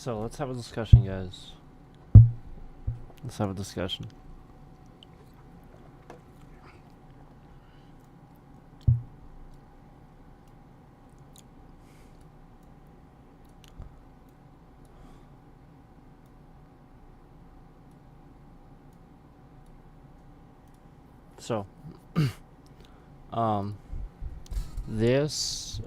So let's have a discussion, guys. Let's have a discussion. So, um, this,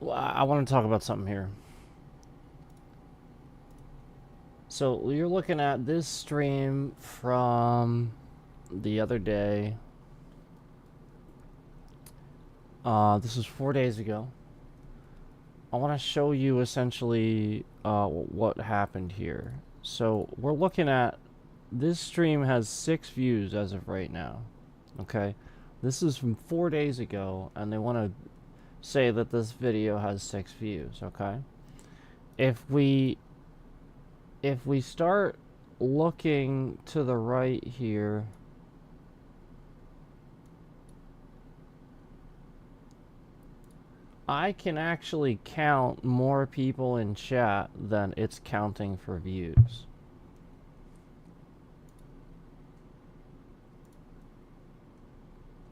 I want to talk about something here. So, you're looking at this stream from the other day. This was 4 days ago. I want to show you essentially what happened here. So, we're looking at this stream has 6 views as of right now. Okay? This is from 4 days ago, and they want to say that this video has 6 views, okay? If we start looking to the right here, I can actually count more people in chat than it's counting for views.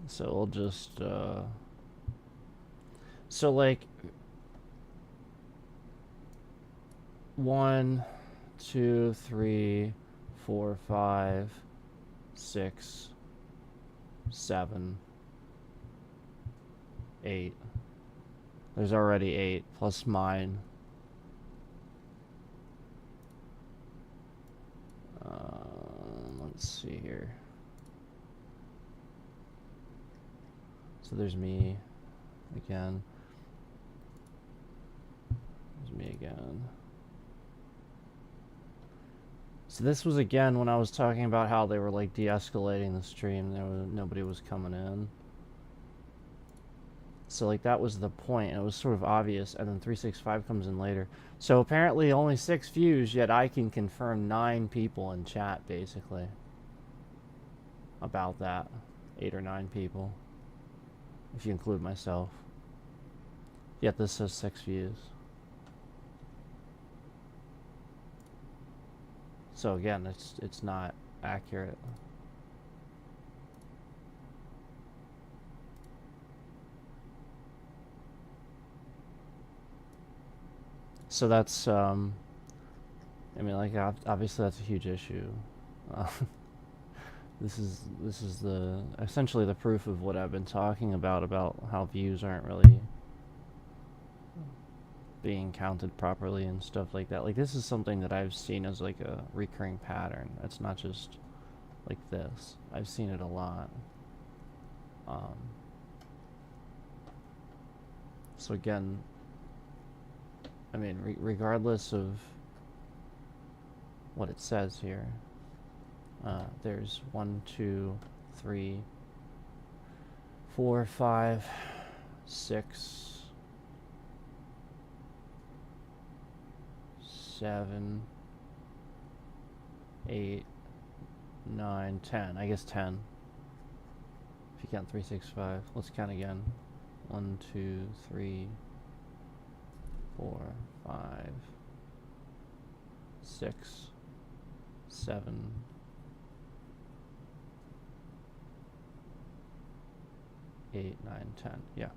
So we'll just so like 1, 2, 3, 4, 5, 6, 7, 8. There's already 8 plus mine. Let's see here. So there's me again. There's me again. So this was again when I was talking about how they were like de-escalating the stream. Nobody was coming in. So like that was the point, and it was sort of obvious, and then 365 comes in later. So apparently only 6 views, yet I can confirm 9 people in chat basically about that. 8 or 9 people, if you include myself. Yet this says 6 views. So again, it's not accurate. So that's I mean, like, obviously that's a huge issue. This is the essentially the proof of what I've been talking about how views aren't really being counted properly and stuff like that. Like, this is something that I've seen as like a recurring pattern. It's not just like this. I've seen it a lot. So again, I mean, regardless of what it says here, there's 1, 2, 3, 4, 5, 6, 7, 8, 9, 10. I guess 10. If you count 365. Let's count again. 1, 2, 3, 4, 5, 6, 7, 8, 9, 10. Yeah.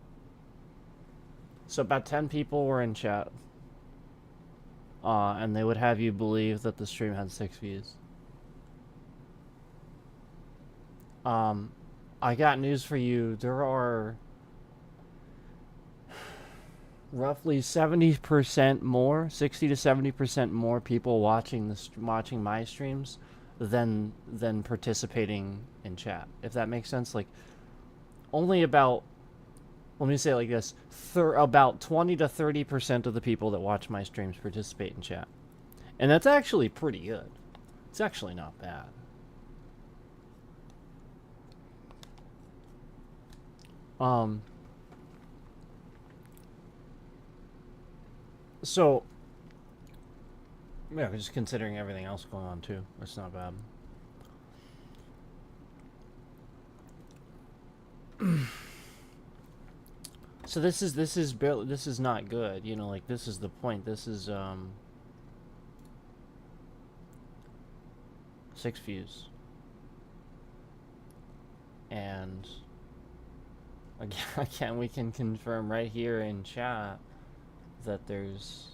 So about 10 people were in chat. And they would have you believe that the stream had 6 views. I got news for you. There are roughly 70% more, 60 to 70% more people watching my streams than participating in chat. If that makes sense, like only about, let me say it like this, about 20 to 30% of the people that watch my streams participate in chat. And that's actually pretty good. It's actually not bad. So, yeah, just considering everything else going on too, that's not bad. So this is not good. You know, like this is the point. This is 6 views. And again, we can confirm right here in chat that there's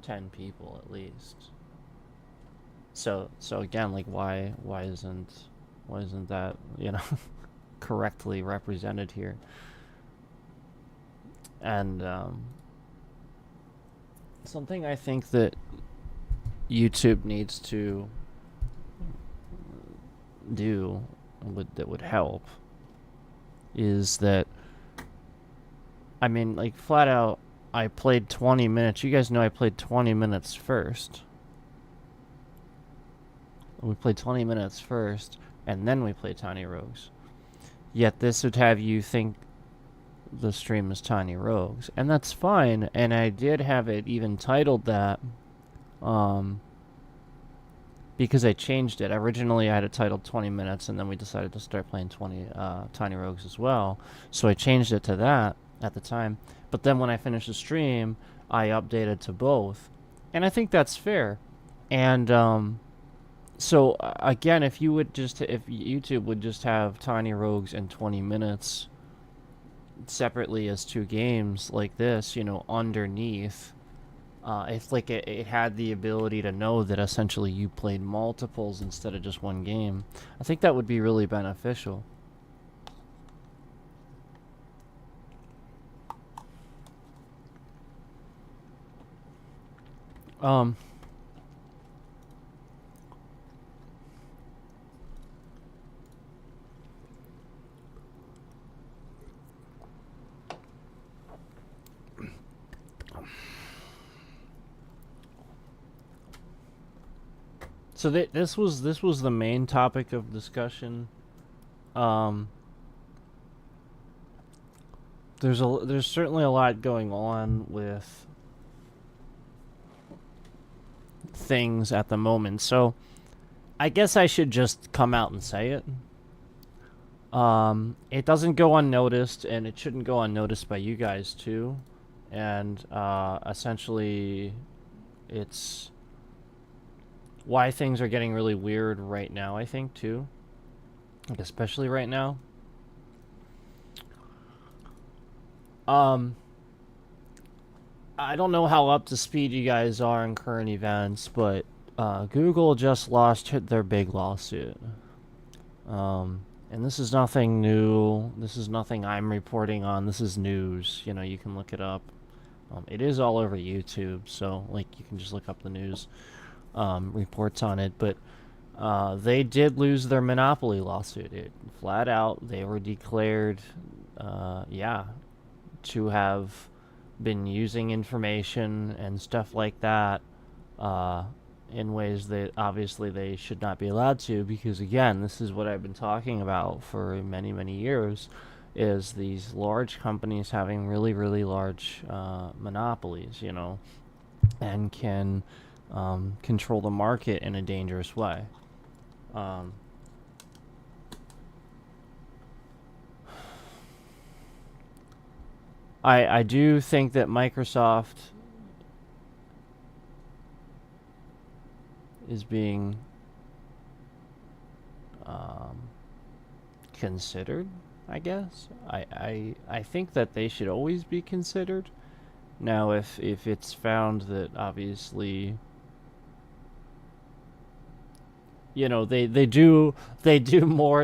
10 people at least. So again, like why isn't that, you know, correctly represented here? And something I think that YouTube needs to do that would help is that, I mean, like flat out, I played 20 minutes. You guys know I played 20 minutes first. We played 20 minutes first, and then we played Tiny Rogues. Yet this would have you think the stream is Tiny Rogues, and that's fine. And I did have it even titled that, because I changed it. Originally, I had it titled 20 minutes, and then we decided to start playing Tiny Rogues as well. So I changed it to that at the time. But then when I finished the stream, I updated to both, and I think that's fair. And so again, if YouTube would just have Tiny Rogues and 20 minutes separately as 2 games like this, you know, underneath. If like it had the ability to know that essentially you played multiples instead of just 1 game, I think that would be really beneficial. So this was the main topic of discussion. There's certainly a lot going on with things at the moment. So I guess I should just come out and say it. It doesn't go unnoticed, and it shouldn't go unnoticed by you guys too. And essentially, it's why things are getting really weird right now, I think, too. Like, especially right now. I don't know how up to speed you guys are in current events, but Google just lost their big lawsuit. And this is nothing new. This is nothing I'm reporting on. This is news. You know, you can look it up. It is all over YouTube, so like you can just look up the news reports on it. But they did lose their monopoly lawsuit. Flat out, they were declared, to have been using information and stuff like that in ways that obviously they should not be allowed to, because again, this is what I've been talking about for many, many years, is these large companies having really, really large monopolies, you know, and can control the market in a dangerous way. I do think that Microsoft is being considered, I guess. I think that they should always be considered. Now, if it's found that obviously, you know, they do more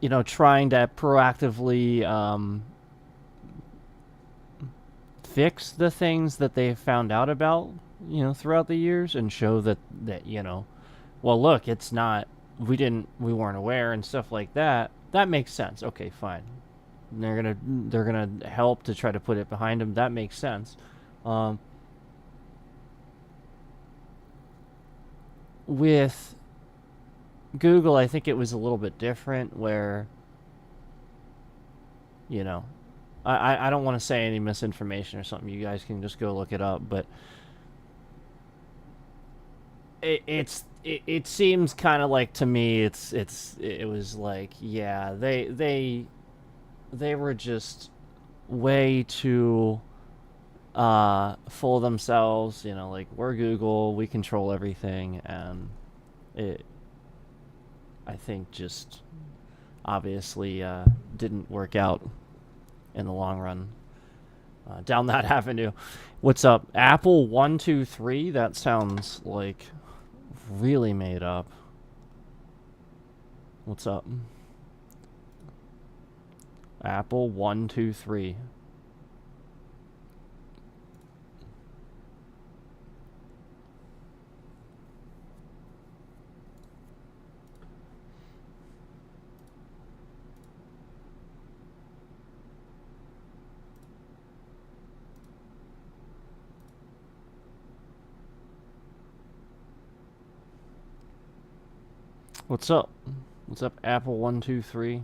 you know, trying to proactively fix the things that they found out about, you know, throughout the years, and show that you know, well, look, it's not, we weren't aware and stuff like that. That makes sense. Okay, fine. And they're gonna help to try to put it behind them. That makes sense. With Google, I think it was a little bit different, where, you know, I don't want to say any misinformation or something. You guys can just go look it up, but it seems kind of like, to me, it was like, yeah, they they were just way too full of themselves, you know, like we're Google, we control everything, and it, I think, just obviously didn't work out in the long run down that avenue. What's up, Apple 123? That sounds like really made up. What's up, Apple 123? What's up? What's up, Apple 123?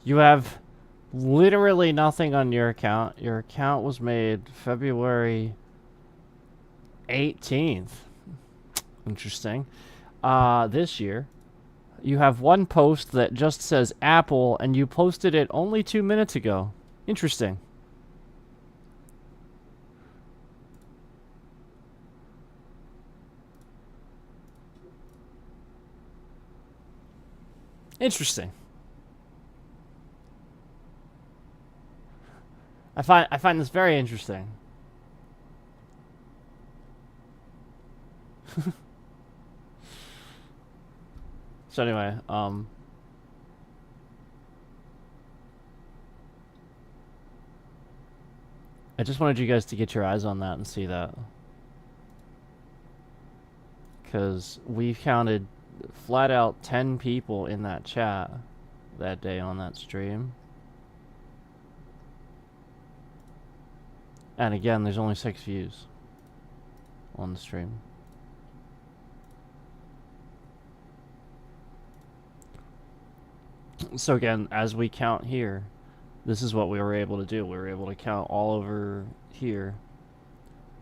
You have literally nothing on your account. Your account was made February 18th. Interesting. This year. You have one post that just says Apple, and you posted it only 2 minutes ago. Interesting. Interesting. I find this very interesting. So anyway, I just wanted you guys to get your eyes on that and see that. Because we counted flat out 10 people in that chat that day on that stream. And again, there's only 6 views on the stream. So again, as we count here, this is what we were able to do. We were able to count all over here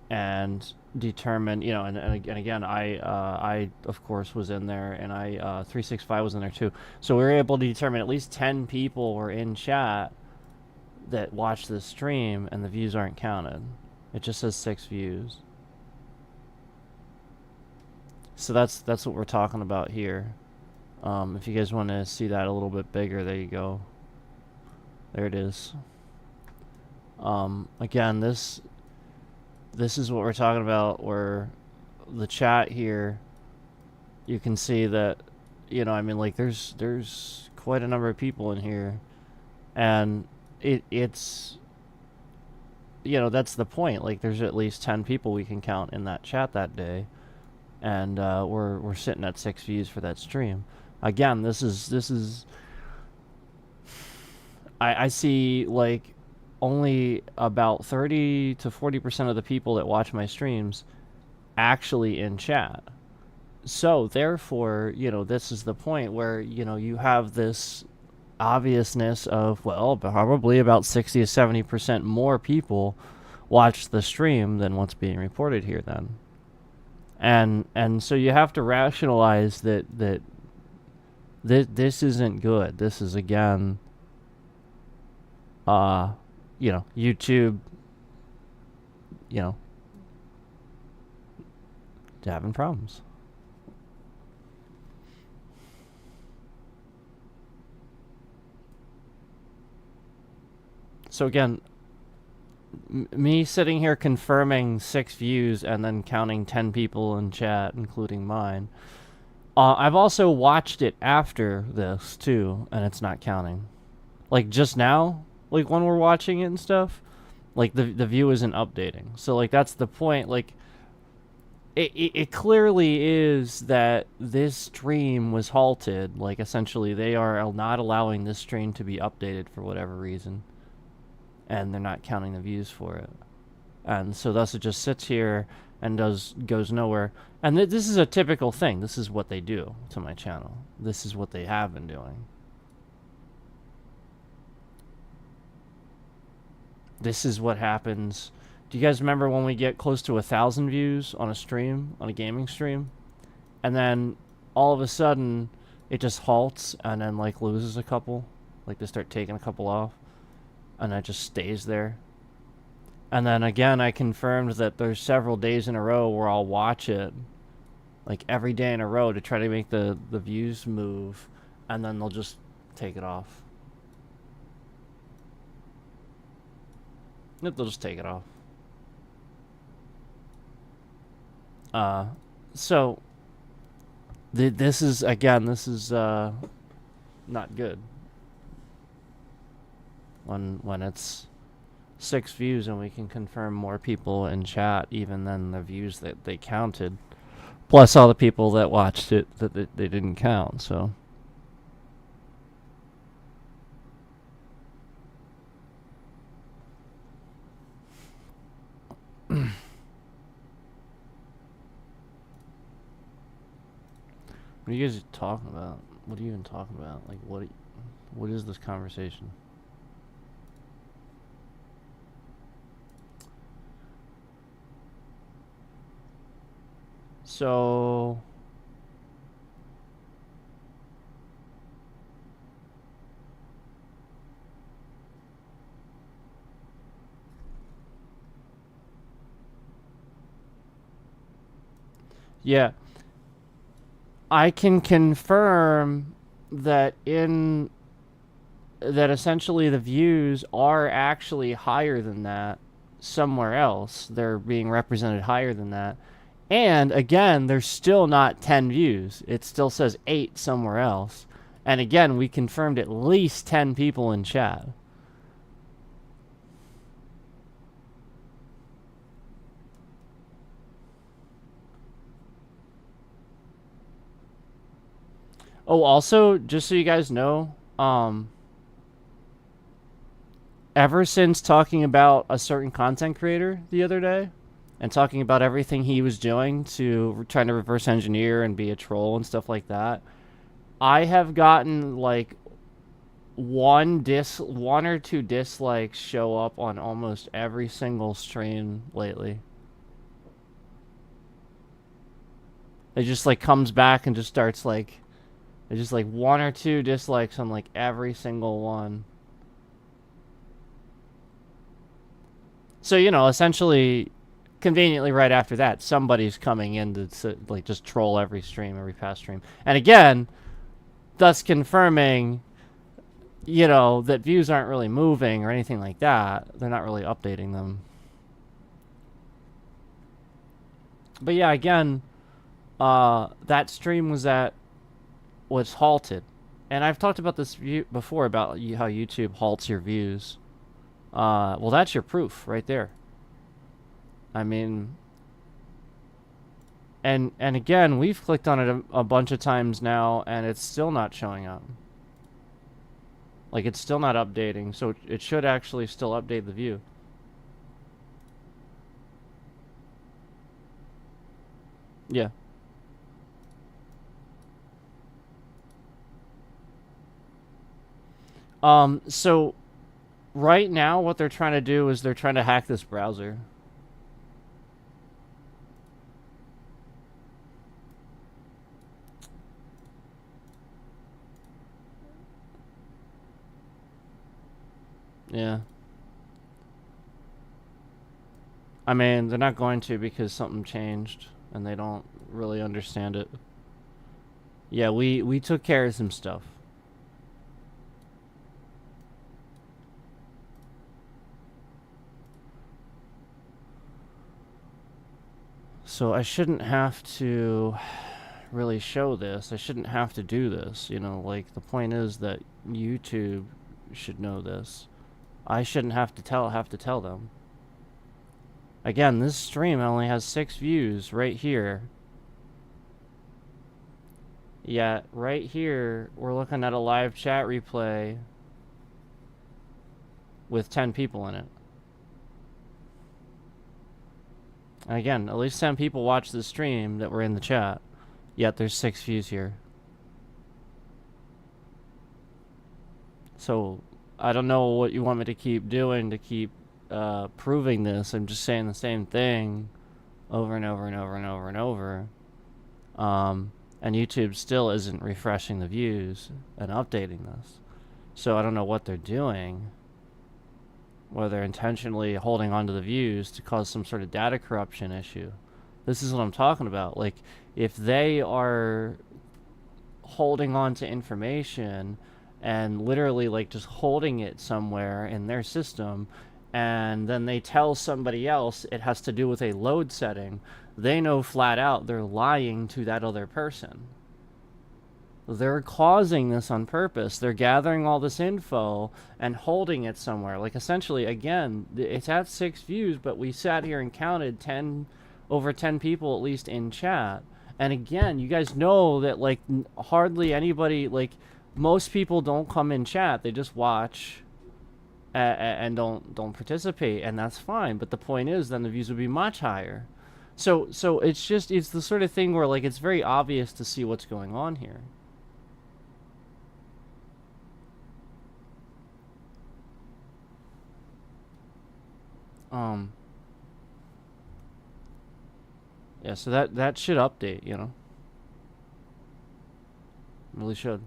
and determine, you know, and again, I of course was in there, and 365 was in there too. So we were able to determine at least 10 people were in chat that watched this stream, and the views aren't counted. It just says 6 views. So that's what we're talking about here. If you guys want to see that a little bit bigger, there you go. There it is. Again, this is what we're talking about, where the chat here, you can see that, you know, I mean, like, there's quite a number of people in here, and it's, you know, that's the point. Like, there's at least 10 people we can count in that chat that day, and we're sitting at 6 views for that stream. Again, this is I see, like, only about 30 to 40% of the people that watch my streams actually in chat. So therefore, you know, this is the point where, you know, you have this obviousness of, well, probably about 60 to 70% more people watch the stream than what's being reported here then. And so you have to rationalize that this isn't good. This is, again, you know, YouTube, you know, having problems. So again, me sitting here confirming 6 views and then counting 10 people in chat, including mine. I've also watched it after this too, and it's not counting. Like, just now, like, when we're watching it and stuff, like, the view isn't updating. So, like, that's the point. Like, it clearly is that this stream was halted. Like, essentially, they are not allowing this stream to be updated for whatever reason, and they're not counting the views for it. And so thus it just sits here and goes nowhere. And this is a typical thing. This is what they do to my channel. This is what they have been doing. this is what happens. Do you guys remember when we get close to 1,000 views on a stream, on a gaming stream? And then all of a sudden it just halts and then like loses a couple. Like they start taking a couple off. And it just stays there. And then again, I confirmed that there's several days in a row where I'll watch it. Like every day in a row to try to make the views move. And then they'll just take it off. They'll just take it off. So this is not good. When it's 6 views and we can confirm more people in chat even than the views that they counted, plus all the people that watched it that they didn't count. So what are you guys talking about? What are you even talking about? Like, what is this conversation? So yeah, I can confirm that essentially the views are actually higher than that somewhere else. They're being represented higher than that. And again, there's still not 10 views. It still says 8 somewhere else. And again, we confirmed at least 10 people in chat. Oh, also, just so you guys know, ever since talking about a certain content creator the other day, and talking about everything he was doing to trying to reverse engineer and be a troll and stuff like that, I have gotten like one or two dislikes show up on almost every single stream lately. It just like comes back and just starts like, it's just like 1 or 2 dislikes on like every single one. So, you know, essentially, conveniently right after that, somebody's coming in to like just troll every stream, every past stream. And again, thus confirming, you know, that views aren't really moving or anything like that. They're not really updating them. But yeah, again, that stream was halted. And I've talked about this before about how YouTube halts your views. Well, that's your proof right there. I mean, and again, we've clicked on it a bunch of times now, and it's still not showing up. Like, it's still not updating, so it should actually still update the view. Yeah. So right now what they're trying to do is they're trying to hack this browser. Yeah. I mean, they're not going to because something changed and they don't really understand it. Yeah, we took care of some stuff. So I shouldn't have to really show this. I shouldn't have to do this, you know, like the point is that YouTube should know this. I shouldn't have to tell them. Again, this stream only has 6 views right here. Yet, right here, we're looking at a live chat replay with 10 people in it. And again, at least 10 people watched the stream that were in the chat. Yet there's 6 views here. So, I don't know what you want me to keep doing to keep proving this. I'm just saying the same thing over and over and over and over and over. And YouTube still isn't refreshing the views and updating this. So I don't know what they're doing. Whether they're intentionally holding on to the views to cause some sort of data corruption issue. This is what I'm talking about. Like, if they are holding on to information and literally like just holding it somewhere in their system, and then they tell somebody else it has to do with a load setting, they know flat out they're lying to that other person. They're causing this on purpose. They're gathering all this info and holding it somewhere. Like, essentially, again, it's at 6 views, but we sat here and counted over 10 people at least in chat. And again, you guys know that, like, hardly anybody, like, most people don't come in chat. They just watch and don't participate, and that's fine. But the point is, then the views would be much higher. So it's the sort of thing where, like, it's very obvious to see what's going on here. Yeah, so that should update, you know. Really should.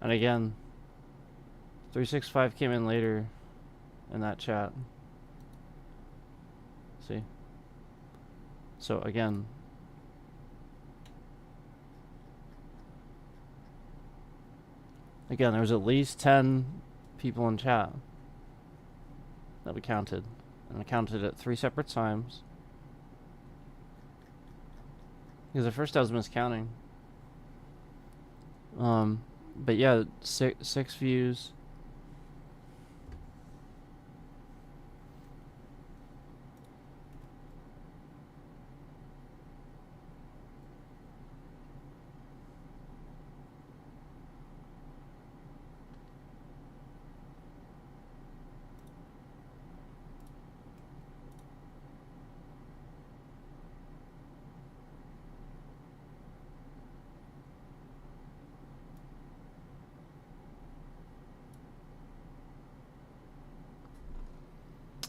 And again, 365 came in later in that chat. See? So again, there was at least 10 people in chat that we counted. And we counted at 3 separate times. Because at first I was miscounting. But yeah, 6 views.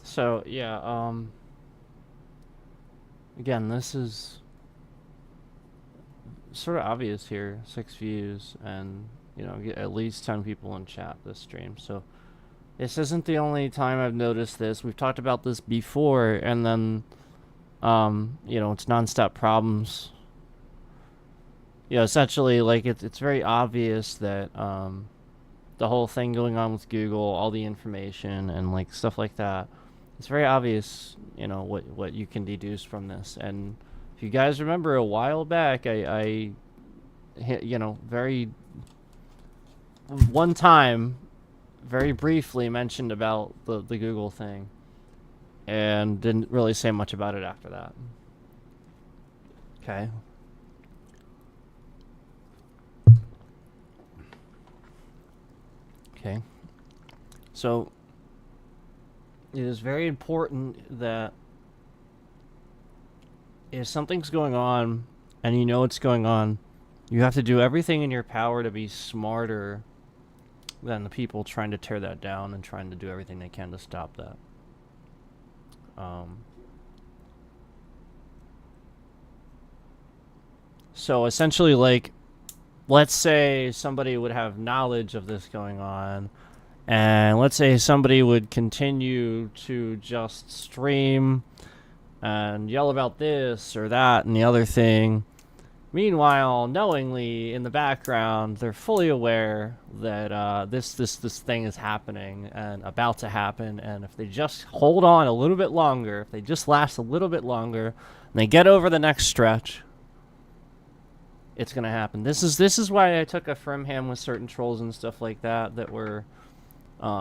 So yeah, again, this is sort of obvious here. 6 views, and you know, get at least 10 people in chat this stream. So this isn't the only time I've noticed this. We've talked about this before, and then you know, it's nonstop problems. You know, essentially, like, it's very obvious that the whole thing going on with Google, all the information and like stuff like that, it's very obvious, you know, what you can deduce from this. And if you guys remember a while back, I you know, one time, very briefly mentioned about the Google thing, and didn't really say much about it after that. Okay. Okay. So it is very important that if something's going on and you know what's going on, you have to do everything in your power to be smarter than the people trying to tear that down and trying to do everything they can to stop that. So essentially, like, let's say somebody would have knowledge of this going on, and let's say somebody would continue to just stream and yell about this or that and the other thing. Meanwhile, knowingly in the background, they're fully aware that this thing is happening and about to happen. And if they just hold on a little bit longer, if they just last a little bit longer, and they get over the next stretch, it's gonna happen. This is why I took a firm hand with certain trolls and stuff like that were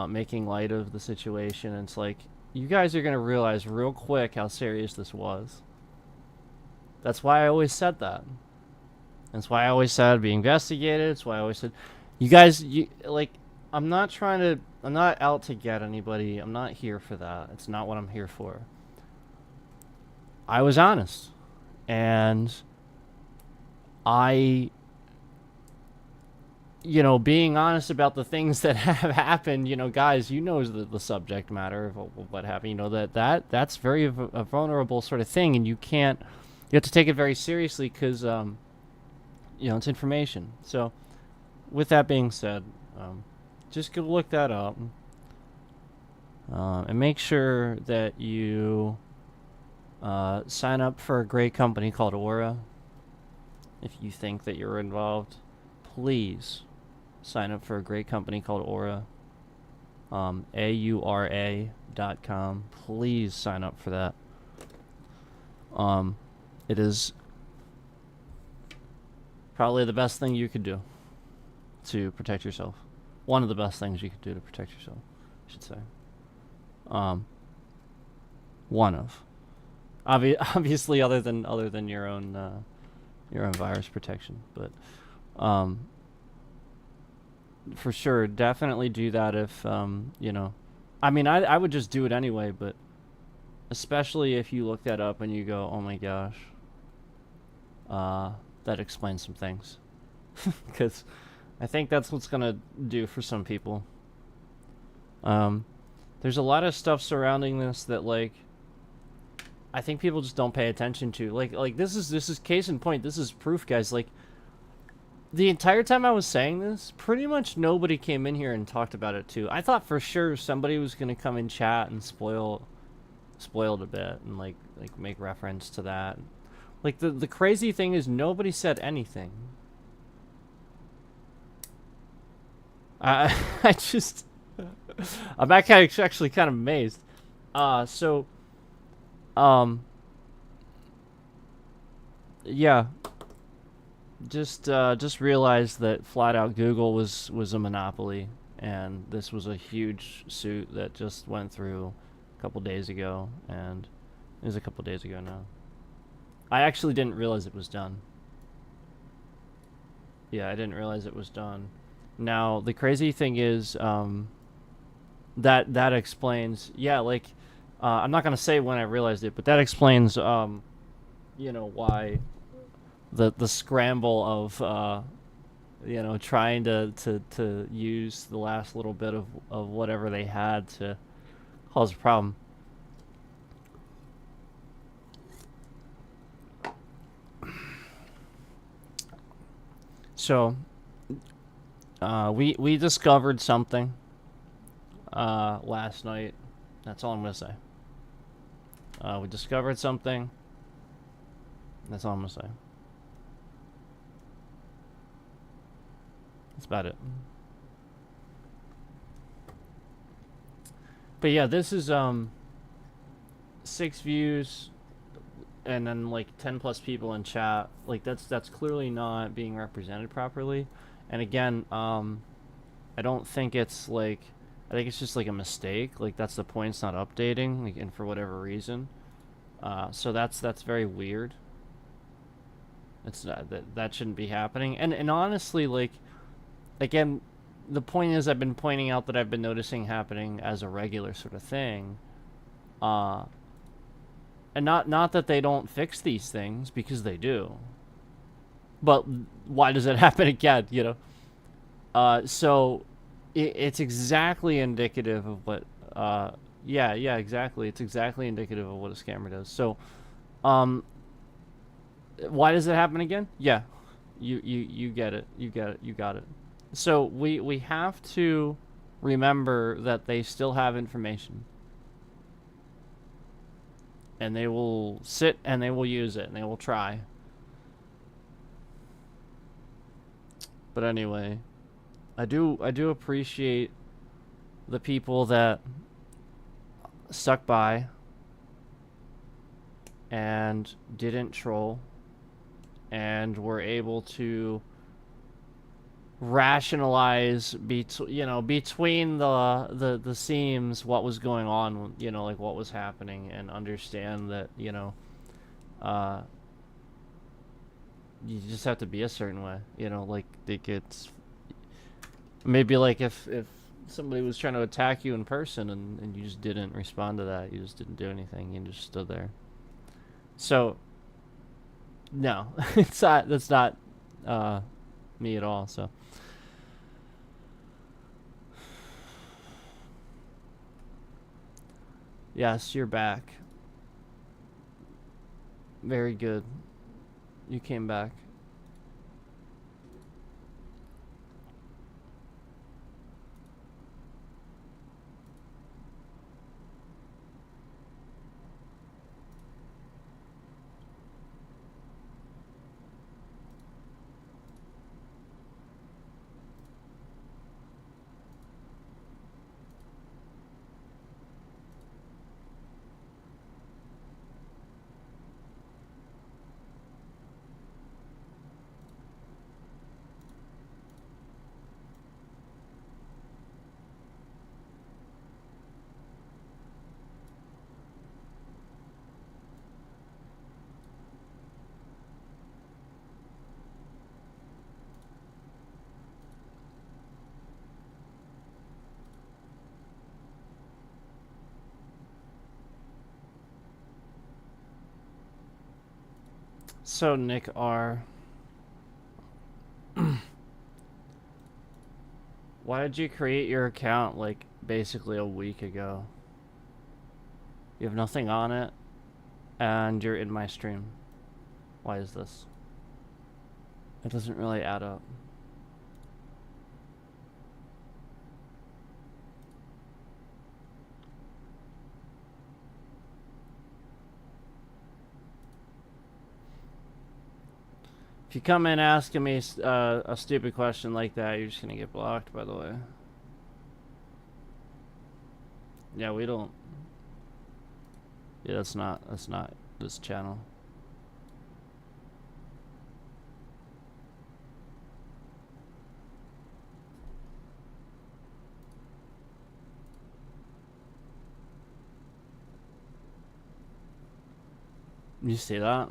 making light of the situation. And it's like, you guys are gonna realize real quick how serious this was. That's why I always said that. That's why I always said be investigated. It's why I always said, you guys, like, I'm not out to get anybody. I'm not here for that. It's not what I'm here for. I was honest, and I, being honest about the things that have happened, guys, the subject matter of what happened, that's very a vulnerable sort of thing, and you have to take it very seriously because, it's information. So, with that being said, just go look that up, and make sure that you sign up for a great company called Aura. If you think that you're involved, please sign up for a great company called Aura. AURA.com. Please sign up for that. It is probably the best thing you could do to protect yourself. One of the best things you could do to protect yourself, I should say. One of. Obviously, other than your own virus protection, but for sure, definitely do that if I mean, I would just do it anyway, but especially if you look that up and you go, oh my gosh, that explains some things, because I think that's what's gonna do for some people. There's a lot of stuff surrounding this that, like, I think people just don't pay attention to. Like this is case in point. This is proof, guys. Like, the entire time I was saying this, pretty much nobody came in here and talked about it too. I thought for sure somebody was gonna come in chat and spoil it a bit and like make reference to that. Like, the crazy thing is nobody said anything. I just I'm actually kind of amazed. Yeah. Just realize that flat out Google was a monopoly, and this was a huge suit that just went through a couple days ago, and it was a couple days ago now. I actually didn't realize it was done. Yeah, I didn't realize it was done. Now, the crazy thing is, that explains, yeah, like, I'm not gonna say when I realized it, but that explains, why the scramble of, trying to use the last little bit of whatever they had to cause a problem. So, we discovered something last night. That's all I'm gonna say. We discovered something. That's all I'm gonna say. That's about it. But yeah, this is 6 views and then like 10 plus people in chat. Like, that's clearly not being represented properly. And again, I don't think it's like, I think it's just like a mistake. Like, that's the point. It's not updating, like, and for whatever reason. So that's very weird. It's not, that shouldn't be happening. And honestly, like, again, the point is, I've been pointing out that I've been noticing happening as a regular sort of thing. And not that they don't fix these things, because they do. But why does it happen again, So it's exactly indicative of what yeah, exactly. It's exactly indicative of what a scammer does. So why does it happen again? Yeah. You get it. You got it. So we have to remember that they still have information. And they will sit and they will use it and they will try. But anyway, I do appreciate the people that stuck by and didn't troll and were able to rationalize between the seams what was going on, like what was happening, and understand that you just have to be a certain way, like it's maybe like if somebody was trying to attack you in person and you just didn't respond to that, you just didn't do anything, you just stood there. So no, it's not. That's not me at all. So yes, you're back. Very good. You came back. So Nick R, why did you create your account like basically a week ago? You have nothing on it, and you're in my stream. Why is this? It doesn't really add up. If you come in asking me a stupid question like that, you're just gonna get blocked, by the way. Yeah, we don't. Yeah, that's not this channel. You see that?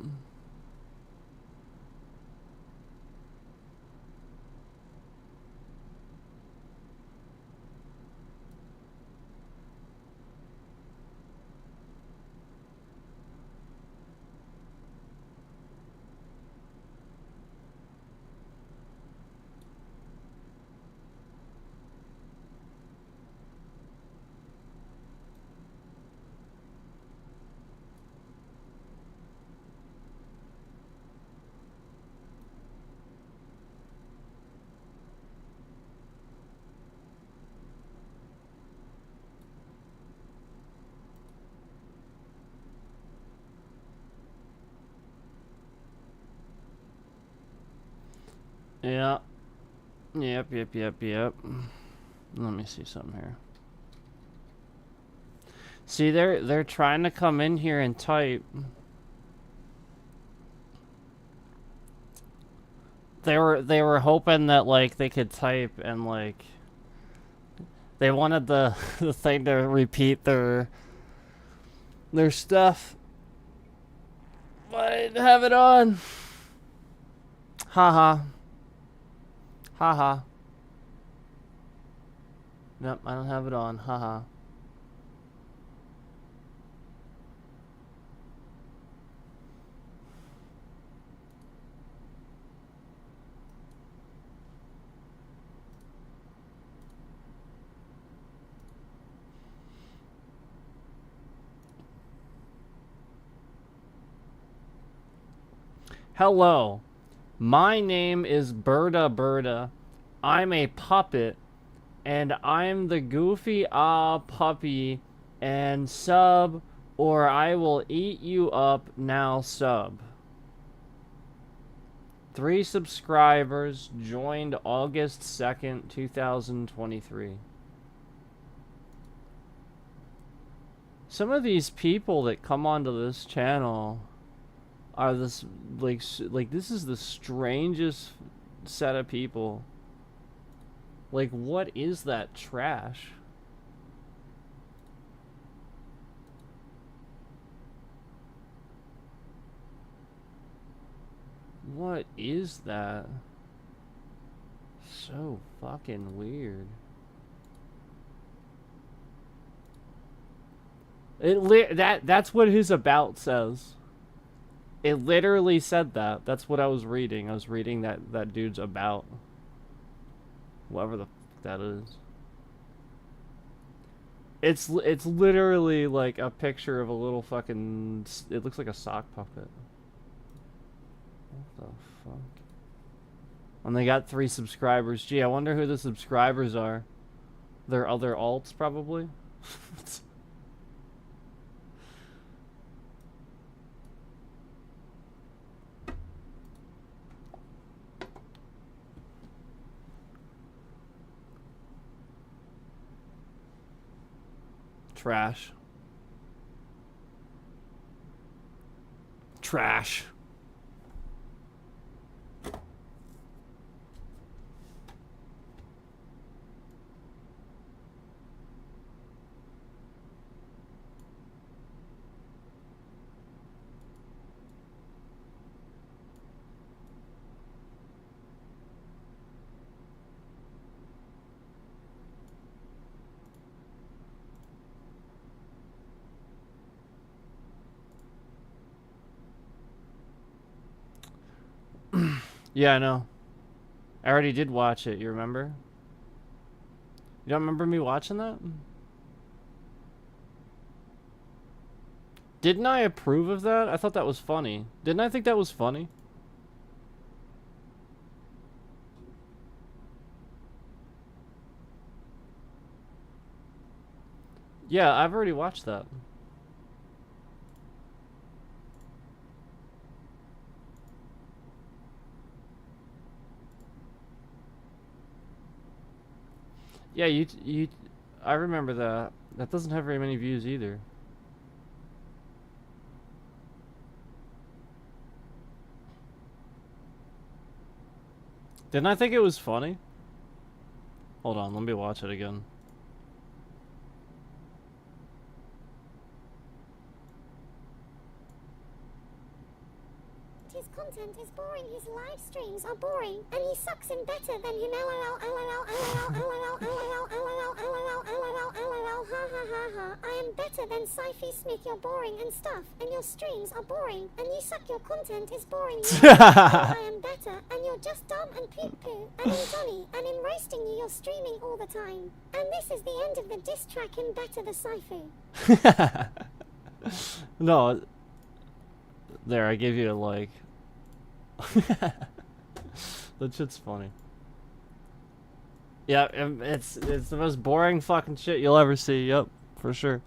Yeah. Yep. Let me see something here. See, they're trying to come in here and type. They were hoping that like they could type and like they wanted the the thing to repeat their stuff. But I didn't have it on. Haha. Haha. Nope, I don't have it on. Haha. Hello. My name is Berta. I'm a puppet, and I'm the goofy puppy, and sub, or I will eat you up now sub. 3 subscribers joined August 2nd, 2023. Some of these people that come onto this channel are this like this is the strangest set of people. Like, what is that trash? What is that? So fucking weird. That's what his about says. It literally said that. That's what I was reading. I was reading that dude's about. Whoever the fuck that is. It's literally like a picture of a little fucking... It looks like a sock puppet. What the fuck? And they got 3 subscribers. Gee, I wonder who the subscribers are. Their other alts, probably? Trash. Trash. Yeah, I know. I already did watch it, you remember? You don't remember me watching that? Didn't I approve of that? I thought that was funny. Didn't I think that was funny? Yeah, I've already watched that. Yeah, I remember that. That doesn't have very many views either. Didn't I think it was funny? Hold on, let me watch it again. His content is boring, his live streams are boring, and he sucks in better than you know. I am better than Sci-Fi Smith, you're boring and stuff, and your streams are boring, and you suck, your content is boring. I am better, and you're just dumb and poo-poo, and in Johnny, and in roasting you, you're streaming all the time. And this is the end of the diss track in Better the Sci-Fi. No. There, I gave you a like. That shit's funny. Yeah, it's the most boring fucking shit you'll ever see. Yep, for sure.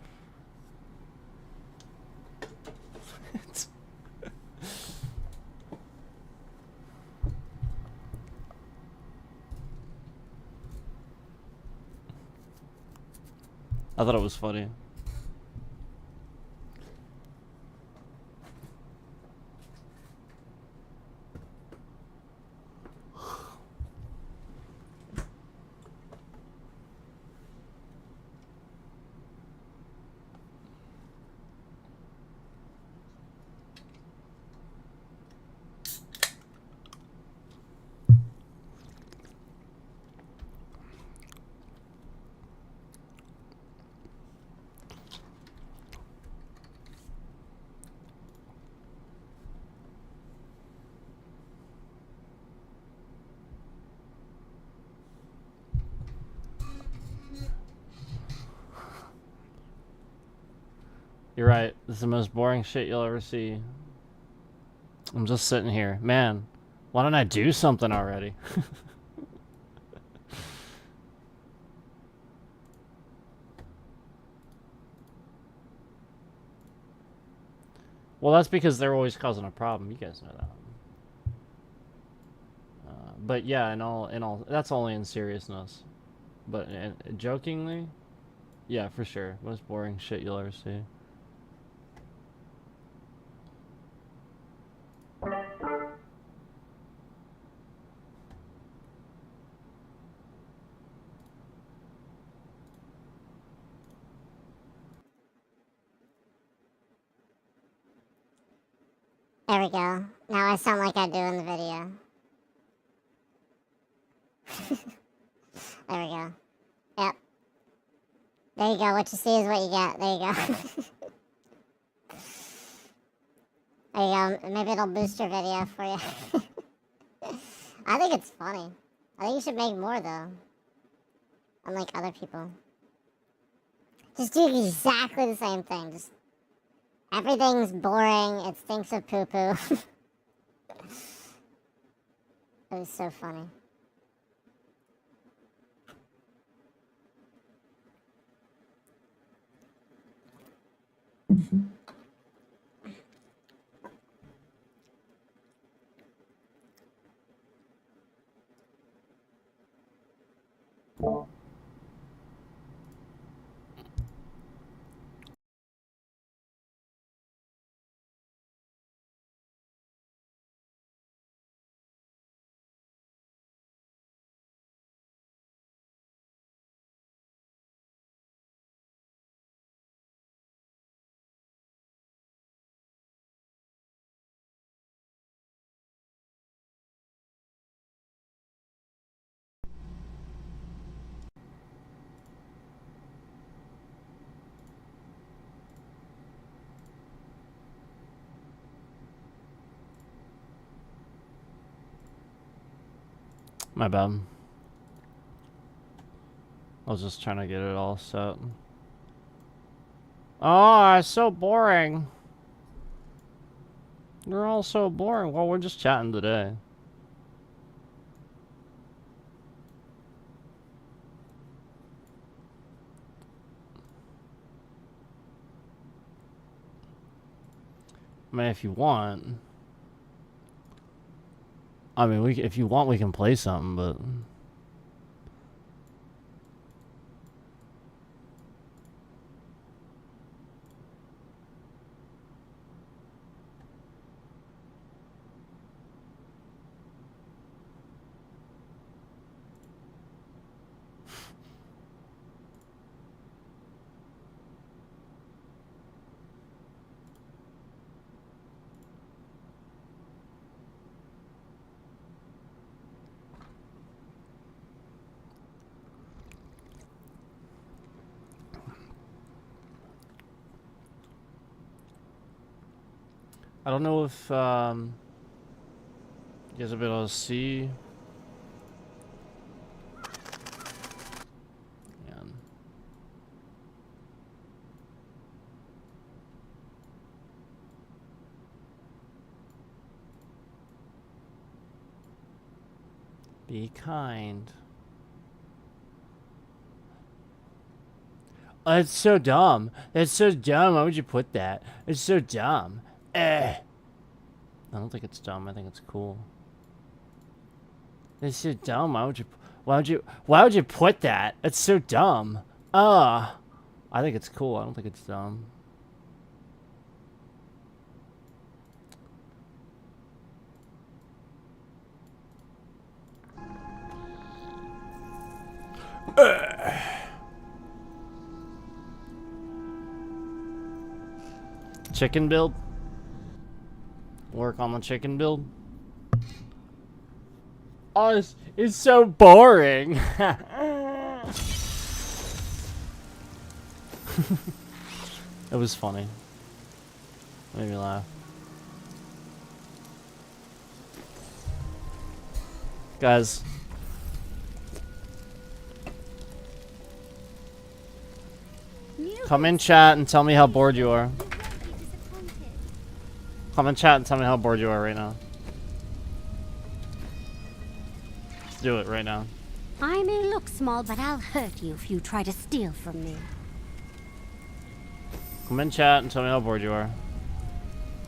I thought it was funny. You're right. This is the most boring shit you'll ever see. I'm just sitting here. Man, why don't I do something already? Well, that's because they're always causing a problem. You guys know that. But yeah, in all, that's only in seriousness. But jokingly, yeah, for sure. Most boring shit you'll ever see. There we go. Now I sound like I do in the video. There we go. Yep. There you go. What you see is what you get. There you go. There you go. Maybe it'll boost your video for you. I think it's funny. I think you should make more though. Unlike other people. Just do exactly the same thing. Just everything's boring. It stinks of poo poo. It was so funny. My bad. I was just trying to get it all set. Oh, it's so boring. You're all so boring. Well, we're just chatting today. I mean, if you want. I mean, if you want, we can play something, but... I don't know if you guys will be able to see. Man. Be kind. Oh, it's so dumb. It's so dumb. Why would you put that? It's so dumb. I don't think it's dumb. I think it's cool. It's so dumb. Why would you put that? It's so dumb. I think it's cool. I don't think it's dumb. Chicken build? Work on the chicken build? Oh, it's so boring. It was funny. Made me laugh. Guys. Come in chat and tell me how bored you are. Come in chat and tell me how bored you are right now. Let's do it right now. I may look small, but I'll hurt you if you try to steal from me. Come in chat and tell me how bored you are.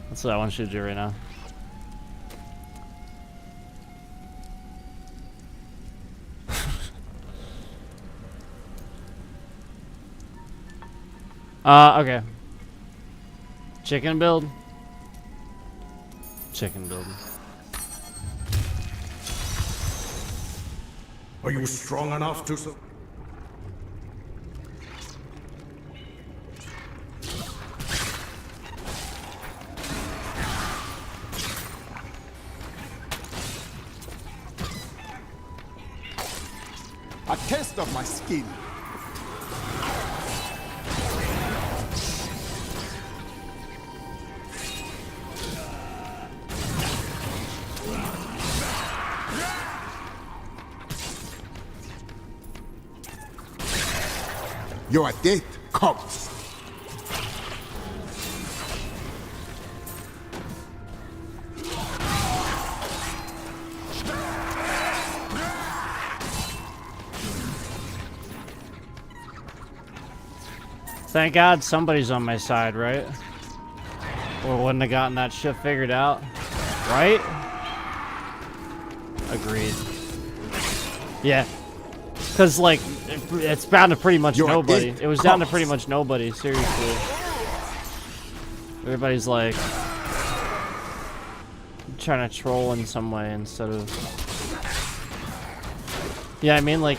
That's what I want you to do right now. Okay. Chicken build. Chicken build. Are you strong enough to... A test of my skill. Your death comes. Thank God somebody's on my side, right? Or wouldn't have gotten that shit figured out. Right? Agreed. Yeah. Because, like, it's down to pretty much Your nobody. death It was down to comes. pretty much nobody, seriously. Everybody's, like, trying to troll in some way instead of... Yeah, I mean, like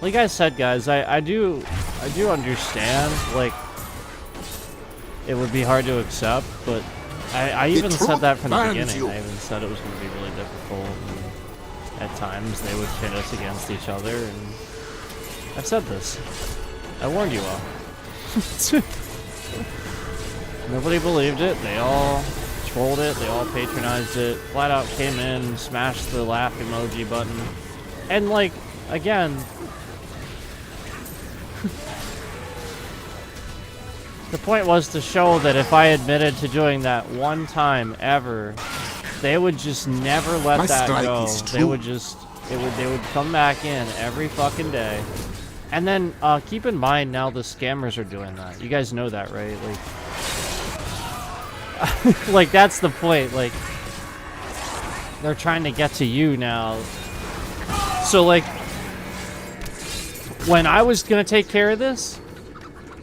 I said, guys, I do understand, like, it would be hard to accept, but I even said truth that from the binds beginning. you. I even said it was going to be really difficult, and at times they would pit us against each other, and I've said this. I warned you all. Nobody believed it. They all trolled it. They all patronized it. Flat out came in, smashed the laugh emoji button. And, like, again... The point was to show that if I admitted to doing that one time ever, they would just never let My that strike go. is They true. would just, they would come back in every fucking day. And then, keep in mind now the scammers are doing that. You guys know that, right? Like, like that's the point. Like, they're trying to get to you now. So, like, when I was gonna take care of this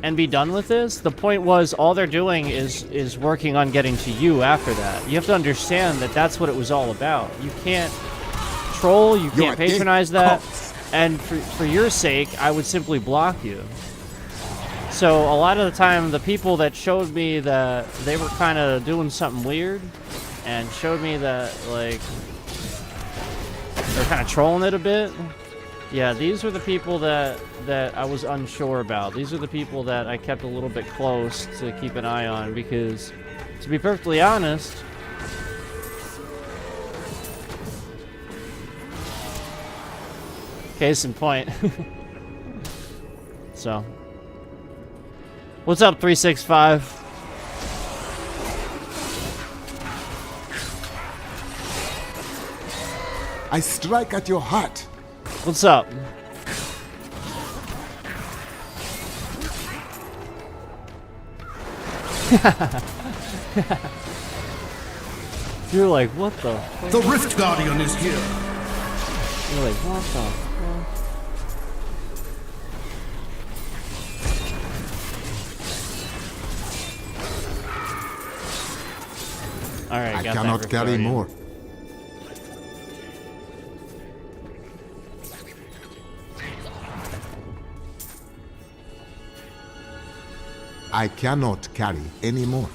and be done with this, the point was all they're doing is working on getting to you after that. You have to understand that that's what it was all about. You can't troll, you Your can't patronize that, comes. and for your sake, I would simply block you. So a lot of the time, the people that showed me that they were kind of doing something weird and showed me that, like, they're kind of trolling it a bit, yeah, these are the people that I was unsure about. These are the people that I kept a little bit close to keep an eye on because, to be perfectly honest, case in point. So, what's up, 365? I strike at your heart. What's up? You're like, what the fuck? The Rift Guardian is here. You're like, what the fuck? Alright, I got that cannot Rift carry Guardian. more. I cannot carry any more.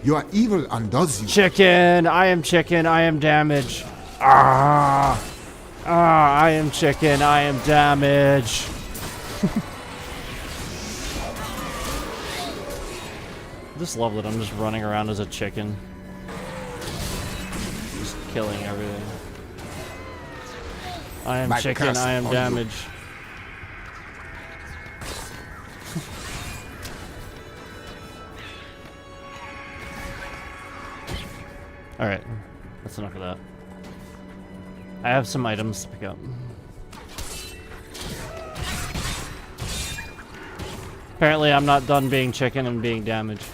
Your evil undoes you. Chicken, I am chicken, I am damage. Ah, I am chicken, I am damage. I just love that I'm just running around as a chicken. Just killing everything. I am My chicken, curse I am on you. damage. Alright, that's enough of that. I have some items to pick up. Apparently I'm not done being chicken and being damaged.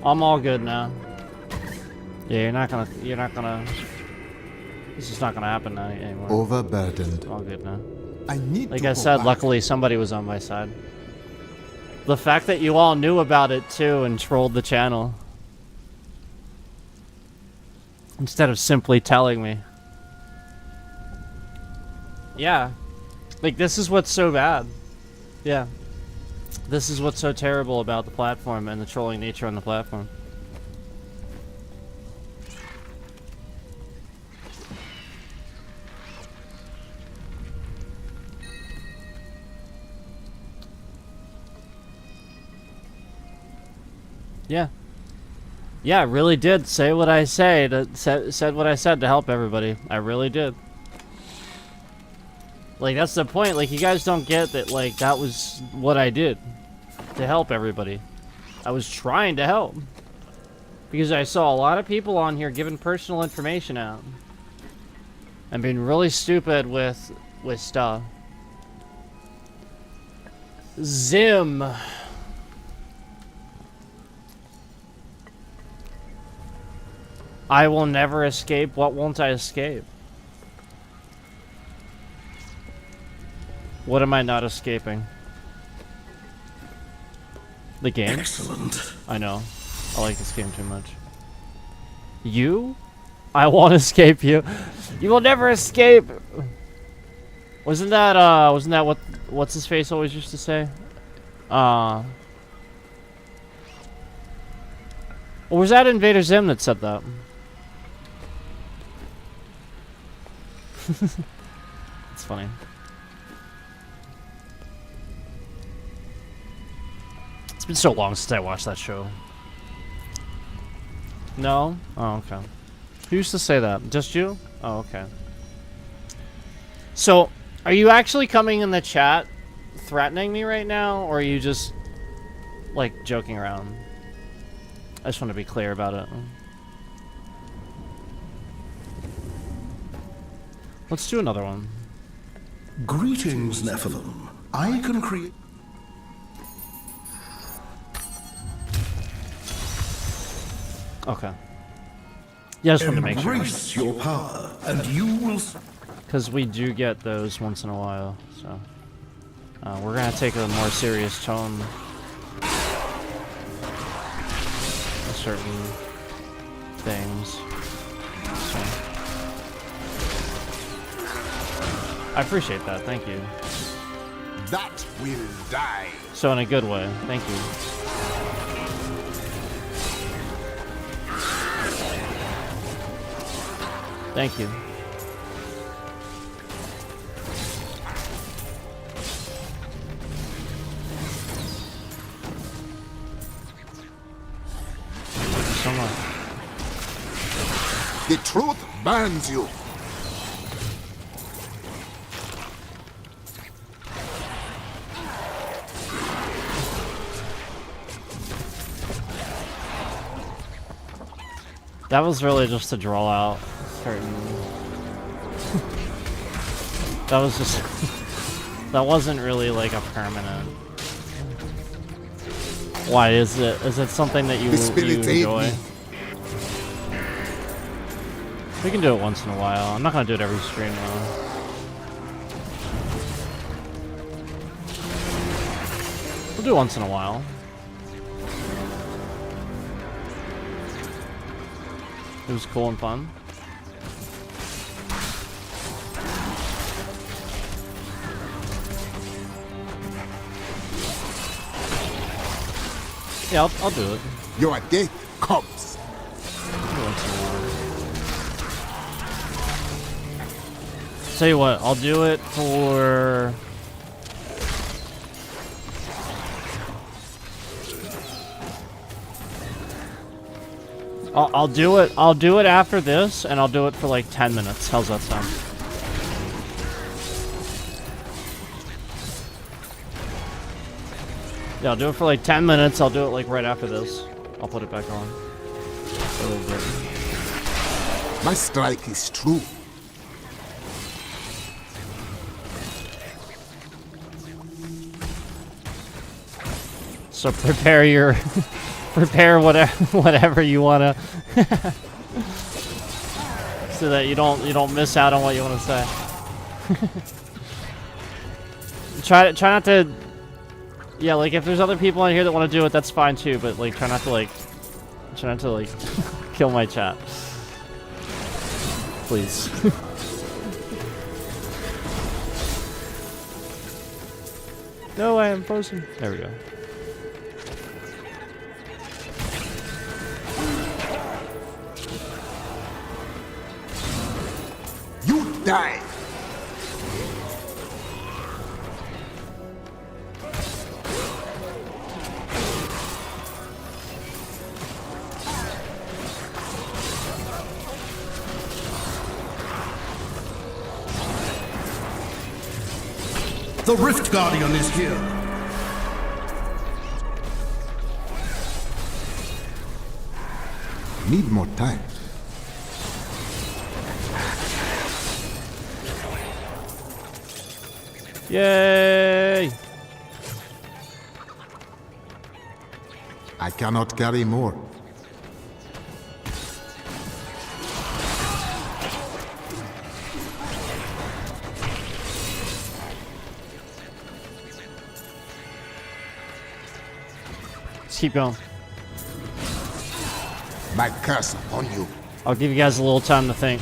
I'm all good now. Yeah, you're not gonna, this is not gonna happen anymore. Overburdened. All good now. I need Like to I go said, back. luckily somebody was on my side. The fact that you all knew about it too and trolled the channel. Instead of simply telling me. Yeah. Like, this is what's so bad. Yeah. This is what's so terrible about the platform and the trolling nature on the platform. Yeah. Yeah, I really did say what I said what I said to help everybody. I really did. Like, that's the point. Like, you guys don't get that, like, that was what I did to help everybody. I was trying to help. Because I saw a lot of people on here giving personal information out. And being really stupid with stuff. Zim. I will never escape. What won't I escape? What am I not escaping? The game? Excellent. I know. I like this game too much. You? I won't escape you. You will never escape. Wasn't that what's his face always used to say? Or was that Invader Zim that said that? It's funny. It's been so long since I watched that show. No? Oh, okay. Who used to say that? Just you? Oh, okay. So, are you actually coming in the chat threatening me right now, or are you just, like, joking around? I just want to be clear about it. Let's do another one. Greetings, Nephilim. I can create... Okay. Yeah, I just wanted to make sure. Embrace your power, and you will... Because we do get those once in a while, so... we're gonna take a more serious tone. With certain things. So. I appreciate that, thank you. That will die. So in a good way, thank you. Thank you. Thank you so much. The truth burns you. That was really just to draw out certain... that was just... that wasn't really like a permanent... Why is it? Is it something that you enjoy? We can do it once in a while. I'm not gonna do it every stream though. We'll do it once in a while. It was cool and fun. Yeah, I'll do it. Your death comes. Tell you what, I'll do it for... I'll do it after this, and I'll do it for like 10 minutes. How's that sound? Yeah, I'll do it for like 10 minutes. I'll do it like right after this. I'll put it back on. A little bit. My strike is true. So prepare your... prepare whatever you wanna... so that you don't miss out on what you wanna say. Try not to... Yeah, like if there's other people in here that want to do it, that's fine too, but like try not to kill my chat. Please. No, I am frozen. There we go. You die. The Rift Guardian is here. Need more time. Yay! I cannot carry more. Let's keep going. My curse upon you. I'll give you guys a little time to think.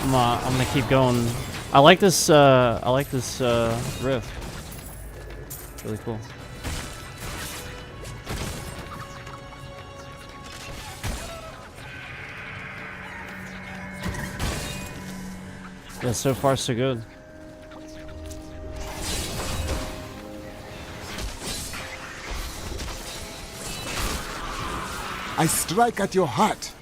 I'm gonna keep going. I like this riff. Really cool. Yeah, so far so good. I strike at your heart.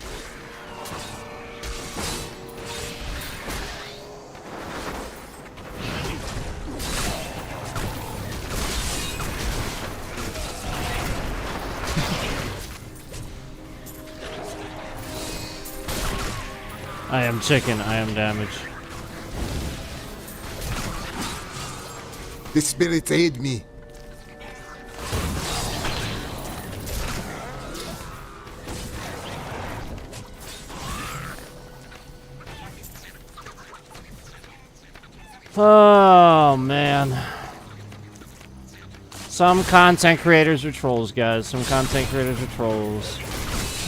I am chicken, I am damage. The spirits aid me. Oh man. Some content creators are trolls, guys. Some content creators are trolls.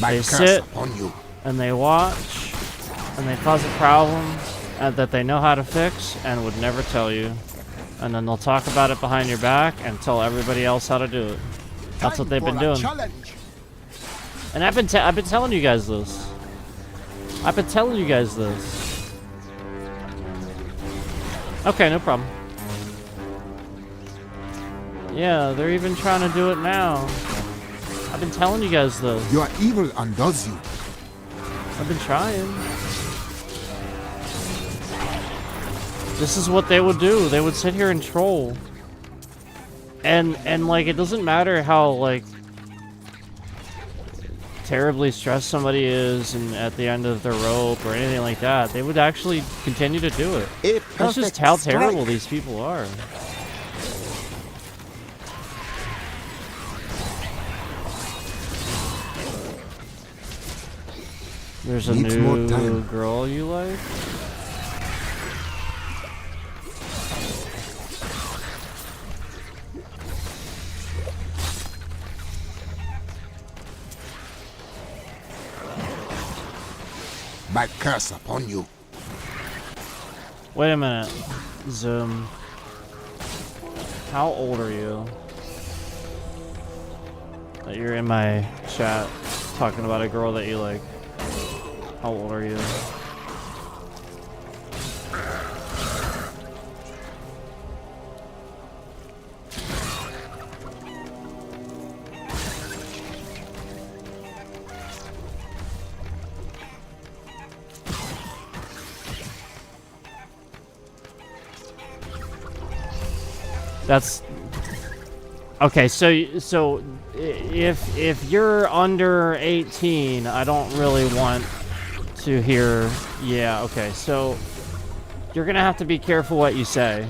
My They curse sit upon you. and they watch and they cause a problem that they know how to fix and would never tell you. And then they'll talk about it behind your back and tell everybody else how to do it. That's what they've been doing. Challenge. And I've been telling you guys this. I've been telling you guys this. Okay, no problem. Yeah, they're even trying to do it now. I've been telling you guys this. Your evil undoes you. I've been trying. This is what they would do. They would sit here and troll. And like, it doesn't matter how, like, terribly stressed somebody is and at the end of their rope or anything like that. They would actually continue to do it. A That's just perfect how strike. terrible these people are. There's a Needs more new time. girl you like? My curse upon you. Wait a minute. Zoom. How old are you? That you're in my chat talking about a girl that you like. How old are you? That's okay. So if you're under 18, I don't really want to hear. Yeah. Okay. So you're gonna have to be careful what you say.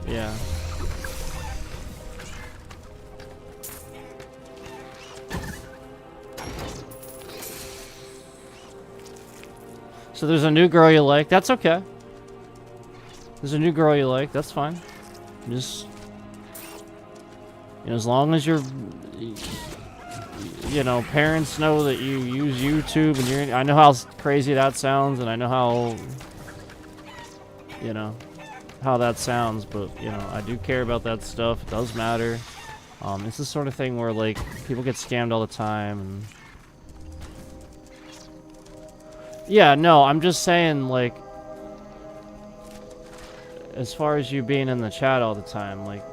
Yeah. So there's a new girl you like. That's okay. There's a new girl you like. That's fine. Just, you know, as long as you're, you know, parents know that you use YouTube and you're. I know how crazy that sounds, and I know how, you know, how that sounds. But you know, I do care about that stuff. It does matter. It's the sort of thing where like people get scammed all the time. And yeah, no, I'm just saying like. As far as you being in the chat all the time, like...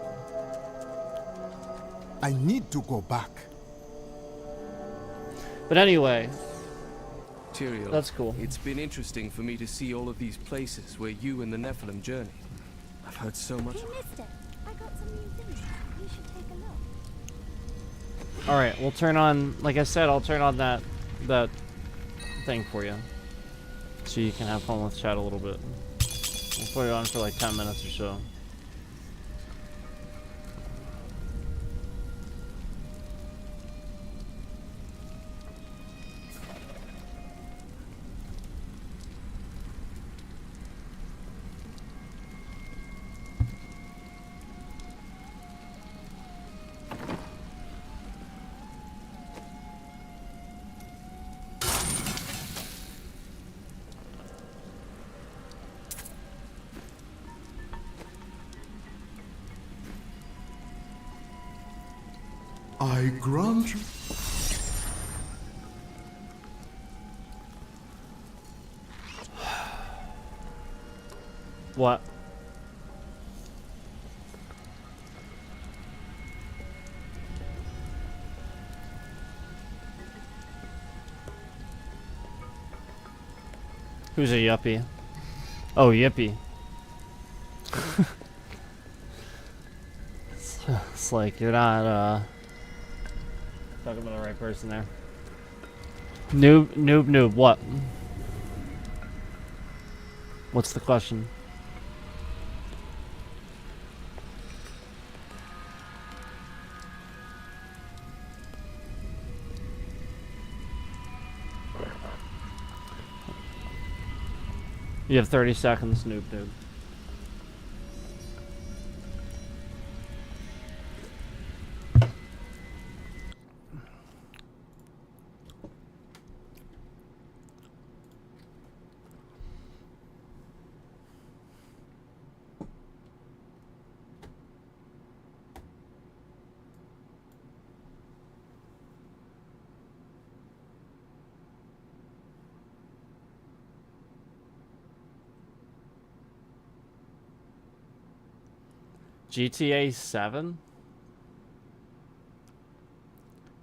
I need to go back. But anyway, material. That's cool. It's been interesting for me to see all of these places where you and the Nephilim journeyed. I've heard so much. Hey, mister, I got some new things. You should take a look. All right, we'll turn on. Like I said, I'll turn on that thing for you, so you can have fun with chat a little bit. We'll put it on for like 10 minutes or so. I grant you. What? Who's a yuppie? Oh, yippee. It's like you're not talking about the right person there. Noob, what? What's the question? You have 30 seconds, noob. GTA 7?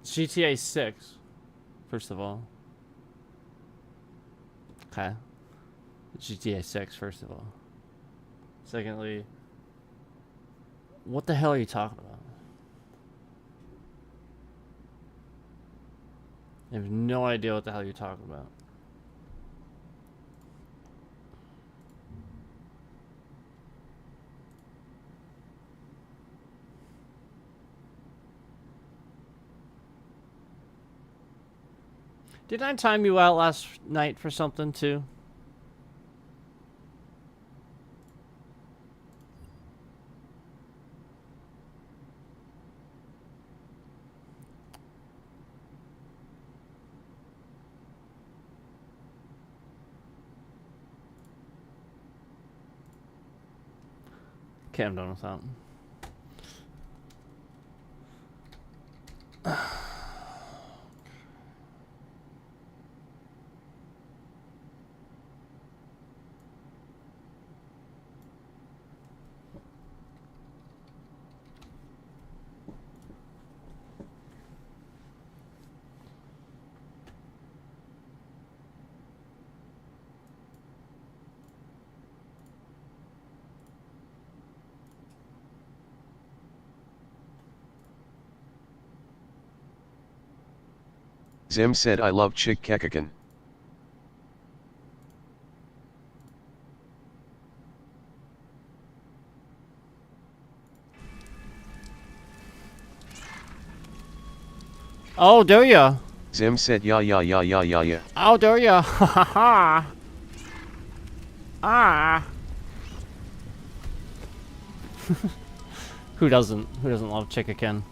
It's GTA 6, first of all. Okay. GTA 6, first of all. Secondly, what the hell are you talking about? I have no idea what the hell you're talking about. Didn't I time you out last night for something too? Okay, I'm done with that. Zim said I love Chick Kekakan. Oh, do ya? Zim said yeah. Oh, do ya? Ha ha ha. Ah. Who doesn't love Chicken?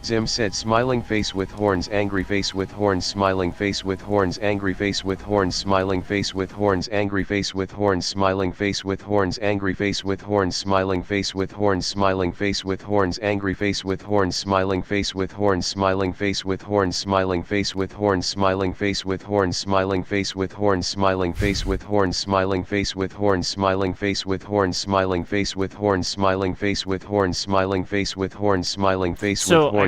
Zim said smiling face with horns, angry face with horns, smiling face with horns, angry face with horns, smiling face with horns, angry face with horns, smiling face with horns, angry face with horns, smiling face with horns, smiling face with horns, angry face with horns, smiling face with horns, smiling face with horns, smiling face with horns, smiling face with horns, smiling face with horns, smiling face with horns, smiling face with horns, smiling face with horns, smiling face with horns, smiling face with horns, smiling face with horns, smiling face with horns.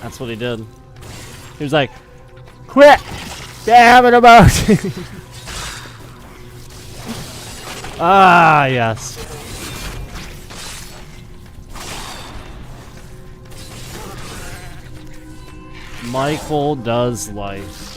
That's what he did. He was like, quit! Damn it, emoji! Ah, yes. Michael does life.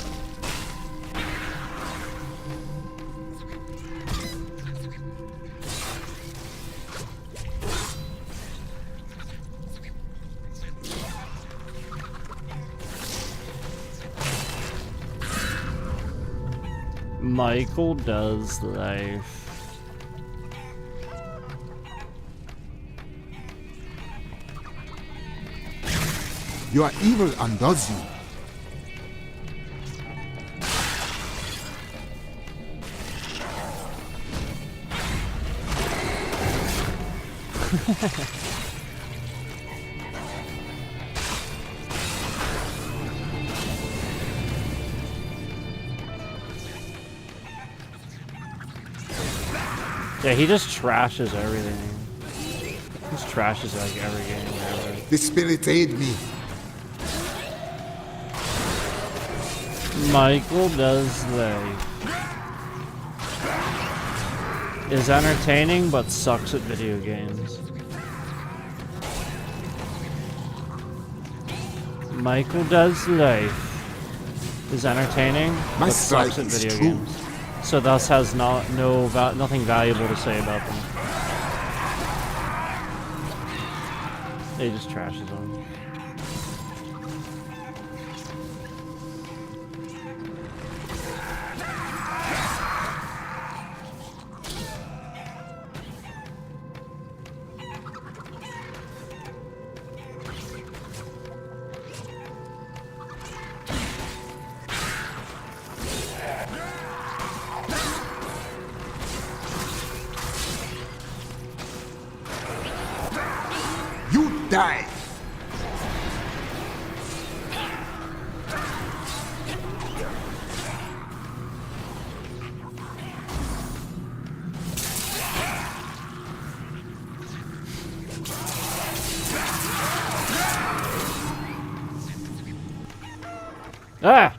Michael does life. You are evil undoes you. Yeah, he just trashes everything. He just trashes like every game ever. The spirits aid me. Michael does life. Is entertaining but sucks at video games. Michael does life. Is entertaining but sucks at strike is video true. games. So thus has nothing valuable to say about them. He just trashes them. You die. Ah!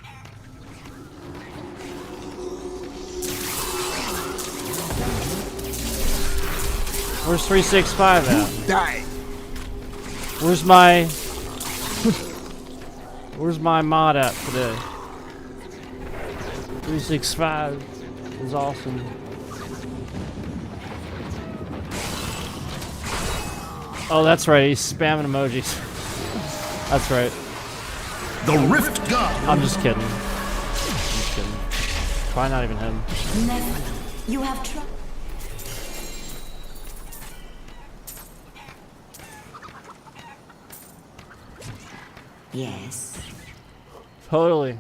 Where's 365 at? Die. Where's my... Where's my mod at today? 365 is awesome. Oh, that's right, he's spamming emojis. That's right. The Rift God. I'm just kidding. I'm just kidding. Probably not even him. You have tried. Yes. Totally.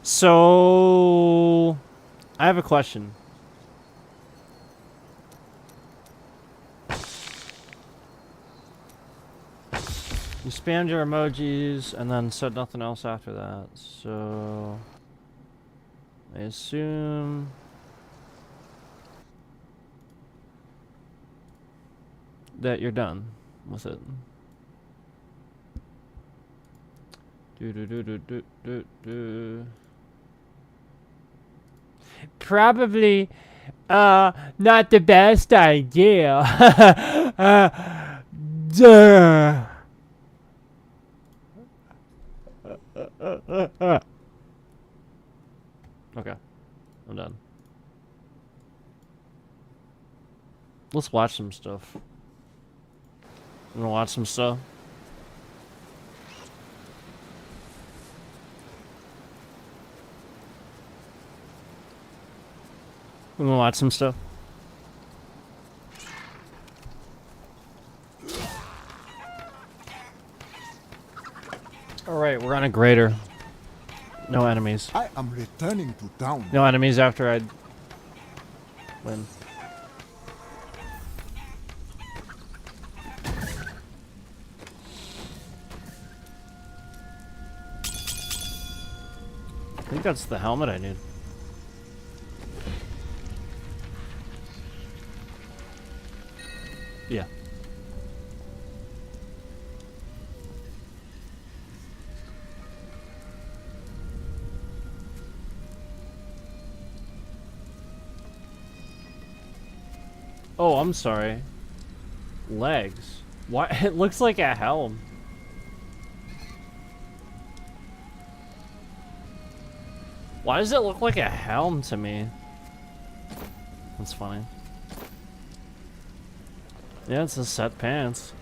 So, I have a question. You spammed your emojis and then said nothing else after that. So, I assume that you're done with it. Probably not the best idea. Duh. Okay, I'm done. Let's watch some stuff. I'm gonna watch some stuff. I'm gonna watch some stuff. Alright, we're on a grader. No enemies. I am returning to town. No enemies after I win. I think that's the helmet I need. Yeah. Oh, I'm sorry. Legs. Why? It looks like a helm. Why does it look like a helm to me? That's funny. Yeah, it's a set pants.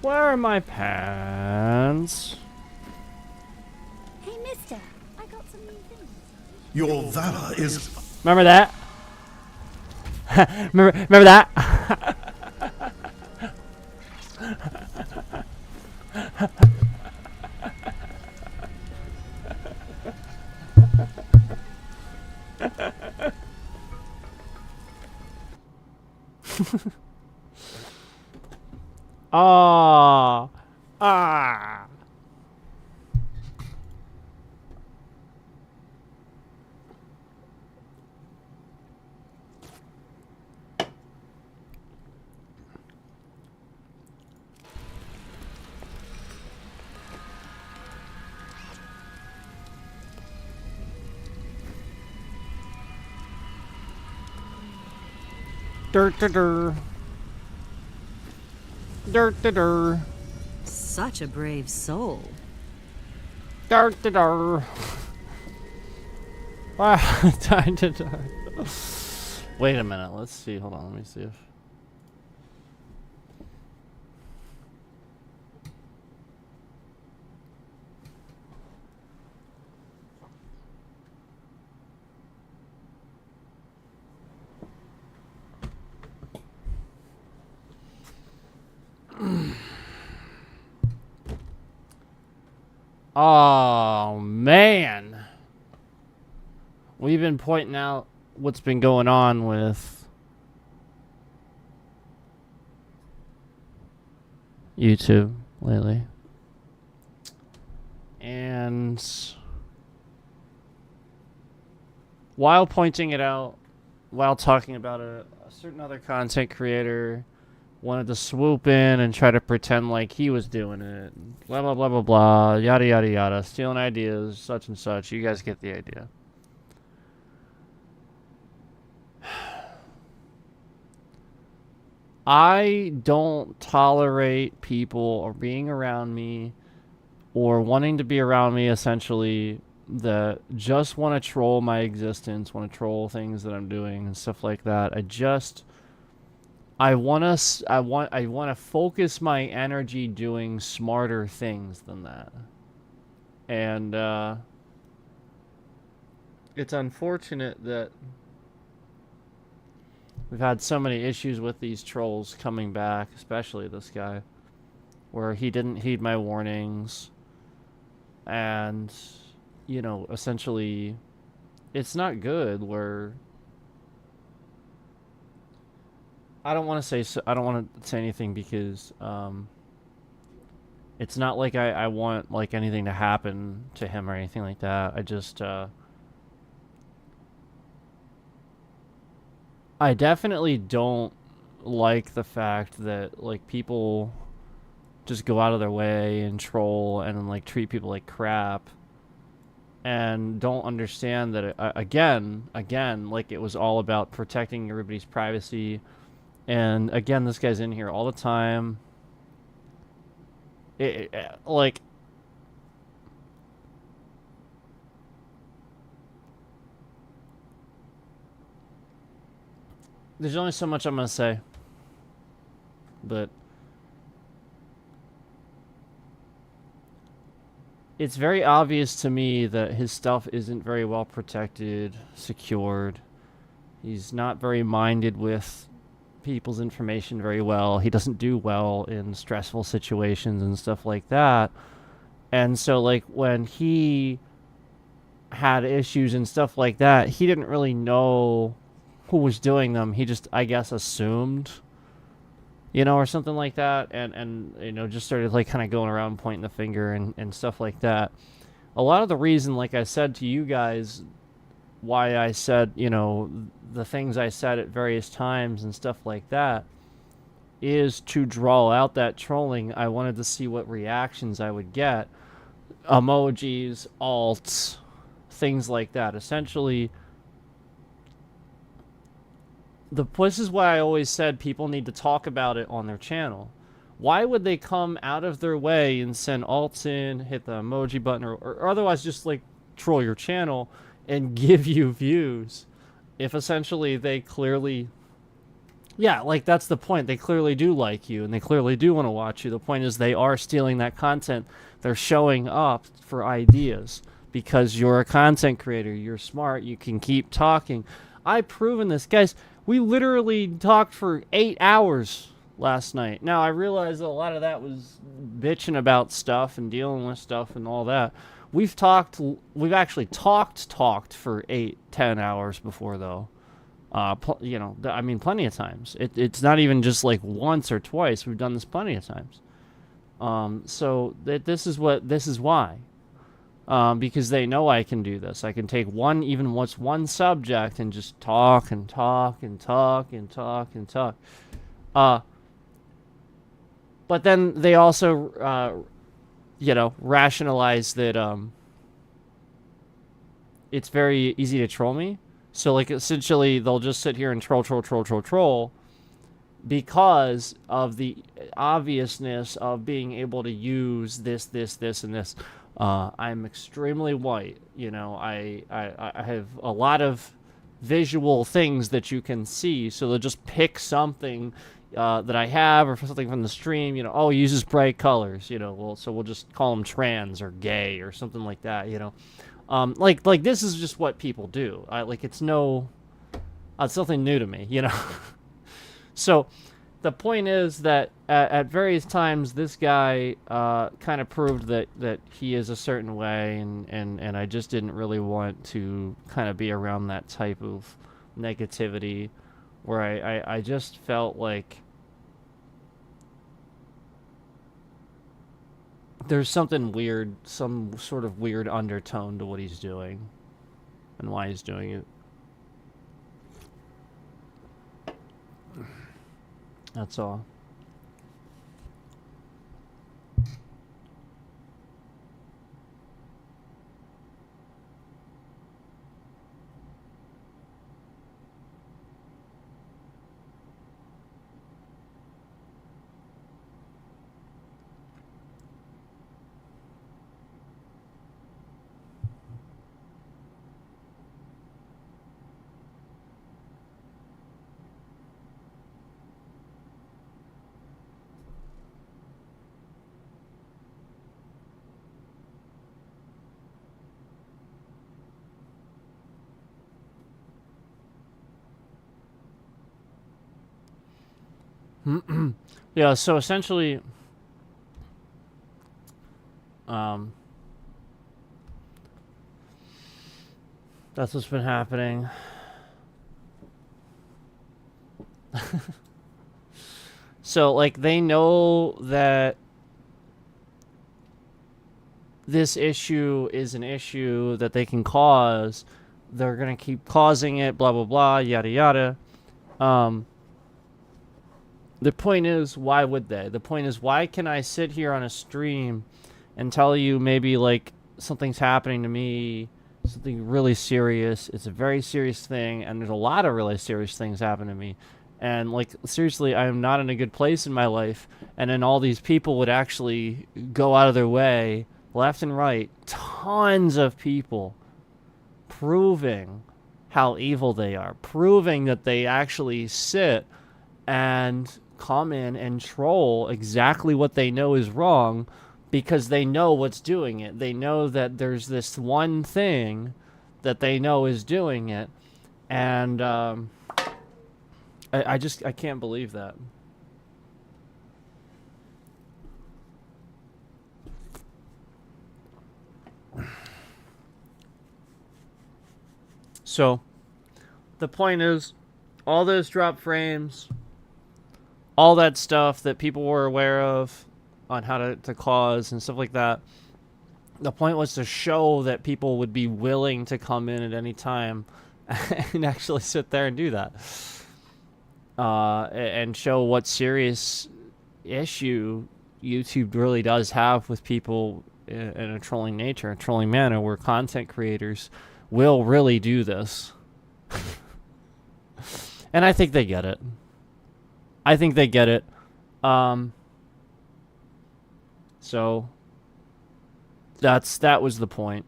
Where are my pants? Hey, mister, I got some new things. Your valor is... Remember that? remember that? Ah. Ah. Dirt to dur. Dirt to dur. Such a brave soul. Dirt to dur. Wow, time to dur. Wait a minute, let's see. Hold on, let me see if. Oh, man. We've been pointing out what's been going on with YouTube lately. And while pointing it out, while talking about a certain other content creator wanted to swoop in and try to pretend like he was doing it. Blah, blah, blah, blah, blah. Yada, yada, yada. Stealing ideas, such and such. You guys get the idea. I don't tolerate people or being around me or wanting to be around me, essentially, that just want to troll my existence, want to troll things that I'm doing and stuff like that. I want to focus my energy doing smarter things than that. And it's unfortunate that we've had so many issues with these trolls coming back, especially this guy, where he didn't heed my warnings. And, you know, essentially, it's not good where... I don't want to say anything because it's not like I want like anything to happen to him or anything like that. I just I definitely don't like the fact that like people just go out of their way and troll and like treat people like crap and don't understand that again like it was all about protecting everybody's privacy. And again, this guy's in here all the time. Like, there's only so much I'm gonna say, but it's very obvious to me that his stuff isn't very well protected, secured. He's not very minded with people's information very well. He doesn't do well in stressful situations and stuff like that. And so like when he had issues and stuff like that, he didn't really know who was doing them. He just, I guess, assumed, you know, or something like that, and you know, just started like kind of going around pointing the finger and stuff like that. a lot of the reason, like I said to you guys, why I said, the things I said at various times and stuff like that, is to draw out that trolling. I wanted to see what reactions I would get. Emojis, alts, things like that. Essentially, this is why I always said people need to talk about it on their channel. Why would they come out of their way and send alts in, hit the emoji button, or otherwise just like troll your channel and give you views if essentially they clearly, like that's the point. They clearly do like you and they clearly do want to watch you. The point is they are stealing that content. They're showing up for ideas because you're a content creator. You're smart. You can keep talking. I've proven this. Guys, we literally talked for 8 hours last night. Now, I realize that a lot of that was bitching about stuff and dealing with stuff and all that. We've actually talked for 8-10 hours before, though. Plenty of times. It's not even just like once or twice. We've done this plenty of times. So this is why. Because they know I can do this. I can take one subject and just talk and talk and talk and talk and talk. But then they also, rationalize that it's very easy to troll me. So, like, essentially, they'll just sit here and troll because of the obviousness of being able to use this, and this. I'm extremely white. I have a lot of visual things that you can see, so they'll just pick something that I have or something from the stream. He uses bright colors. So we'll just call him trans or gay or something like that. Like this is just what people do. It's nothing new to me. So the point is that at various times this guy kind of proved that he is a certain way, and I just didn't really want to kind of be around that type of negativity where I just felt like there's something weird, some sort of weird undertone to what he's doing and why he's doing it. That's all. Yeah, so essentially, that's what's been happening. So, like, they know that this issue is an issue that they can cause. They're gonna keep causing it, blah, blah, blah, yada, yada. The point is, why would they? The point is, why can I sit here on a stream and tell you maybe, like, something's happening to me, something really serious. It's a very serious thing, and there's a lot of really serious things happen to me. And, like, seriously, I am not in a good place in my life. And then all these people would actually go out of their way, left and right, tons of people, proving how evil they are, proving that they actually sit and come in and troll exactly what they know is wrong because they know what's doing it. They know that there's this one thing that they know is doing it. And I can't believe that. So, the point is, all those drop frames, all that stuff that people were aware of on how to cause and stuff like that, The point was to show that people would be willing to come in at any time and actually sit there and do that. And show what serious issue YouTube really does have with people in a trolling nature, a trolling manner, where content creators will really do this. And I think they get it. I think they get it. So that was the point.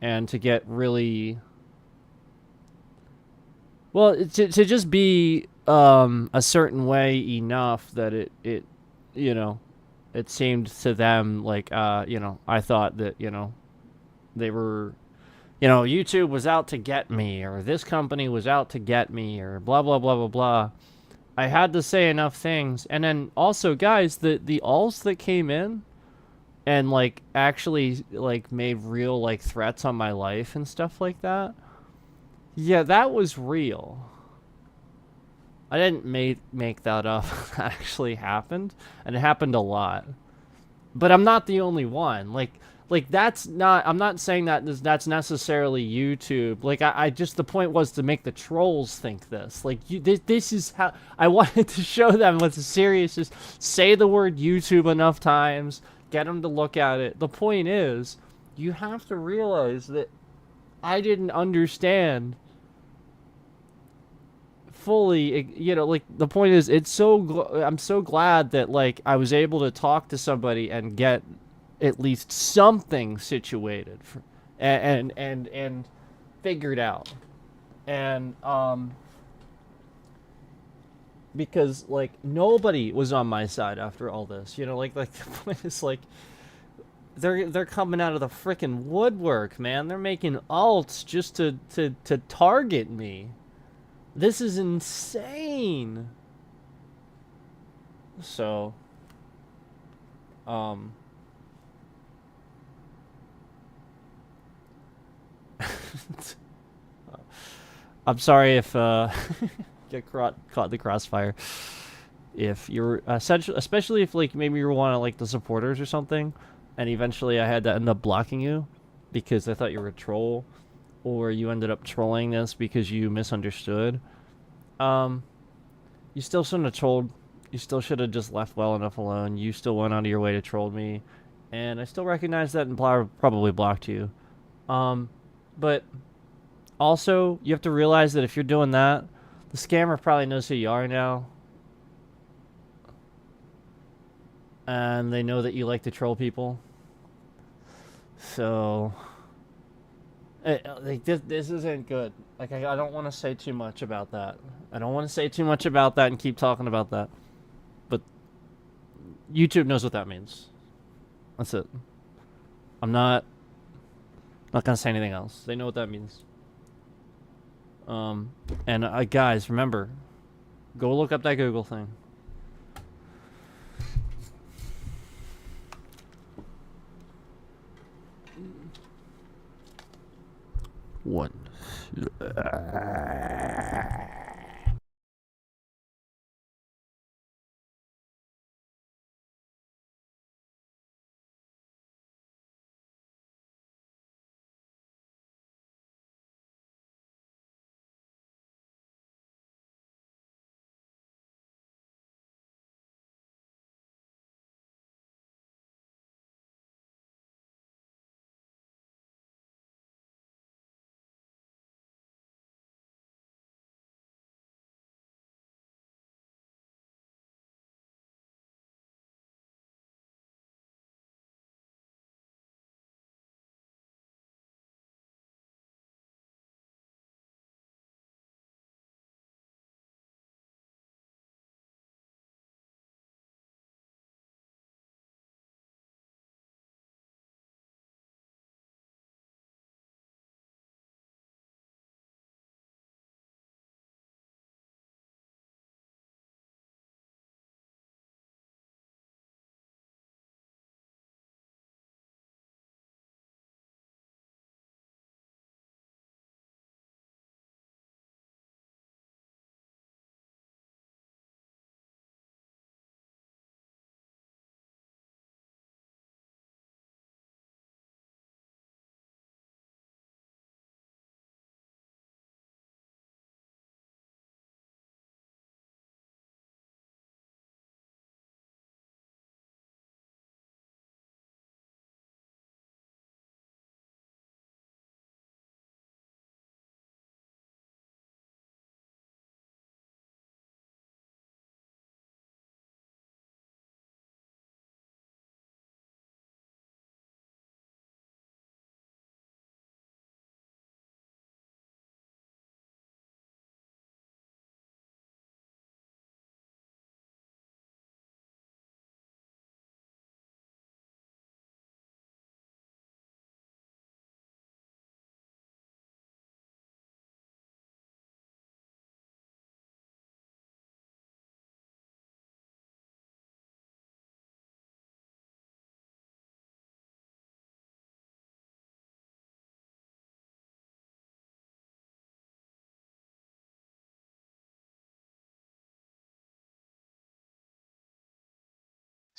And to get really, well, to just be a certain way enough that it you know, it seemed to them like you know, I thought that, you know, they were, you know, YouTube was out to get me, or this company was out to get me, or blah blah blah blah blah. I had to say enough things. And then also, guys, the alls that came in and like actually like made real like threats on my life and stuff like that, yeah, that was real. I didn't make that up. That actually happened, and it happened a lot. But I'm not the only one. Like that's not, I'm not saying that that's necessarily YouTube. Like I just, the point was to make the trolls think this. Like this is how I wanted to show them what's serious. Just say the word YouTube enough times, get them to look at it. The point is, you have to realize that I didn't understand fully, you know, like the point is, it's so I'm so glad that like I was able to talk to somebody and get at least something situated for, and figured out. And because like nobody was on my side after all this, you know, like the point is, like they're coming out of the freaking woodwork, man. They're making alts just to target me. This is insane. So I'm sorry if get caught the crossfire. If you're especially if like maybe you're one of like the supporters or something, and eventually I had to end up blocking you because I thought you were a troll, or you ended up trolling this because you misunderstood. You still shouldn't have trolled. You still should have just left well enough alone. You still went out of your way to troll me, and I still recognize that and probably blocked you. But also, you have to realize that if you're doing that, the scammer probably knows who you are now. And they know that you like to troll people. So like this isn't good. Like I don't want to say too much about that. I don't want to say too much about that and keep talking about that. But YouTube knows what that means. That's it. I'm not gonna say anything else. They know what that means. And guys, remember, go look up that Google thing. One.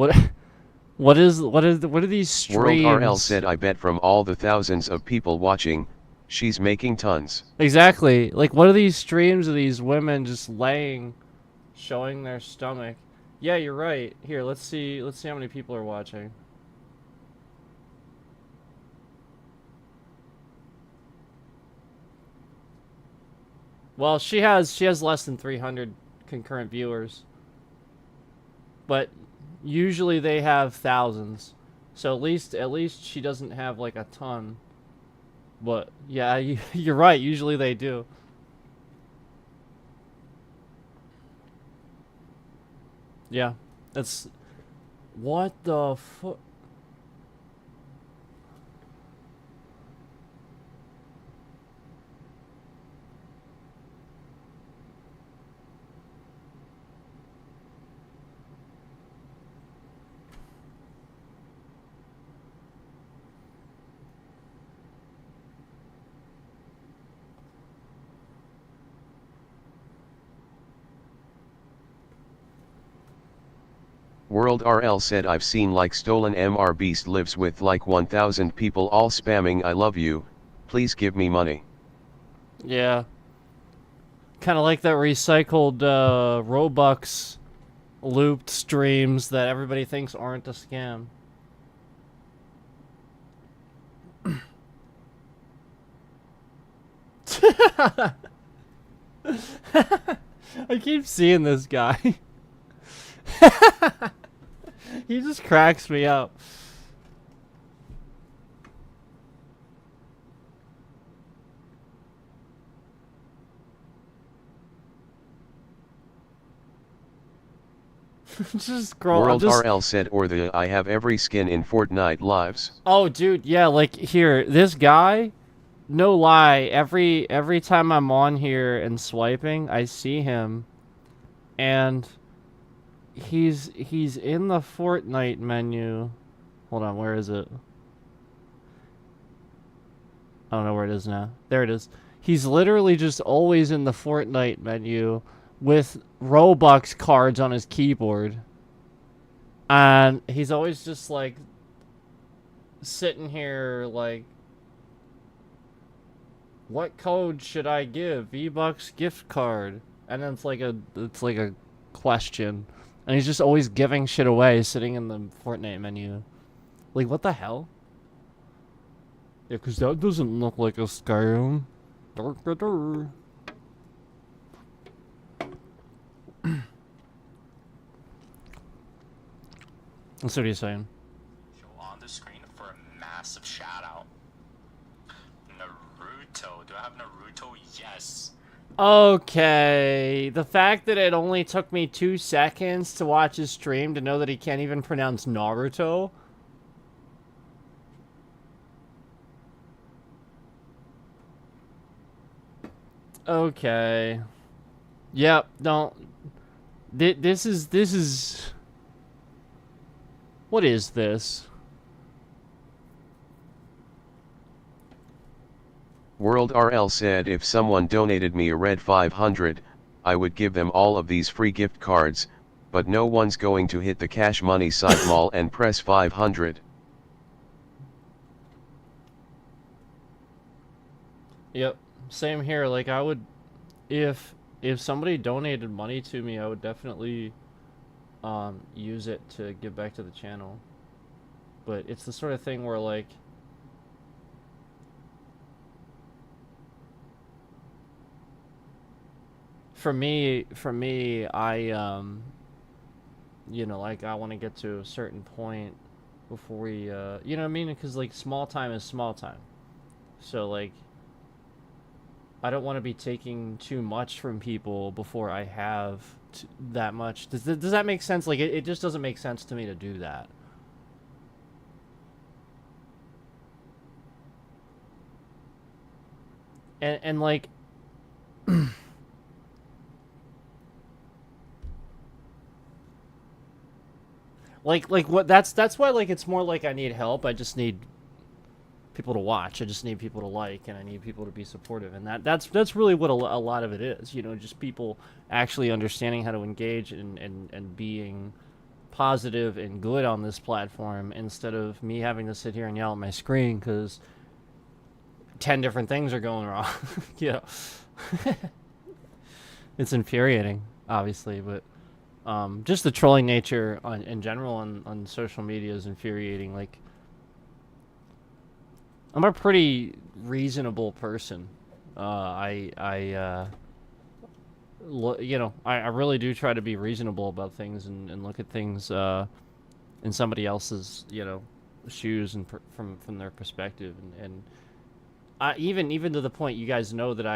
What? What are these streams? World RL said, I bet from all the thousands of people watching, she's making tons. Exactly. Like, what are these streams of these women just laying, showing their stomach? Yeah, you're right. Here, let's see how many people are watching. Well, she has less than 300 concurrent viewers. But usually they have thousands. So at least she doesn't have like a ton. But yeah, you're right. Usually they do. Yeah, that's what the fuck. World RL said, I've seen like stolen MR Beast lives with like 1,000 people all spamming I love you, please give me money. Yeah. Kind of like that recycled Robux looped streams that everybody thinks aren't a scam. I keep seeing this guy. He just cracks me up. Just scroll. World RL said, or the I have every skin in Fortnite lives. Oh, dude, yeah, like here, this guy, no lie, every time I'm on here and swiping, I see him, and he's in the Fortnite menu. Hold on, where is it? I don't know where it is now. There it is. He's literally just always in the Fortnite menu with Robux cards on his keyboard. And he's always just like sitting here like, what code should I give? V-Bucks gift card. And then it's like a question. And he's just always giving shit away sitting in the Fortnite menu. Like, what the hell? Yeah, because that doesn't look like a scam. That's what he's saying. Show on the screen for a massive shout out. Naruto. Do I have Naruto? Yes. Okay. The fact that it only took me 2 seconds to watch his stream to know that he can't even pronounce Naruto. Okay. Yep, don't. This is. What is this? World RL said, if someone donated me a red 500, I would give them all of these free gift cards, but no one's going to hit the Cash Money site mall and press 500. Yep, same here. Like, I would, if somebody donated money to me, I would definitely use it to give back to the channel. But it's the sort of thing where, like, for me, I you know, like, I want to get to a certain point before we, you know what I mean? Because, like, small time is small time. So, like, I don't want to be taking too much from people before I have that much. Does that make sense? Like, it just doesn't make sense to me to do that. And like, like what? That's why, like, it's more like I need help. I just need people to watch. I just need people to like, and I need people to be supportive. And that's really what a lot of it is. You know, just people actually understanding how to engage and being positive and good on this platform instead of me having to sit here and yell at my screen because 10 different things are going wrong. You know, it's infuriating, obviously, but just the trolling nature in general on social media is infuriating. Like, I'm a pretty reasonable person. You know, I really do try to be reasonable about things and look at things in somebody else's, you know, shoes and from their perspective, and even to the point you guys know that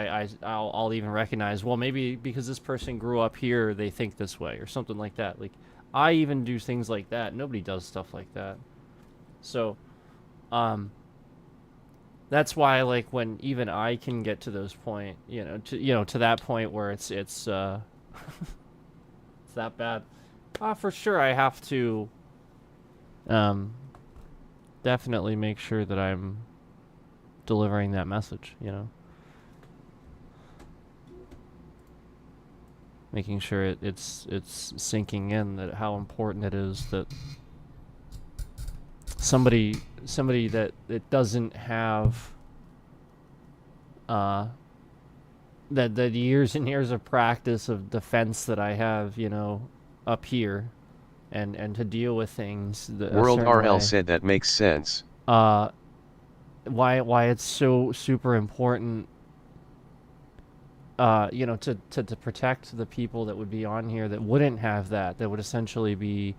I'll even recognize, well, maybe because this person grew up here they think this way or something like that. Like, I even do things like that. Nobody does stuff like that. So that's why, like, when even I can get to those point, to that point where it's it's that bad, for sure I have to definitely make sure that I'm delivering that message, you know, making sure it's sinking in that how important it is that somebody that doesn't have that years and years of practice of defense that I have, you know, up here, and to deal with things World RL said that makes sense. Why it's so super important, you know, to protect the people that would be on here that wouldn't have that would essentially be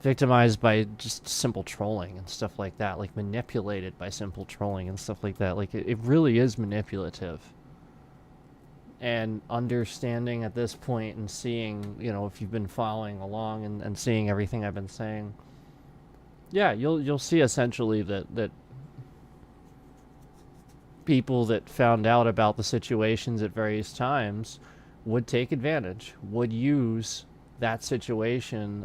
victimized by just simple trolling and stuff like that, like manipulated by simple trolling and stuff like that. Like, it really is manipulative. And understanding at this point and seeing, you know, if you've been following along and seeing everything I've been saying, yeah, you'll see essentially that people that found out about the situations at various times would take advantage, would use that situation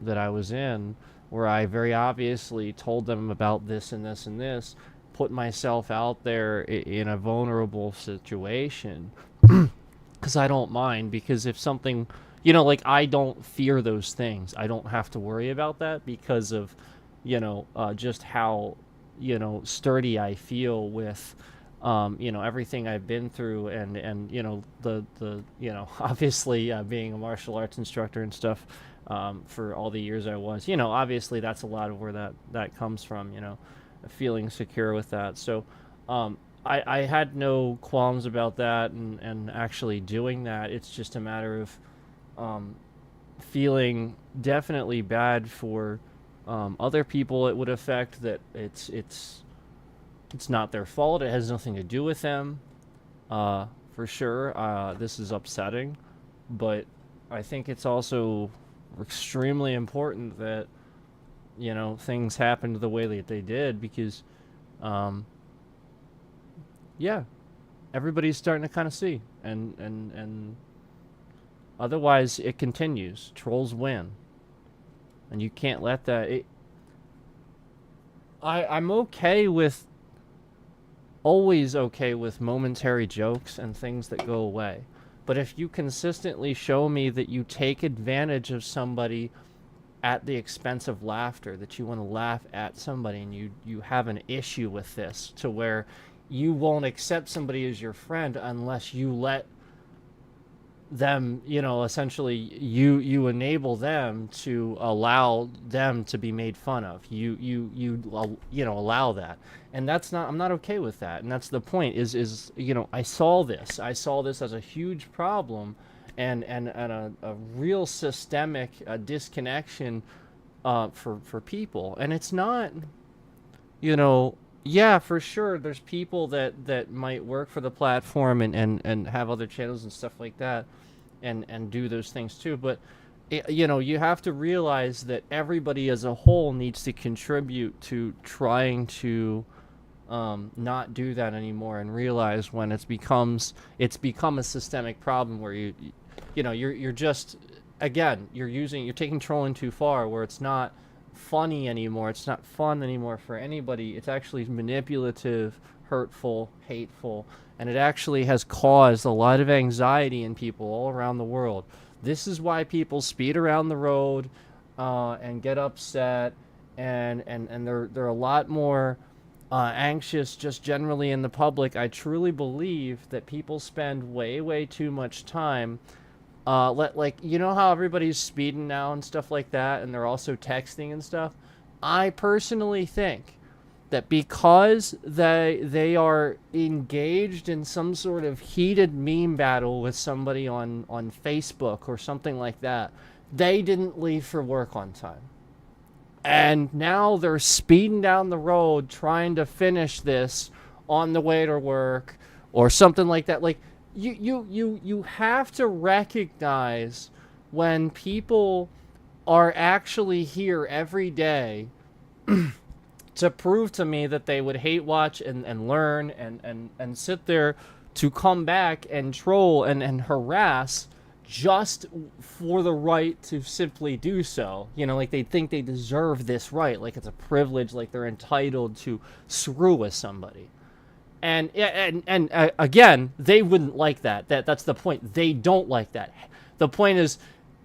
that I was in, where I very obviously told them about this and this and this, put myself out there in a vulnerable situation, because I don't mind, because if something, you know, like, I don't fear those things. I don't have to worry about that because of, you know, just how, you know, sturdy I feel with, you know, everything I've been through, and you know, the you know, obviously being a martial arts instructor and stuff for all the years I was, you know, obviously that's a lot of where that comes from, you know, feeling secure with that. So I had no qualms about that and actually doing that. It's just a matter of feeling definitely bad for other people it would affect, that it's not their fault. It has nothing to do with them, for sure. This is upsetting, but I think it's also extremely important that, you know, things happened the way that they did, because, yeah, everybody's starting to kind of see, and otherwise it continues. Trolls win, and you can't let that. I'm okay with. Always okay with momentary jokes and things that go away. But if you consistently show me that you take advantage of somebody at the expense of laughter, that you want to laugh at somebody, and you have an issue with this, to where you won't accept somebody as your friend unless you let them, you know, essentially you enable them to allow them to be made fun of. You know, allow that. And that's not, I'm not okay with that. And that's the point is, you know, I saw this as a huge problem and a real systemic disconnection for people. And it's not, you know, yeah, for sure there's people that might work for the platform and have other channels and stuff like that and do those things too, but you know, you have to realize that everybody as a whole needs to contribute to trying to not do that anymore, and realize when it's become a systemic problem where you know, you're just, again, you're taking trolling too far, where it's not funny anymore, it's not fun anymore for anybody. It's actually manipulative, hurtful, hateful, and it actually has caused a lot of anxiety in people all around the world. This is why people speed around the road and get upset, and they're a lot more anxious just generally in the public. I truly believe that people spend way too much time like, you know how everybody's speeding now and stuff like that, and they're also texting and stuff? I personally think that because they are engaged in some sort of heated meme battle with somebody on Facebook or something like that, they didn't leave for work on time. And now they're speeding down the road trying to finish this on the way to work or something like that. Like, you have to recognize when people are actually here every day to prove to me that they would hate watch and learn and sit there to come back and troll and harass just for the right to simply do so. You know, like they think they deserve this right, like it's a privilege, like they're entitled to screw with somebody. And again, they wouldn't like that. That's the point. They don't like that. The point is,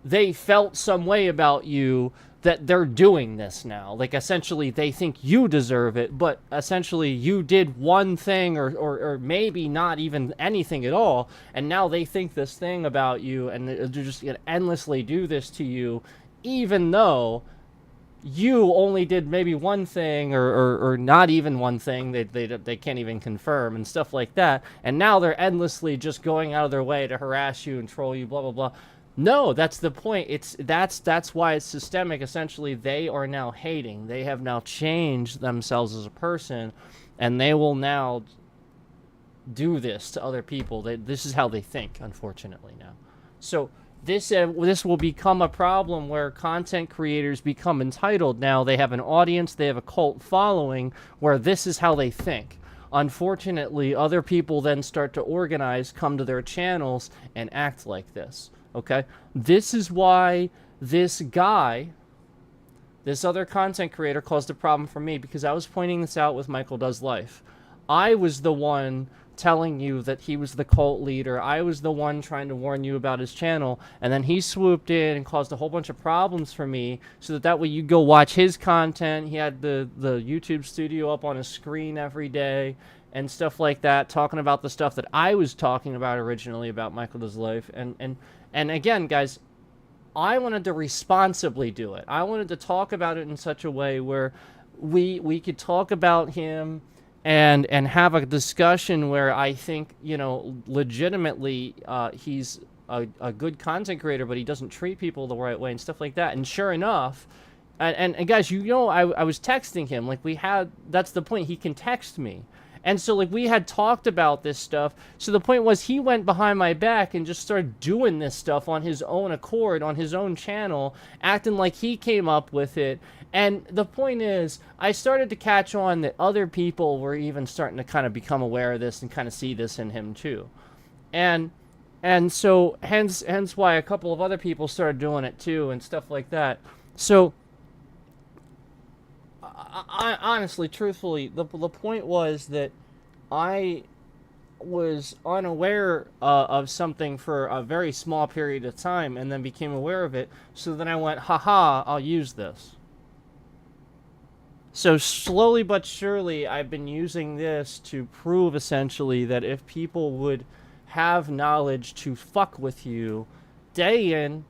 they felt some way about you that they're doing this now. Like, essentially, they think you deserve it, but essentially you did one thing or maybe not even anything at all, and now they think this thing about you, and they're just going to endlessly do this to you, even though you only did maybe one thing or not even one thing. They can't even confirm and stuff like that, and now they're endlessly just going out of their way to harass you and troll you, blah, blah, blah. No, that's the point. That's why it's systemic. Essentially, they are now hating. They have now changed themselves as a person, and they will now do this to other people. This is how they think, unfortunately, now. So this will become a problem where content creators become entitled. Now they have an audience, they have a cult following, where this is how they think. Unfortunately, other people then start to organize, come to their channels, and act like this. Okay, this is why this guy, this other content creator, caused a problem for me, because I was pointing this out with Michael Does Life. I was the one telling you that he was the cult leader. I was the one trying to warn you about his channel, and then he swooped in and caused a whole bunch of problems for me, so that way you go watch his content. He had the YouTube studio up on his screen every day and stuff like that, talking about the stuff that I was talking about originally about Michael Does Life. And again, guys, I wanted to responsibly do it. I wanted to talk about it in such a way where we could talk about him and have a discussion where I think, you know, legitimately he's a good content creator, but he doesn't treat people the right way and stuff like that. And sure enough, and guys, you know, I was texting him. Like, that's the point. He can text me. And so, like, we had talked about this stuff. So the point was, he went behind my back and just started doing this stuff on his own accord, on his own channel, acting like he came up with it. And the point is, I started to catch on that other people were even starting to kind of become aware of this and kind of see this in him too. And so hence why a couple of other people started doing it too and stuff like that. So I honestly, truthfully, the point was that I was unaware of something for a very small period of time, and then became aware of it. So then I went, haha, I'll use this. So slowly but surely, I've been using this to prove essentially that if people would have knowledge to fuck with you day in,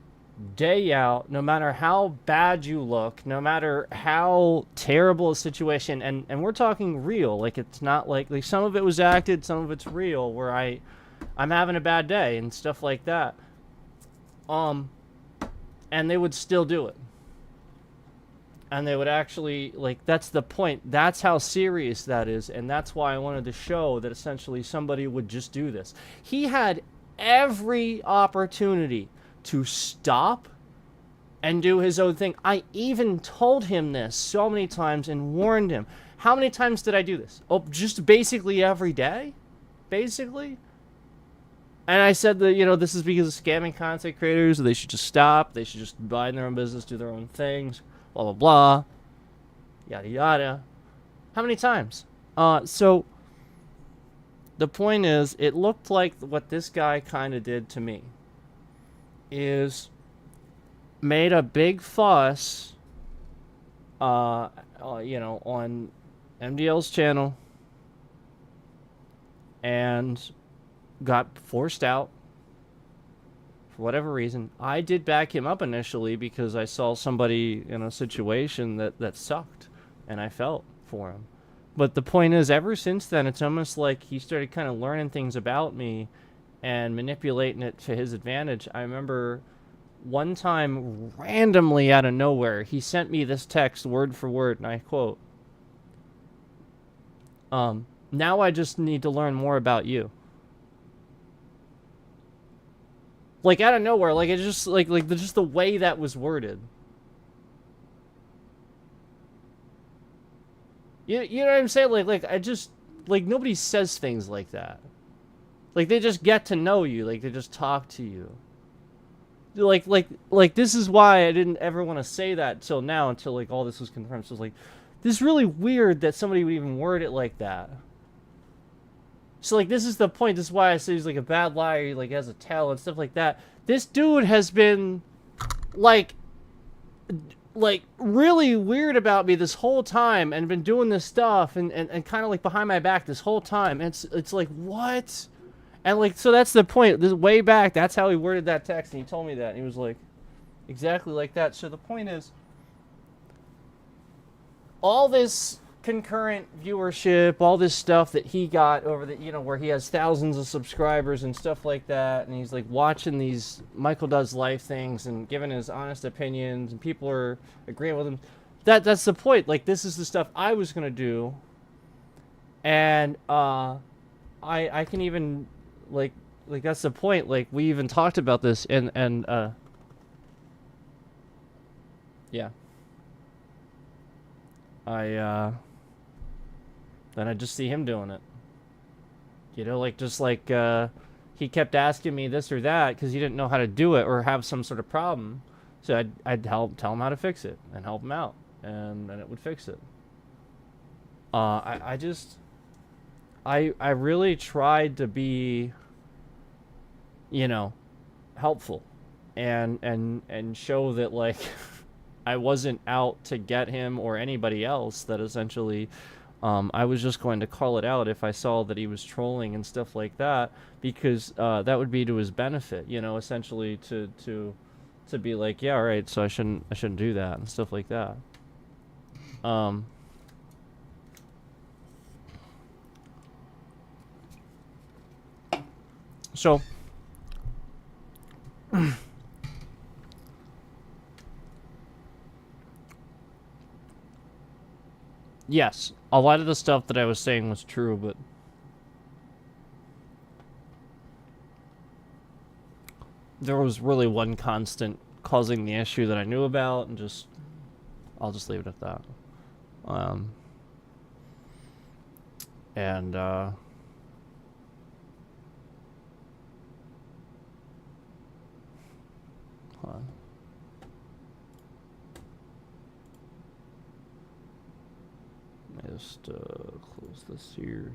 day out, no matter how bad you look, no matter how terrible a situation, and we're talking real, like, it's not like some of it was acted, some of it's real, where I'm having a bad day and stuff like that, and they would still do it, and they would actually, like, that's the point. That's how serious that is, and that's why I wanted to show that essentially somebody would just do this. He had every opportunity to stop and do his own thing. I even told him this so many times and warned him. How many times did I do this? Oh, just basically every day? Basically? And I said that, you know, this is because of scamming content creators. They should just stop. They should just mind their own business, do their own things, blah, blah, blah, yada, yada. How many times? So the point is, it looked like what this guy kind of did to me is made a big fuss, you know, on MDL's channel and got forced out for whatever reason. I did back him up initially because I saw somebody in a situation that sucked, and I felt for him. But the point is, ever since then, it's almost like he started kind of learning things about me and manipulating it to his advantage. I remember one time, randomly out of nowhere, he sent me this text word for word, and I quote, now I just need to learn more about you. Like, out of nowhere, like, it's just, just the way that was worded. You know what I'm saying? I just, nobody says things like that. Like, they just get to know you. Like, they just talk to you. Like, this is why I didn't ever want to say that till now, until, all this was confirmed. So, it's like, this is really weird that somebody would even word it like that. So, this is the point. This is why I say he's, a bad liar. He, has a tell and stuff like that. This dude has been, really weird about me this whole time and been doing this stuff and kind of, behind my back this whole time. And it's like, what? And, so that's the point. This way back, that's how he worded that text, and he told me that. And he was like, exactly like that. So the point is, all this concurrent viewership, all this stuff that he got over the, where he has thousands of subscribers and stuff like that, and he's watching these Michael Does Life things and giving his honest opinions, and people are agreeing with him. That's the point. This is the stuff I was gonna do, and I can even that's the point. We even talked about this, and yeah. Then I just see him doing it. He kept asking me this or that because he didn't know how to do it or have some sort of problem. So I'd tell him how to fix it and help him out, and it would fix it. I really tried to be, helpful and show that, I wasn't out to get him or anybody else, that essentially I was just going to call it out if I saw that he was trolling and stuff like that, because that would be to his benefit, essentially to be like, yeah, all right, so I shouldn't do that and stuff like that. So yes, a lot of the stuff that I was saying was true, but there was really one constant causing the issue that I knew about, and I'll just leave it at that. Hold on. Just close this here.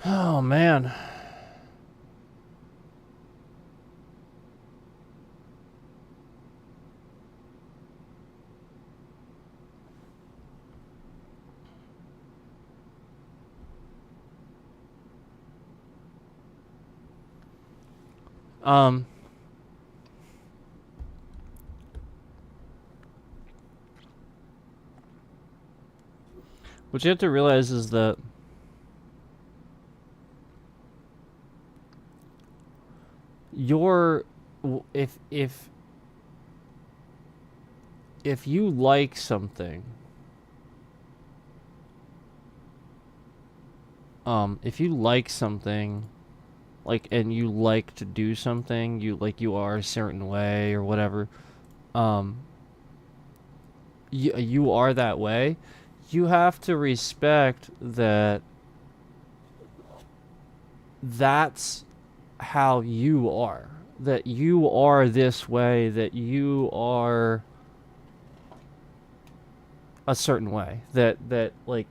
Oh, man. What you have to realize is that if you like something, if you like something, like, and you like to do something, you are a certain way or whatever, you are that way, you have to respect that that's how you are. That you are this way, that you are a certain way. That like,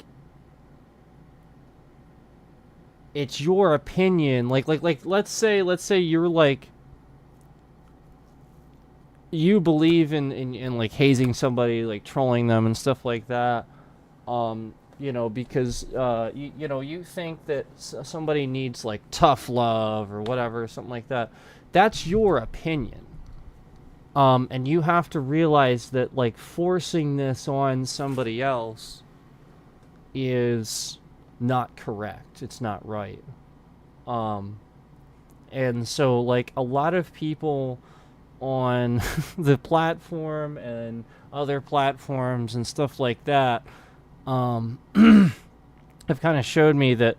it's your opinion. Like let's say you're like, you believe in like hazing somebody, like trolling them and stuff like that. You know, because you know, you think that somebody needs like tough love or whatever, something like that. That's your opinion. And you have to realize that like forcing this on somebody else is not correct. It's not right. And so like a lot of people on the platform and other platforms and stuff like that have kind of showed me that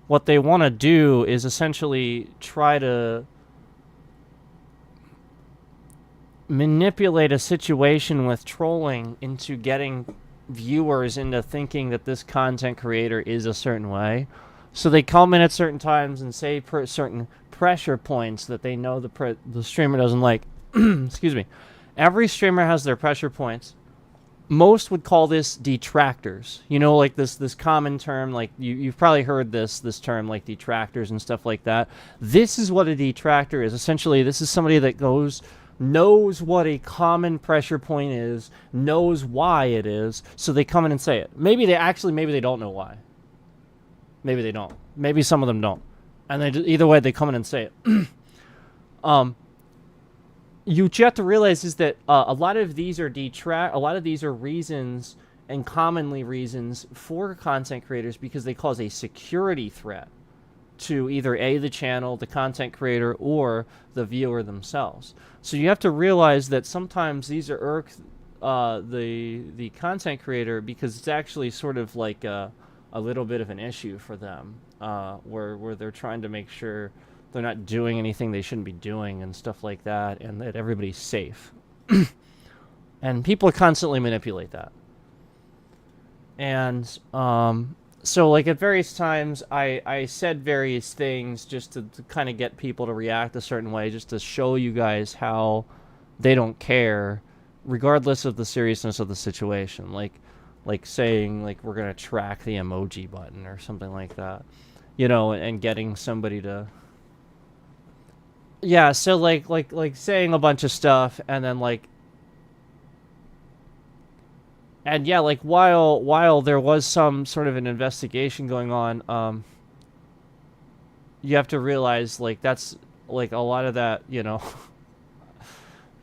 what they want to do is essentially try to manipulate a situation with trolling into getting viewers into thinking that this content creator is a certain way. So they come in at certain times and say certain pressure points that they know the streamer doesn't like. Excuse me. Every streamer has their pressure points. Most would call this detractors. You know, like this common term, like you've probably heard this term, like detractors and stuff like that. This is what a detractor is. Essentially, this is somebody that knows what a common pressure point is, knows why it is, so they come in and say it. Maybe they don't know why. Maybe they don't. Maybe some of them don't. And either way, they come in and say it. You have to realize is that a lot of these are reasons, and commonly reasons for content creators, because they cause a security threat to either the channel, the content creator, or the viewer themselves. So you have to realize that sometimes these are the content creator, because it's actually sort of like a little bit of an issue for them, where they're trying to make sure they're not doing anything they shouldn't be doing and stuff like that, and that everybody's safe. And people constantly manipulate that. And so like at various times I said various things just to kind of get people to react a certain way, just to show you guys how they don't care regardless of the seriousness of the situation. Like saying like we're gonna track the emoji button or something like that, you know, and getting somebody to, yeah, so like saying a bunch of stuff, and then like, and yeah, like while there was some sort of an investigation going on, you have to realize like that's like a lot of that, you know,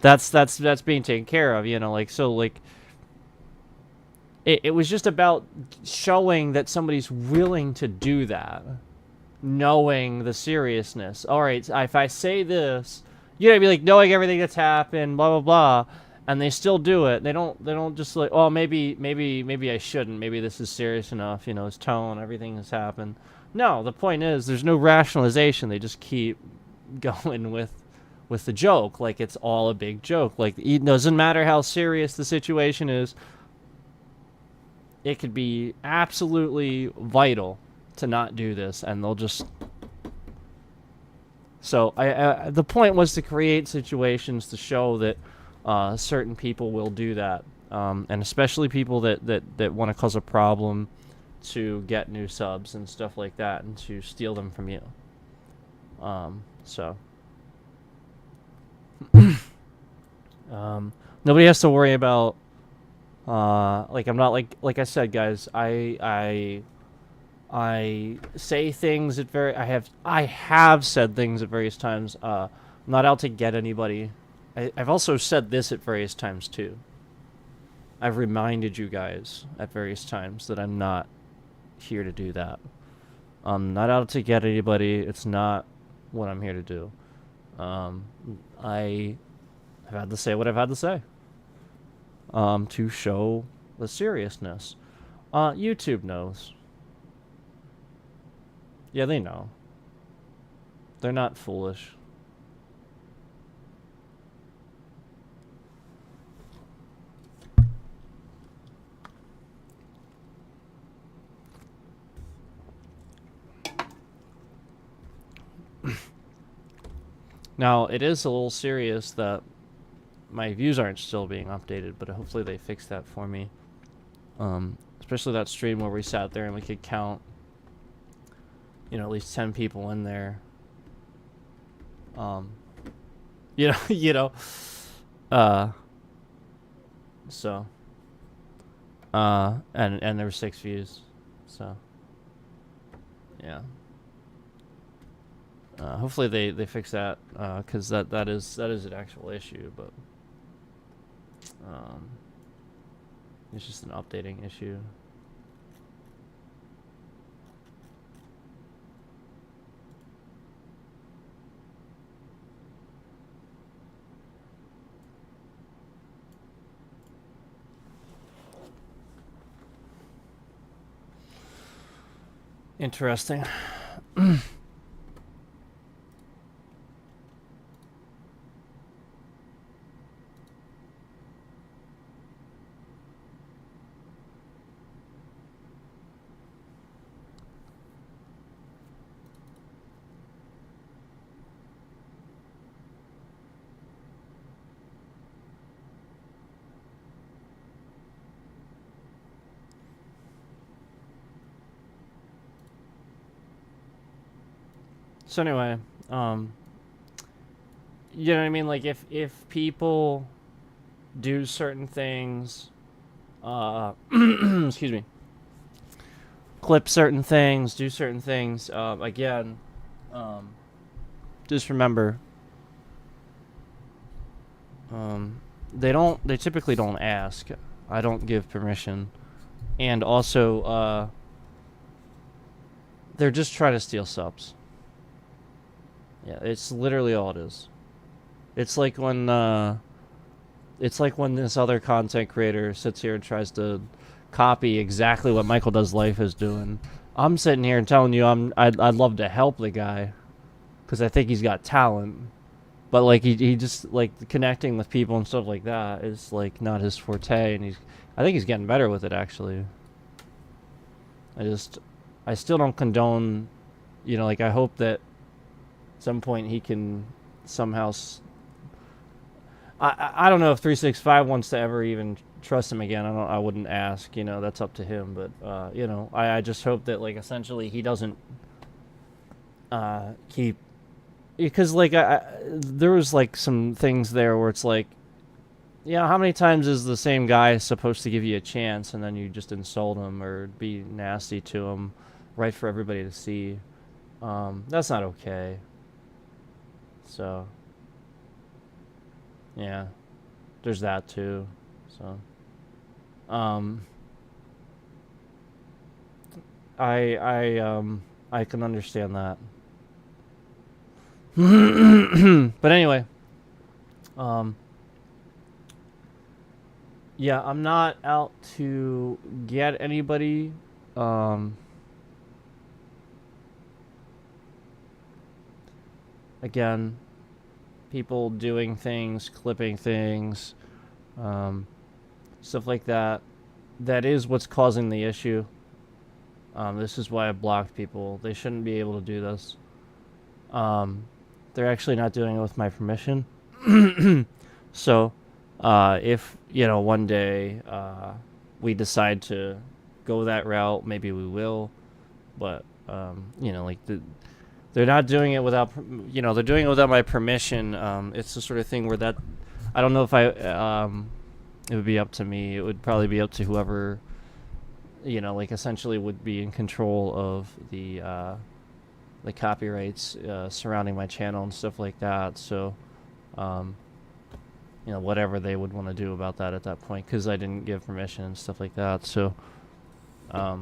that's being taken care of, you know, like, so like it was just about showing that somebody's willing to do that, knowing the seriousness. All right, if I say this, you gotta be like knowing everything that's happened, blah blah blah, and they still do it. They don't just like, oh, maybe I shouldn't. Maybe this is serious enough. You know, his tone, everything has happened. No, the point is, there's no rationalization. They just keep going with the joke, like it's all a big joke. Like it doesn't matter how serious the situation is. It could be absolutely vital to not do this, and they'll just. So the point was to create situations to show that certain people will do that, and especially people that want to cause a problem to get new subs and stuff like that, and to steal them from you. So nobody has to worry about. Like I'm not like I said, guys. I say things at I have said things at various times. I'm not out to get anybody. I've also said this at various times too. I've reminded you guys at various times that I'm not here to do that. I'm not out to get anybody. It's not what I'm here to do. I have had to say what I've had to say. To show the seriousness. YouTube knows. Yeah, they know. They're not foolish. Now, it is a little serious that my views aren't still being updated, but hopefully they fix that for me. Especially that stream where we sat there and we could count, you know, at least 10 people in there. You know, so, and there were 6 views, so, yeah. Hopefully they fix that, cause that is an actual issue, but, it's just an updating issue. Interesting. So anyway, you know what I mean? Like if people do certain things, excuse me, clip certain things, do certain things, again, just remember, they typically don't ask. I don't give permission. And also, they're just trying to steal subs. Yeah, it's literally all it is. It's like when this other content creator sits here and tries to copy exactly what Michael Does Life is doing. I'm sitting here and telling you I'd love to help the guy because I think he's got talent, but like he just like connecting with people and stuff like that is like not his forte, and I think he's getting better with it actually. I still don't condone, you know, like I hope that at some point he can somehow I don't know if 365 wants to ever even trust him again. I wouldn't ask, you know, that's up to him, but you know, I just hope that like essentially he doesn't keep, because like there was like some things there where it's like, you know, how many times is the same guy supposed to give you a chance and then you just insult him or be nasty to him right for everybody to see? That's not okay. So, yeah, there's that too. So, I can understand that. But anyway, yeah, I'm not out to get anybody. Again, people doing things, clipping things, stuff like that. That is what's causing the issue. This is why I blocked people. They shouldn't be able to do this. They're actually not doing it with my permission. So, if, you know, one day we decide to go that route, maybe we will. But, you know, like they're not doing it without, you know, they're doing it without my permission. It's the sort of thing where I don't know if it would be up to me. It would probably be up to whoever, you know, like essentially would be in control of the copyrights surrounding my channel and stuff like that. So, you know, whatever they would want to do about that at that point, because I didn't give permission and stuff like that. So, yeah,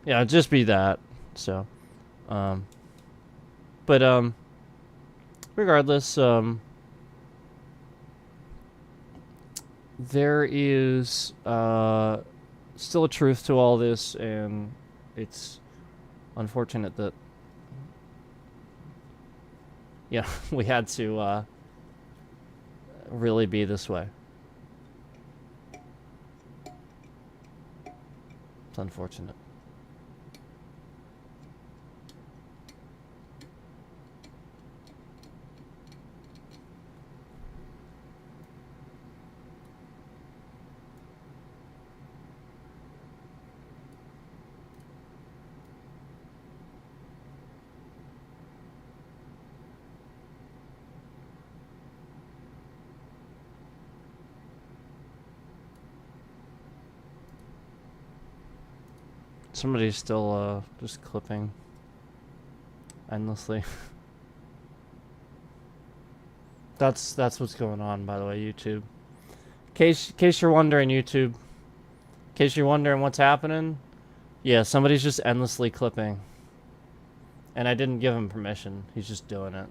it'd just be that. So, but regardless, there is still a truth to all this, and it's unfortunate that, yeah, we had to really be this way. It's unfortunate. Somebody's still just clipping endlessly. That's what's going on, by the way, YouTube. Case you're wondering, YouTube. Case you're wondering what's happening, yeah, somebody's just endlessly clipping. And I didn't give him permission. He's just doing it.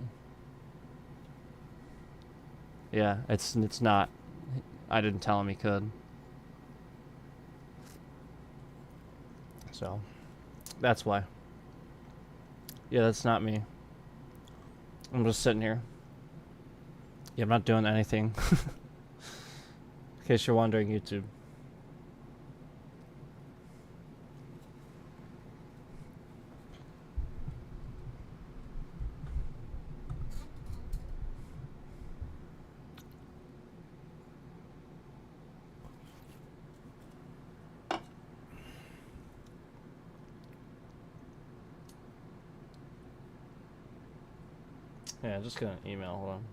Yeah, it's not. I didn't tell him he could. So, that's why. Yeah, that's not me. I'm just sitting here. Yeah, I'm not doing anything. In case you're wondering, YouTube. Yeah, just gonna email, hold on.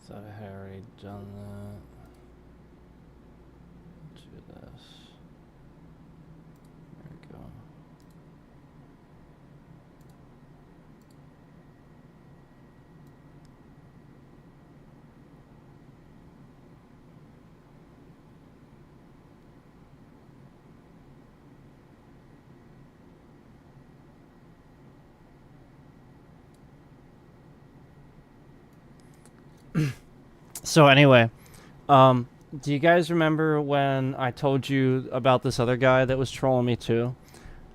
So I had already done that. Do this. There we go. So anyway, do you guys remember when I told you about this other guy that was trolling me too?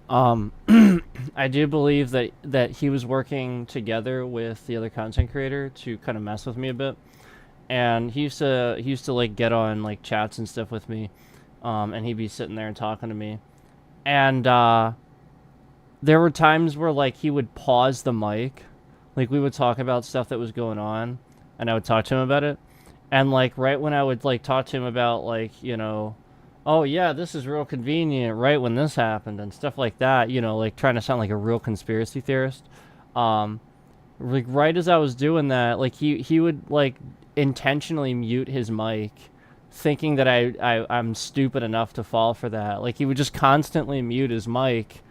I do believe that he was working together with the other content creator to kind of mess with me a bit, and he used to like get on like chats and stuff with me, and he'd be sitting there and talking to me, and there were times where like he would pause the mic, like we would talk about stuff that was going on, and I would talk to him about it. And, like, right when I would, like, talk to him about, like, you know, oh, yeah, this is real convenient, right when this happened, and stuff like that, you know, like, trying to sound like a real conspiracy theorist. Like, right as I was doing that, like, he would, like, intentionally mute his mic, thinking that I'm stupid enough to fall for that. Like, he would just constantly mute his mic,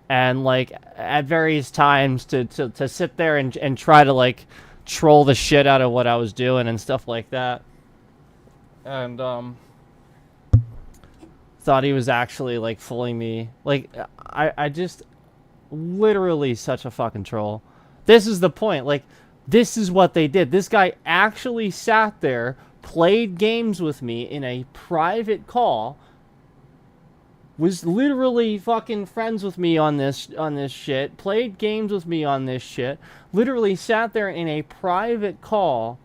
and, like, at various times to sit there and try to, like, troll the shit out of what I was doing and stuff like that. And thought he was actually like fooling me. Like I just literally such a fucking troll. This is the point. Like this is what they did. This guy actually sat there, played games with me in a private call, was literally fucking friends with me on this shit, played games with me on this shit, literally sat there in a private call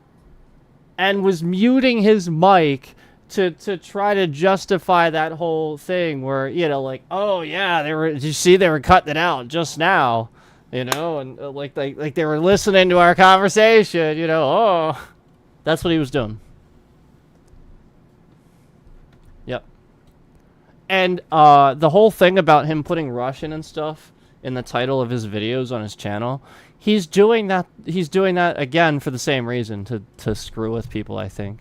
and was muting his mic to try to justify that whole thing where, you know, like, oh yeah, did you see they were cutting it out just now, you know, and like they were listening to our conversation, you know. Oh, that's what he was doing. Yep. And the whole thing about him putting Russian and stuff in the title of his videos on his channel, he's doing that again for the same reason, to screw with people, I think.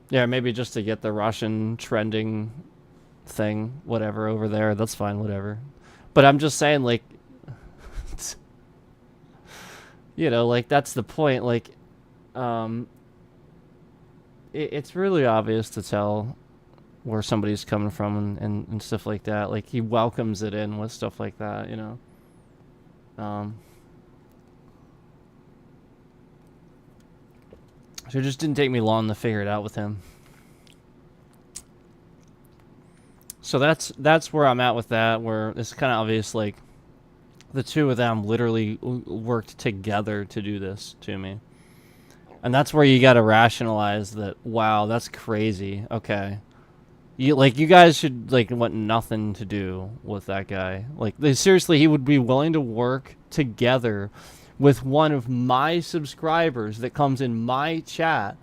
Yeah, maybe just to get the Russian trending thing, whatever, over there. That's fine, whatever. But I'm just saying, like, you know, like, that's the point. Like, it's really obvious to tell where somebody's coming from and stuff like that. Like, he welcomes it in with stuff like that, you know. So it just didn't take me long to figure it out with him. So that's where I'm at with that, where it's kind of obvious, like, the two of them literally worked together to do this to me. And that's where you gotta rationalize that, wow, that's crazy. Okay. You guys should, like, want nothing to do with that guy. Like, seriously, he would be willing to work together with one of my subscribers that comes in my chat.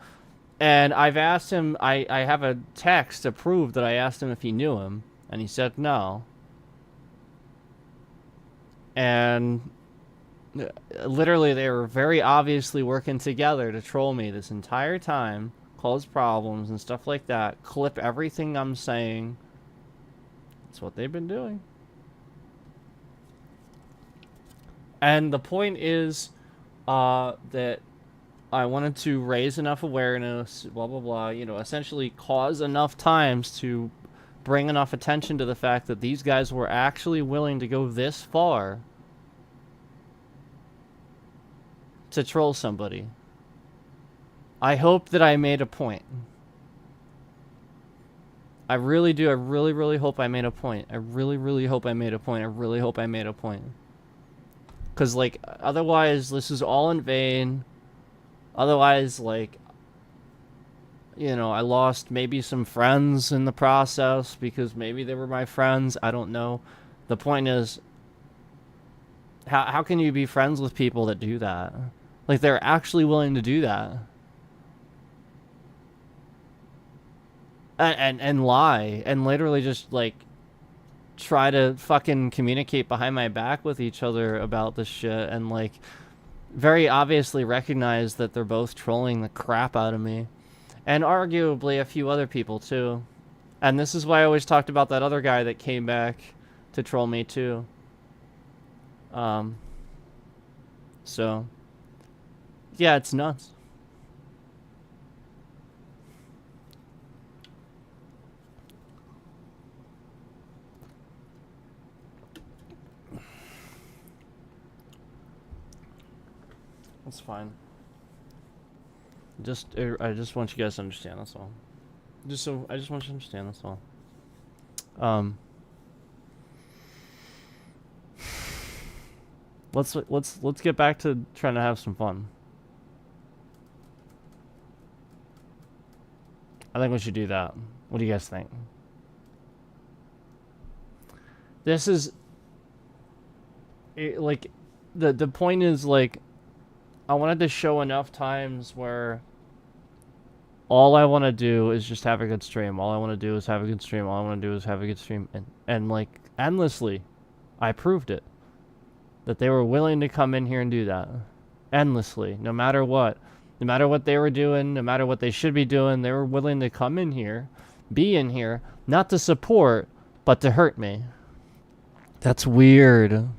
And I've asked him, I have a text to prove that I asked him if he knew him, and he said no. And literally, they were very obviously working together to troll me this entire time, cause problems and stuff like that, clip everything I'm saying. That's what they've been doing. And the point is that I wanted to raise enough awareness, blah, blah, blah, you know, essentially cause enough times to bring enough attention to the fact that these guys were actually willing to go this far to troll somebody. I hope that I made a point. I really do. I really, really hope I made a point. I really, really hope I made a point. I really hope I made a point. Because, like, otherwise, this is all in vain. Otherwise, like, you know, I lost maybe some friends in the process because maybe they were my friends. I don't know. The point is, how can you be friends with people that do that? Like, they're actually willing to do that. And lie. And literally just, like, try to fucking communicate behind my back with each other about this shit. And, like, very obviously recognize that they're both trolling the crap out of me. And arguably a few other people, too. And this is why I always talked about that other guy that came back to troll me, too. So, yeah, it's nuts. That's fine. I just want you guys to understand, that's all. I just want you to understand, that's all. Let's get back to trying to have some fun. I think we should do that. What do you guys think? This is like the point is, like, I wanted to show enough times where all I want to do is just have a good stream. All I want to do is have a good stream. All I want to do is have a good stream. And like, endlessly, I proved it. That they were willing to come in here and do that. Endlessly. No matter what. No matter what they were doing. No matter what they should be doing. They were willing to come in here. Be in here. Not to support, but to hurt me. That's weird.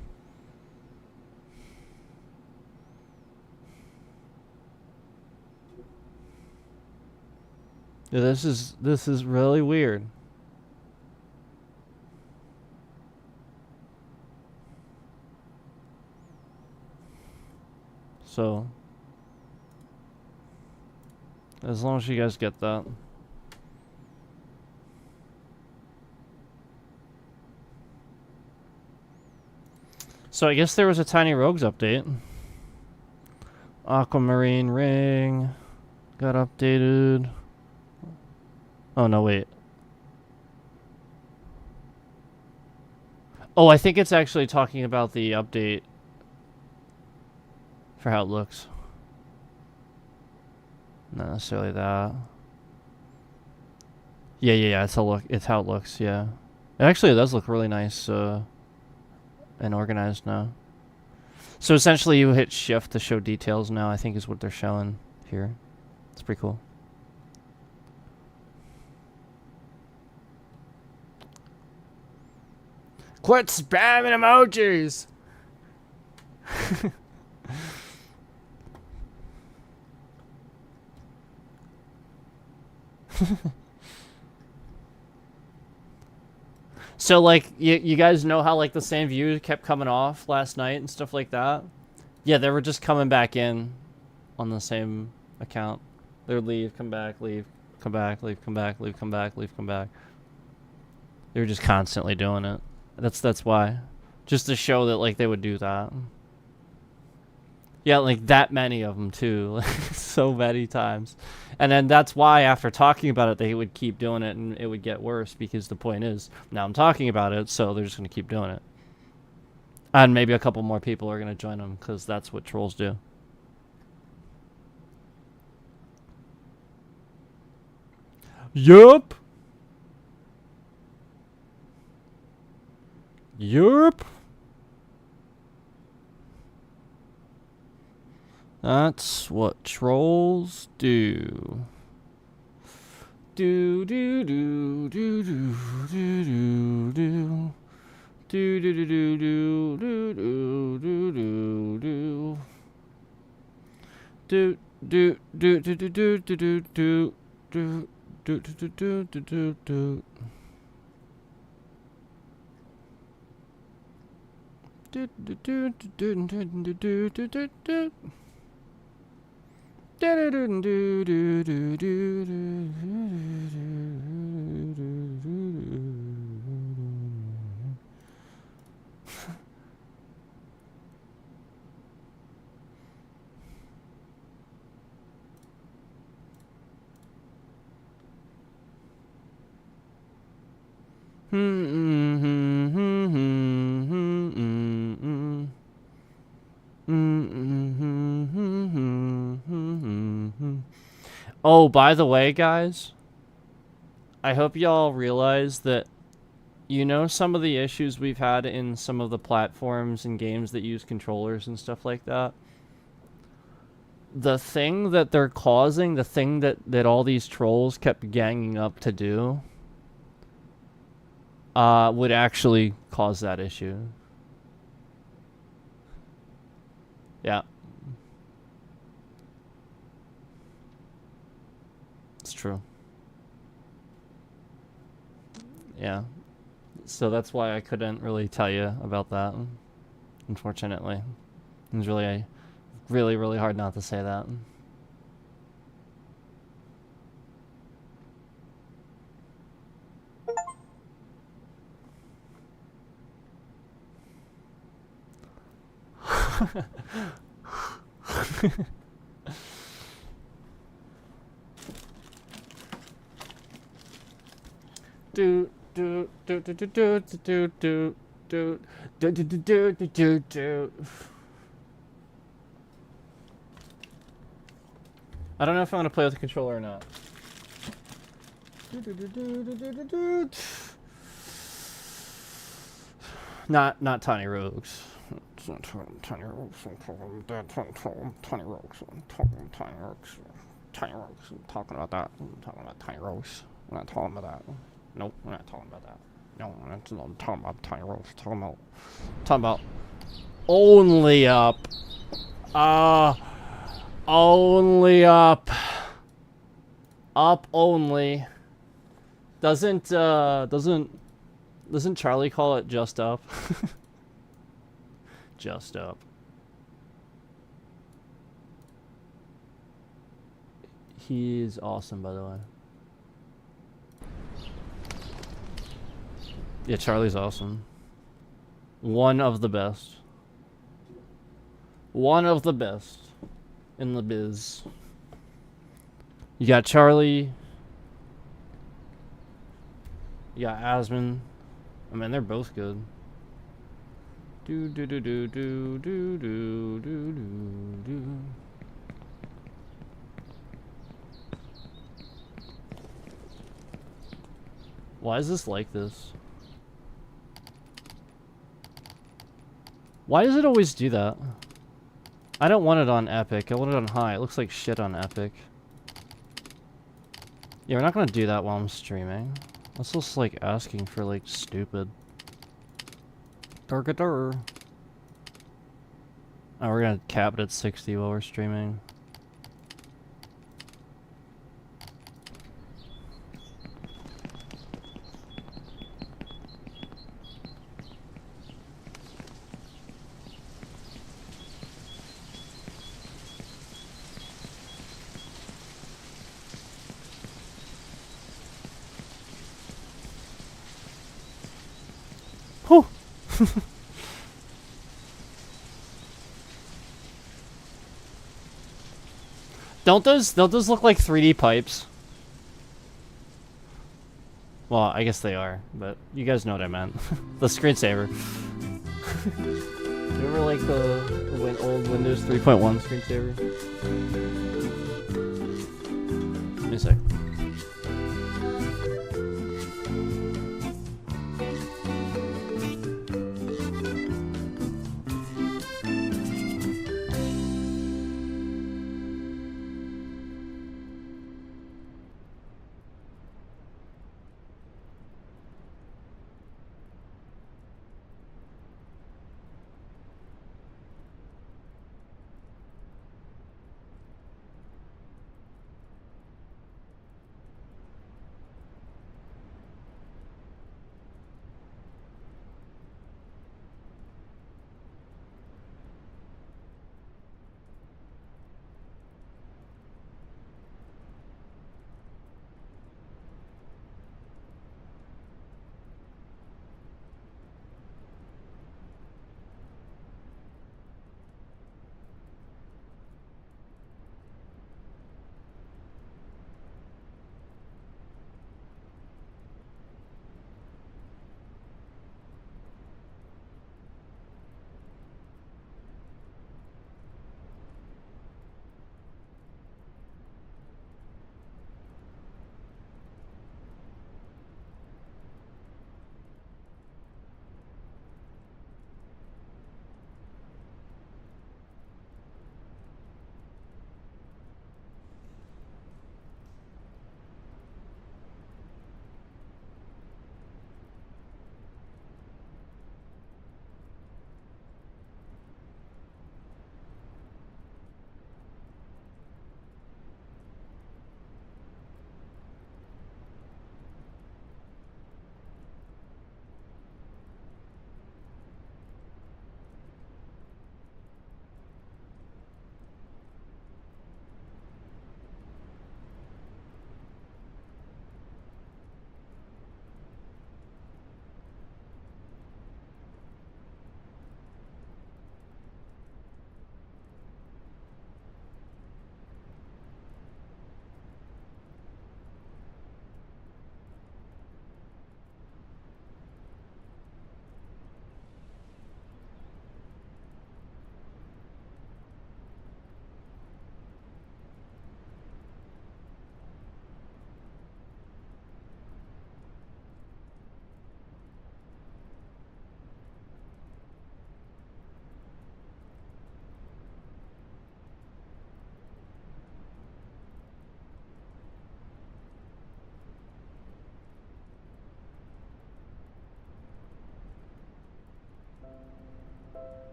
This is really weird. So, as long as you guys get that. So I guess there was a Tiny Rogues update. Aquamarine ring got updated. Oh, no, wait. Oh, I think it's actually talking about the update for how it looks. Not necessarily that. Yeah. It's how it looks. Yeah, actually, it does look really nice and organized now. So essentially, you hit shift to show details now. I think is what they're showing here. It's pretty cool. Quit spamming emojis. So like you guys know how like the same view kept coming off last night and stuff like that? Yeah, they were just coming back in on the same account. They would leave, come back, leave, come back, leave, come back, leave, come back, leave, come back. They were just constantly doing it. That's why. Just to show that like they would do that. Yeah, like that many of them too. Like so many times. And then that's why after talking about it, they would keep doing it and it would get worse because the point is, now I'm talking about it, so they're just going to keep doing it. And maybe a couple more people are going to join them because that's what trolls do. Yup. Yup. That's what trolls do. Do do do do do do do do. Do do do do do do do do do. Do do do do do do do do do do do do do do do. Do do do do do do do do do. Oh, by the way, guys, I hope y'all realize that, you know, some of the issues we've had in some of the platforms and games that use controllers and stuff like that. The thing that they're causing, the thing that all these trolls kept ganging up to do, would actually cause that issue. Yeah. It's true. Yeah. So that's why I couldn't really tell you about that, unfortunately. It was really, really, really hard not to say that. do do do do do do do do do do do do do do do. I don't know if I'm gonna play with the controller or not. Not Tiny Rogues. Tiny Rogues. Tiny Rogues. Tiny Rogues. I'm talking about that. I'm talking about Tiny Rogues. I'm not talking about that. Nope, we're not talking about that. No, I'm talking about Tiny Rogues. Talking about only up. Only up. Up only. Doesn't Charlie call it just up? Just up. He's awesome, by the way. Yeah, Charlie's awesome. One of the best. One of the best in the biz. You got Charlie. You got Asmon. I mean, they're both good. Do do do do do do do do do. Why is this like this? Why does it always do that? I don't want it on Epic. I want it on high. It looks like shit on Epic. Yeah, we're not gonna do that while I'm streaming. That's just like asking for like stupid. Durgadur. Oh, we're gonna cap it at 60 while we're streaming. Whew. Don't those look like 3D pipes? Well, I guess they are, but you guys know what I meant. The screensaver. Remember like the old Windows 3.1 screensaver? Give me a sec.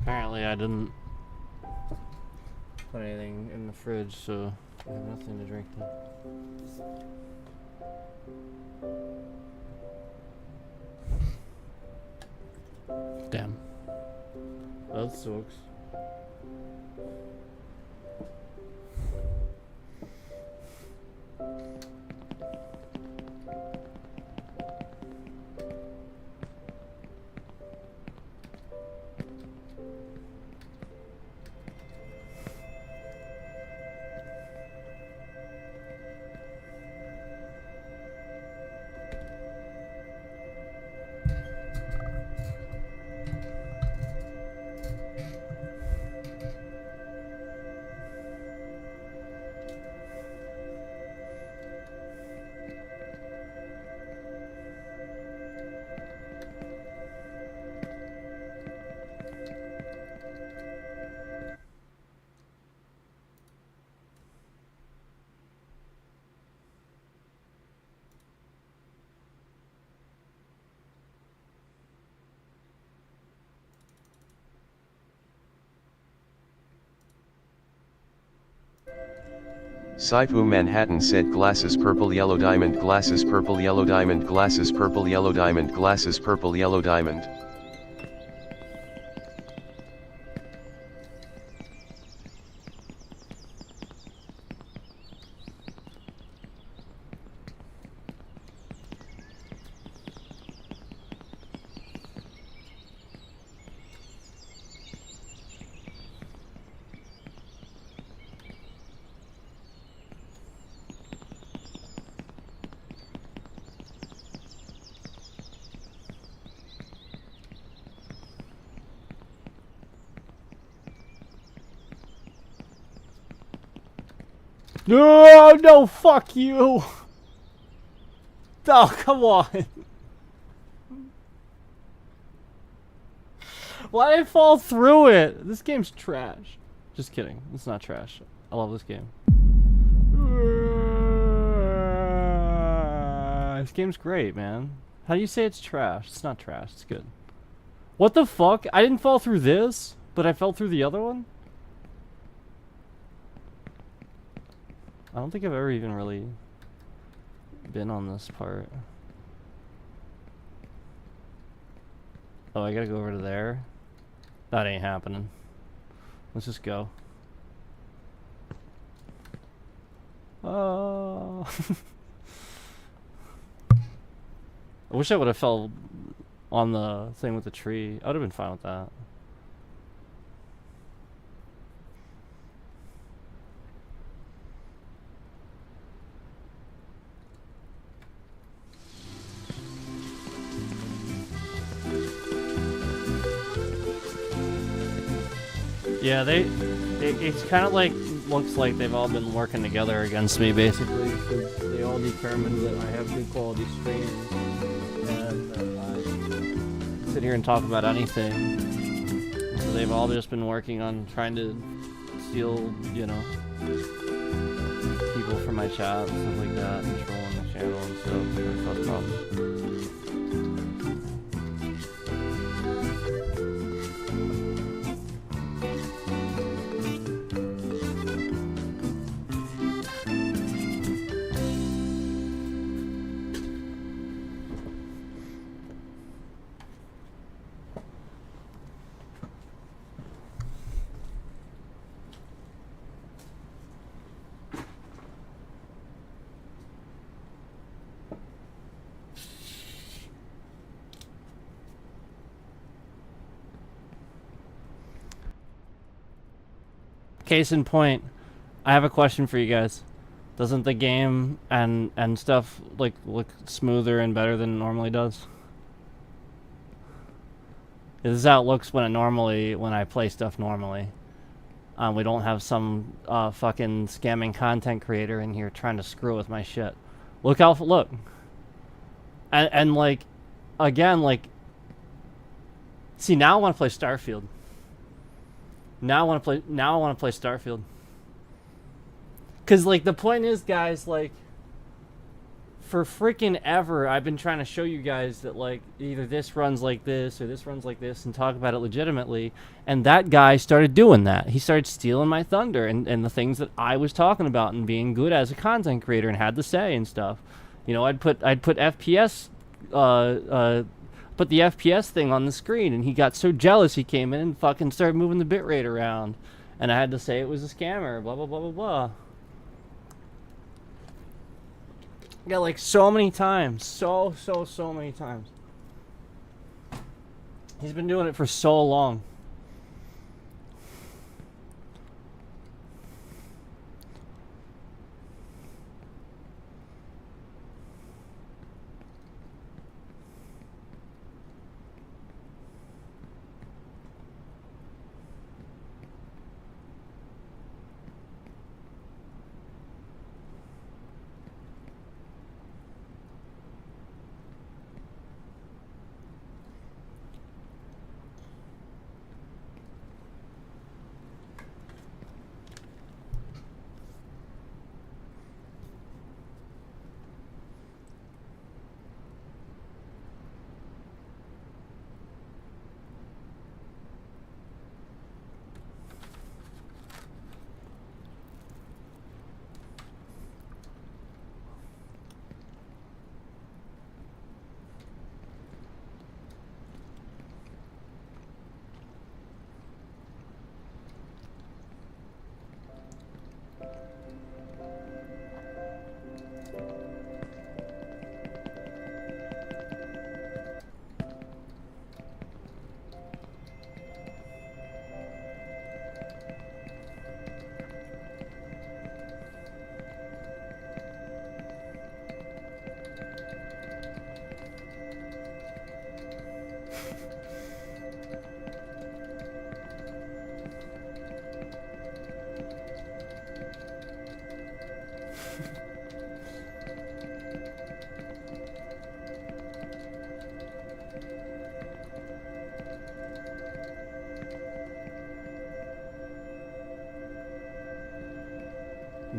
Apparently I didn't put anything in the fridge, so I have nothing to drink now. Damn. That sucks. Saifu Manhattan said glasses purple yellow diamond, glasses purple yellow diamond, glasses purple yellow diamond, glasses purple yellow diamond. No, no, fuck you. Oh, come on. Why did I fall through it? This game's trash. Just kidding. It's not trash. I love this game. This game's great, man. How do you say it's trash? It's not trash. It's good. What the fuck? I didn't fall through this, but I fell through the other one? I don't think I've ever even really been on this part. Oh, I gotta go over to there? That ain't happening. Let's just go. Oh. I wish I would have fell on the thing with the tree. I would have been fine with that. Yeah, it's kind of like, looks like they've all been working together against me, basically, because they all determined that I have good quality streams, and that I sit here and talk about anything. So they've all just been working on trying to steal, you know, people from my chat and stuff like that, and trolling the channel and stuff, and cause problems. Case in point, I have a question for you guys. Doesn't the game and stuff like look smoother and better than it normally does? This is how it looks when I play stuff normally. We don't have some fucking scamming content creator in here trying to screw with my shit. Look. And like, again, like, see, now I want to play Starfield. Now I want to play Starfield. Cause like the point is, guys, like, for freaking ever, I've been trying to show you guys that like either this runs like this or this runs like this, and talk about it legitimately. And that guy started doing that. He started stealing my thunder and the things that I was talking about and being good as a content creator and had to say and stuff. You know, I'd put FPS, put the FPS thing on the screen, and he got so jealous he came in and fucking started moving the bitrate around, and I had to say it was a scammer. Blah blah blah blah blah. Yeah, like so many times, so many times. He's been doing it for so long.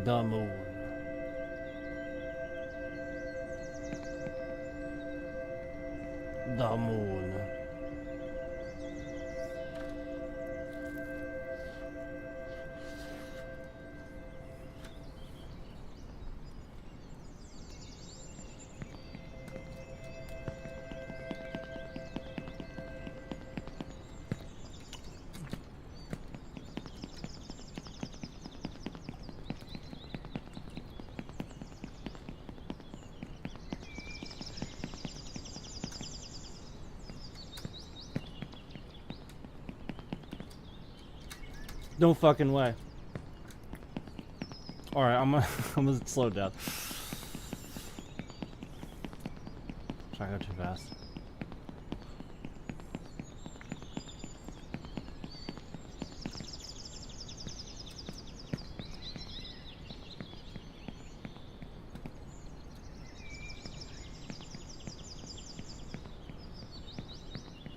The moon. The moon. No fucking way. Alright, I'm gonna slow down. Try to go too fast.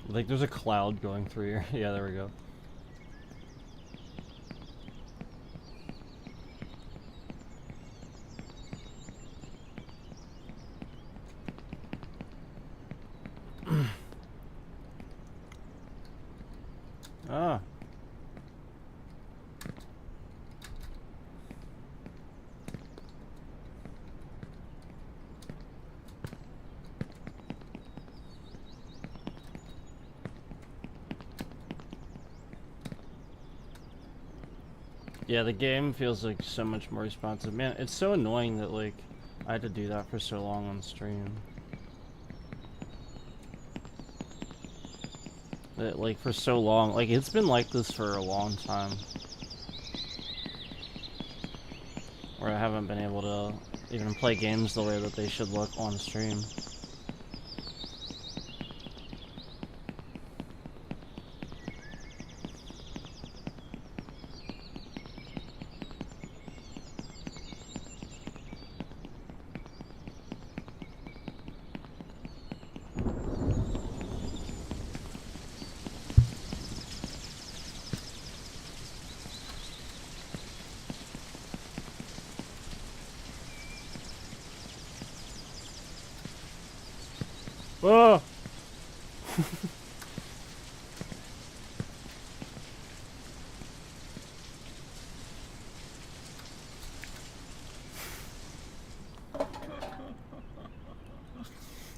Like there's a cloud going through here. Yeah, there we go. Ah. Yeah, the game feels like so much more responsive. Man, it's so annoying that like I had to do that for so long on stream. That like for so long, like it's been like this for a long time. Where I haven't been able to even play games the way that they should look on stream. Oh!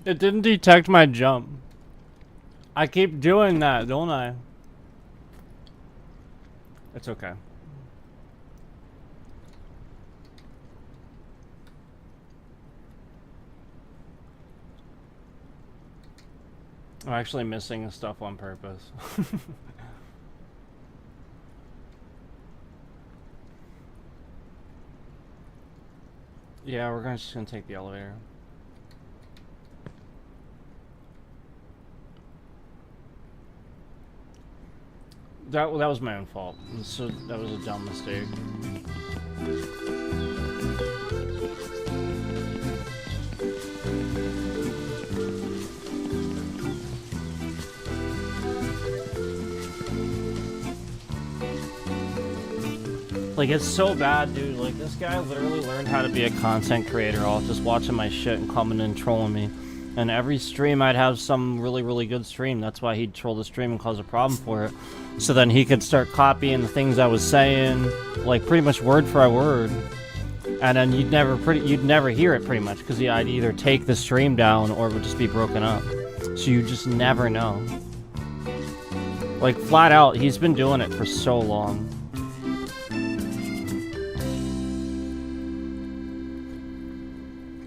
It didn't detect my jump. I keep doing that, don't I? It's okay. I'm actually missing stuff on purpose. Yeah, we're just gonna take the elevator. That was my own fault. So that was a dumb mistake. Like, it's so bad, dude. Like, this guy literally learned how to be a content creator off just watching my shit and coming and trolling me. And every stream I'd have some really, really good stream. That's why he'd troll the stream and cause a problem for it. So then he could start copying the things I was saying, like, pretty much word for word. And then you'd never hear it pretty much, because I'd either take the stream down or it would just be broken up. So you just never know. Like, flat out, he's been doing it for so long.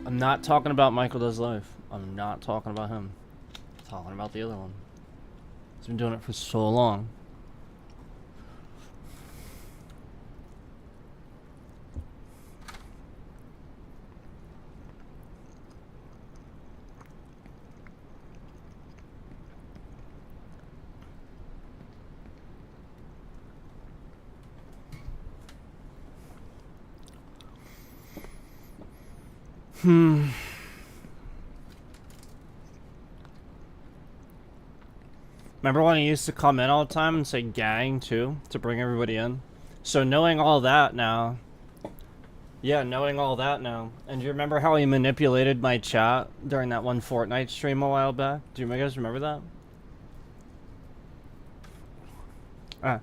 I'm not talking about Michael Does Life. I'm not talking about him. I'm talking about the other one. He's been doing it for so long. Remember when he used to come in all the time and say gang too, to bring everybody in? So knowing all that now, Yeah, knowing all that now. And do you remember how he manipulated my chat during that one Fortnite stream a while back? Do you guys remember that? Ah.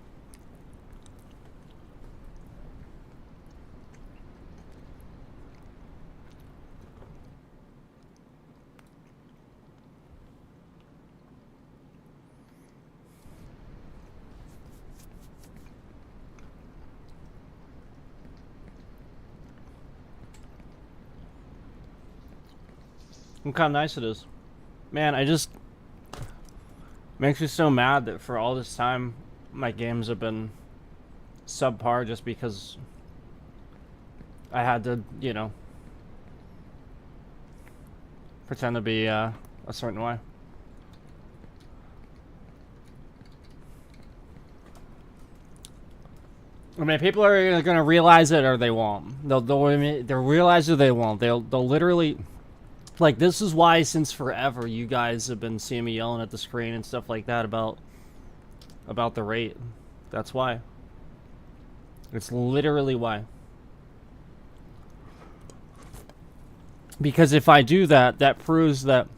Look how nice it is. Man, I just... Makes me so mad that for all this time, my games have been subpar just because I had to, you know, pretend to be a certain way. I mean, people are gonna realize it or they won't. They'll realize it or they won't. They'll literally... Like, this is why since forever you guys have been seeing me yelling at the screen and stuff like that about the rate. That's why. It's literally why. Because if I do that, that proves that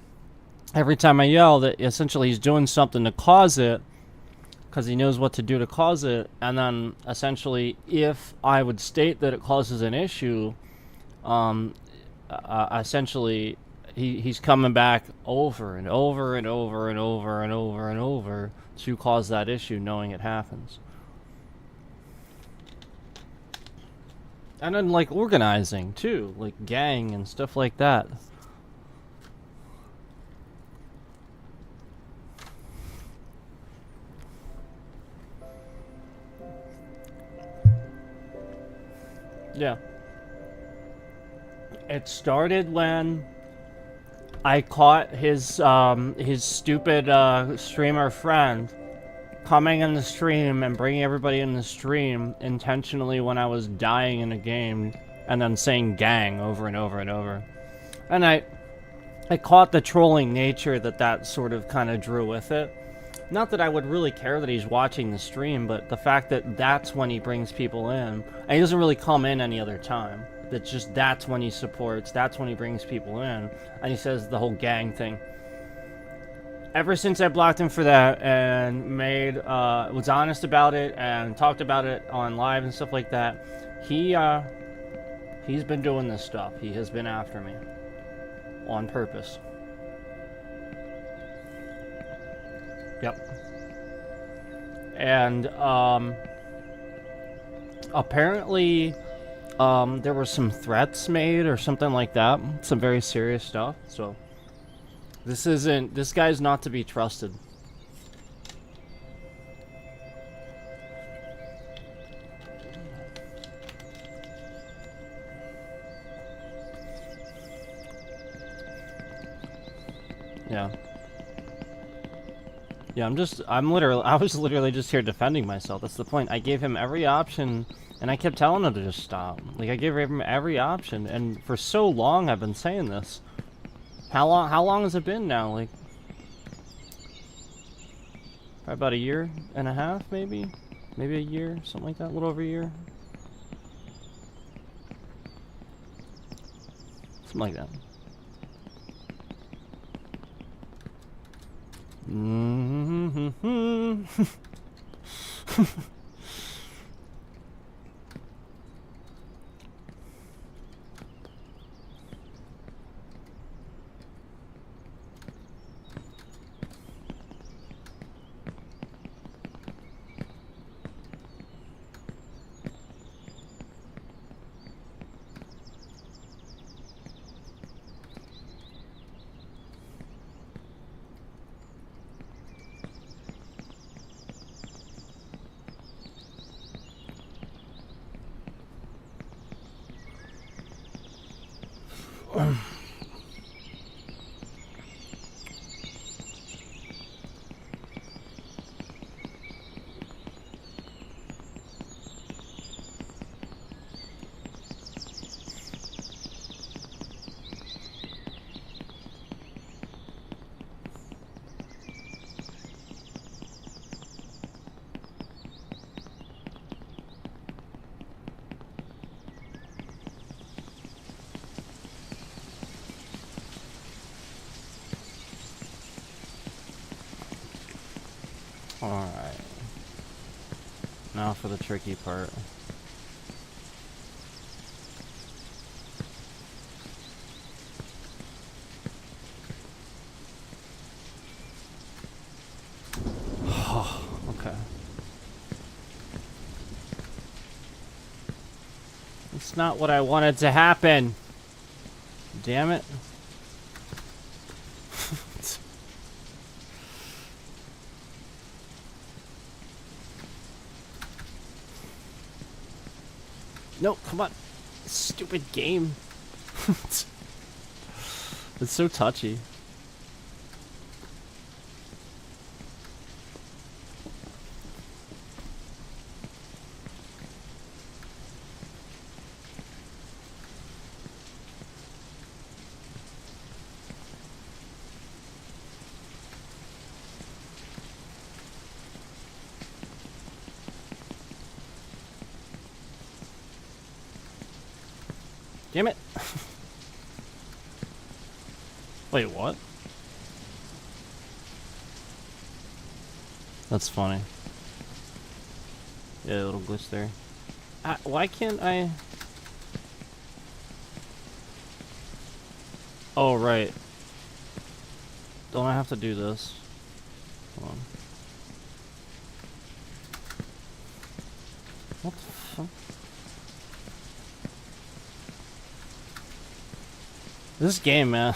every time I yell that essentially he's doing something to cause it, because he knows what to do to cause it, and then essentially if I would state that it causes an issue, essentially he's coming back over and over and over and over and over and over to cause that issue, knowing it happens. And then, like, organizing, too. Like, gang and stuff like that. Yeah. It started when I caught his stupid streamer friend coming in the stream and bringing everybody in the stream intentionally when I was dying in a game, and then saying gang over and over and over. And I caught the trolling nature that sort of kind of drew with it. Not that I would really care that he's watching the stream, but the fact that that's when he brings people in, and he doesn't really come in any other time. That's when he supports, that's when he brings people in, and he says the whole gang thing. Ever since I blocked him for that and was honest about it and talked about it on live and stuff like that, he's been doing this stuff. He has been after me on purpose. Yep. And apparently there were some threats made or something like that, some very serious stuff. So this guy's not to be trusted. Yeah. Yeah, I was literally just here defending myself. That's the point. I gave him every option, and I kept telling him to just stop. Like, I gave him every option, and for so long I've been saying this. How long has it been now? Like, probably about a year and a half, maybe? Maybe a year, something like that, a little over a year. Something like that. Alright. Now for the tricky part. Okay. It's not what I wanted to happen. Damn it. No, come on. Stupid game. It's so touchy. Damn it. Wait, what? That's funny. Yeah, a little glitch there. Why can't I... Oh, right. Don't I have to do this? Hold on. What the fuck? This game, man.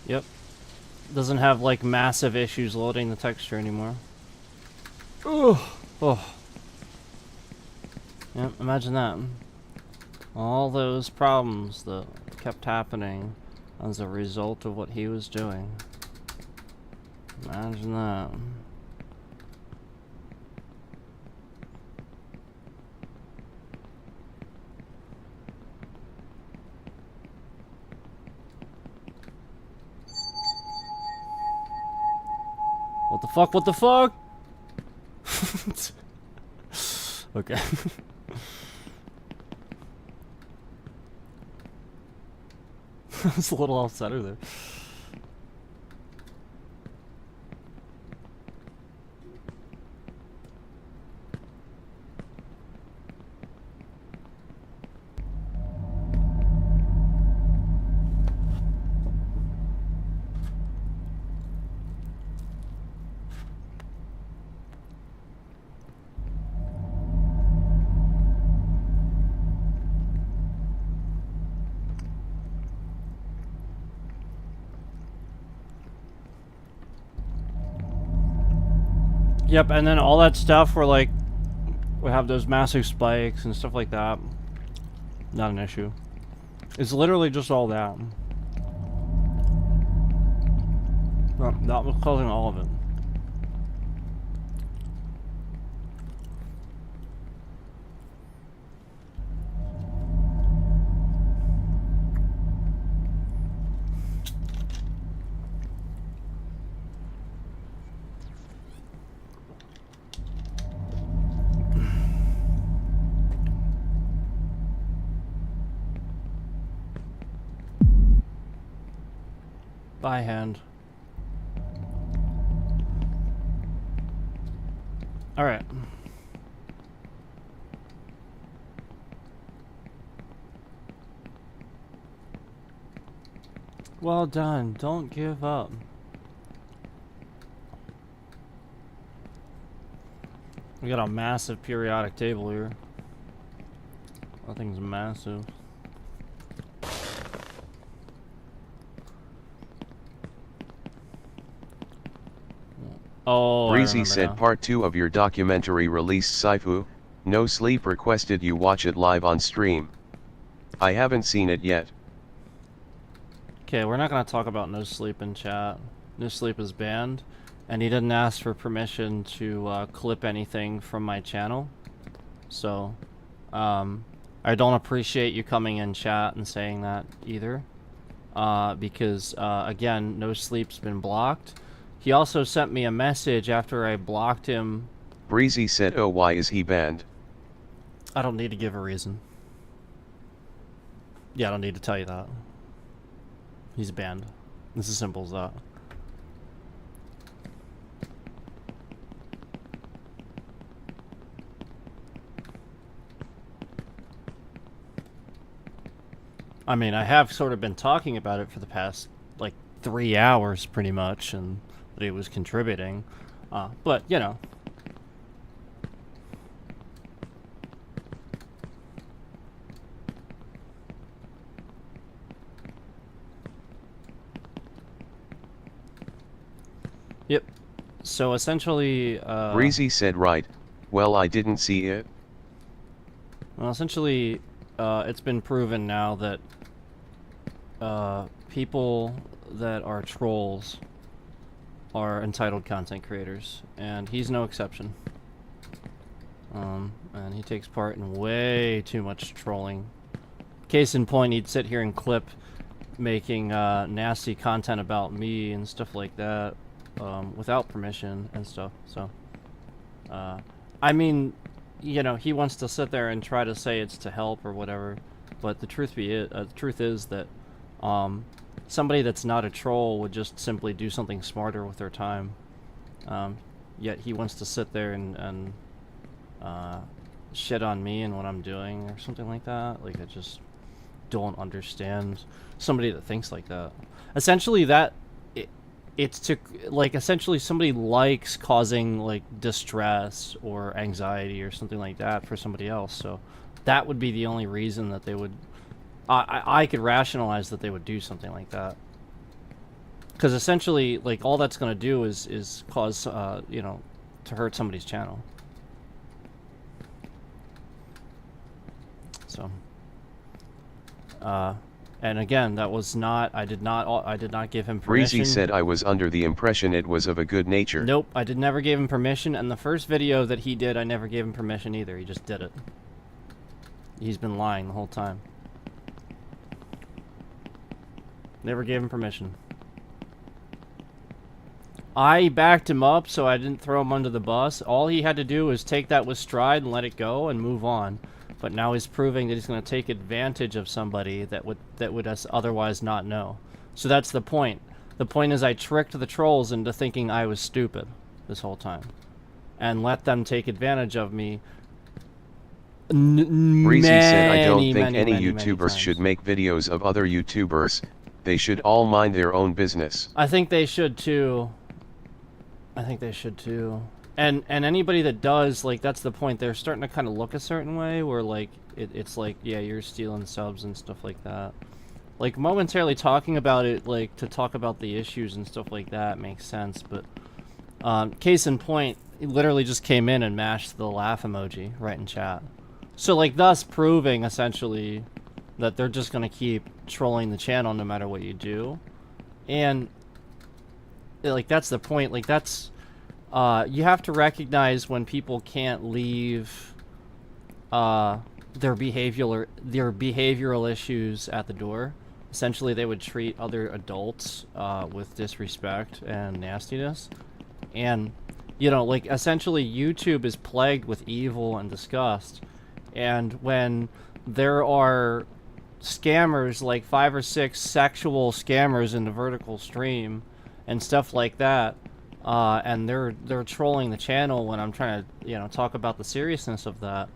Yep. Doesn't have like massive issues loading the texture anymore. Oh. Yep, imagine that. All those problems that kept happening as a result of what he was doing. Imagine that. What the fuck? What the fuck? Okay. I was a little off center there. Yep, and then all that stuff where like we have those massive spikes and stuff like that. Not an issue. It's literally just all that. That was causing all of it. By hand. All right. Well done. Don't give up. We got a massive periodic table here. That thing's massive. Oh, Breezy said part 2 of your documentary released Saifu. No Sleep requested you watch it live on stream. I haven't seen it yet. Okay, we're not going to talk about No Sleep in chat. No Sleep is banned, and he didn't ask for permission to clip anything from my channel. So, I don't appreciate you coming in chat and saying that either. because again, No Sleep's been blocked. He also sent me a message after I blocked him. Breezy said, oh, why is he banned? I don't need to give a reason. Yeah, I don't need to tell you that. He's banned. It's as simple as that. I mean, I have sort of been talking about it for the past, like, 3 hours, pretty much, and that he was contributing. But, you know. Yep. So, essentially, Breezy said, right. Well, I didn't see it. Well, essentially, it's been proven now that people that are trolls are entitled content creators, and he's no exception. And he takes part in way too much trolling. Case in point, he'd sit here and clip making nasty content about me and stuff like that without permission and stuff. So, I mean, you know, he wants to sit there and try to say it's to help or whatever, but the truth is that somebody that's not a troll would just simply do something smarter with their time. Yet he wants to sit there and shit on me and what I'm doing or something like that. Like, I just don't understand somebody that thinks like that. Essentially, it's to, like, essentially somebody likes causing, like, distress or anxiety or something like that for somebody else. So that would be the only reason that they would, I could rationalize that they would do something like that. Because essentially, like, all that's going to do is cause, you know, to hurt somebody's channel. So, and again, that was not, I did not give him permission. Breezy said, I was under the impression it was of a good nature. Nope, I never gave him permission, and the first video that he did, I never gave him permission either. He just did it. He's been lying the whole time. Never gave him permission. I backed him up so I didn't throw him under the bus. All he had to do was take that with stride and let it go and move on. But now he's proving that he's going to take advantage of somebody that would otherwise not know. So that's the point. The point is I tricked the trolls into thinking I was stupid this whole time. And let them take advantage of me. Breezy said, I don't think any YouTubers should make videos of other YouTubers. They should all mind their own business. I think they should too. I think they should too. And anybody that does, like, that's the point. They're starting to kind of look a certain way where, like, it's like, yeah, you're stealing subs and stuff like that. Like, momentarily talking about it, like, to talk about the issues and stuff like that makes sense, but case in point, he literally just came in and mashed the laugh emoji right in chat. So, like, thus proving, essentially, that they're just going to keep trolling the channel no matter what you do. And, like, that's the point. Like, that's... you have to recognize when people can't leave their behavioral issues at the door. Essentially, they would treat other adults with disrespect and nastiness. And, you know, like, essentially, YouTube is plagued with evil and disgust. And when there are scammers, like 5 or 6 sexual scammers in the vertical stream and stuff like that, and they're trolling the channel when I'm trying to, you know, talk about the seriousness of that,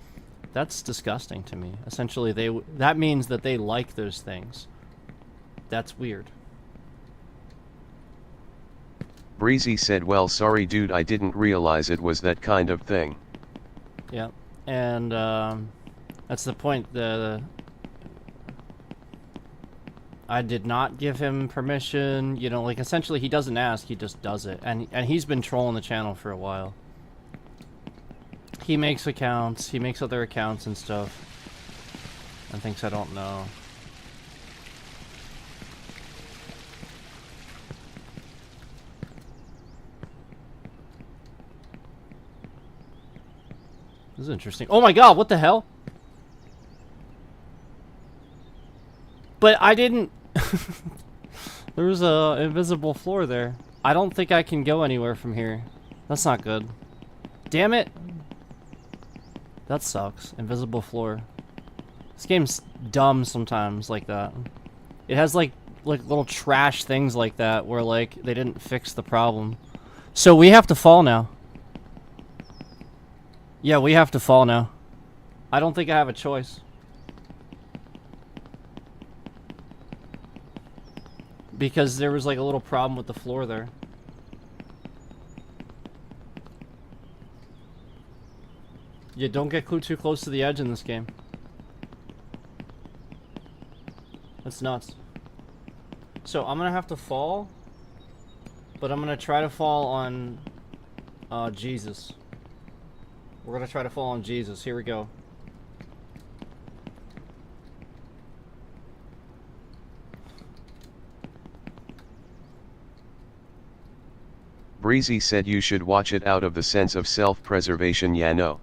that's disgusting to me. Essentially, that means that they like those things. That's weird. Breezy said, well, sorry dude, I didn't realize it was that kind of thing. Yeah, and that's the point. I did not give him permission, you know, like, essentially he doesn't ask, he just does it. And he's been trolling the channel for a while. He makes accounts, he makes other accounts and stuff. And thinks I don't know. This is interesting. Oh my god, what the hell? But I didn't... There's a invisible floor there. I don't think I can go anywhere from here. That's not good. Damn it! That sucks. Invisible floor. This game's dumb sometimes like that. It has like little trash things like that where like they didn't fix the problem. So we have to fall now. Yeah, we have to fall now. I don't think I have a choice. Because there was like a little problem with the floor there. Yeah, don't get too close to the edge in this game. That's nuts. So I'm gonna have to fall, but I'm gonna try to fall on Jesus. We're gonna try to fall on Jesus. Here we go. Breezy said you should watch it out of the sense of self-preservation. Yeah, no.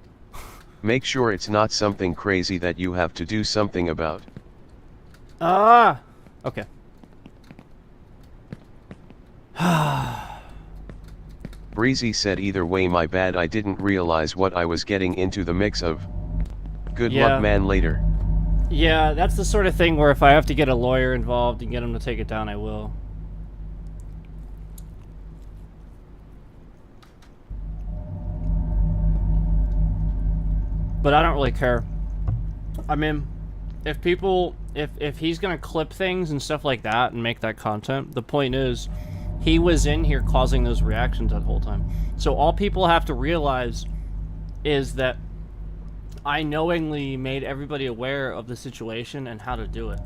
Make sure it's not something crazy that you have to do something about. Ah! Okay. Breezy said either way my bad, I didn't realize what I was getting into the mix of. Good luck man later. Yeah, that's the sort of thing where if I have to get a lawyer involved and get him to take it down, I will. But I don't really care. I mean, if people, if he's gonna clip things and stuff like that and make that content, the point is, he was in here causing those reactions that whole time. So all people have to realize is that I knowingly made everybody aware of the situation and how to do it.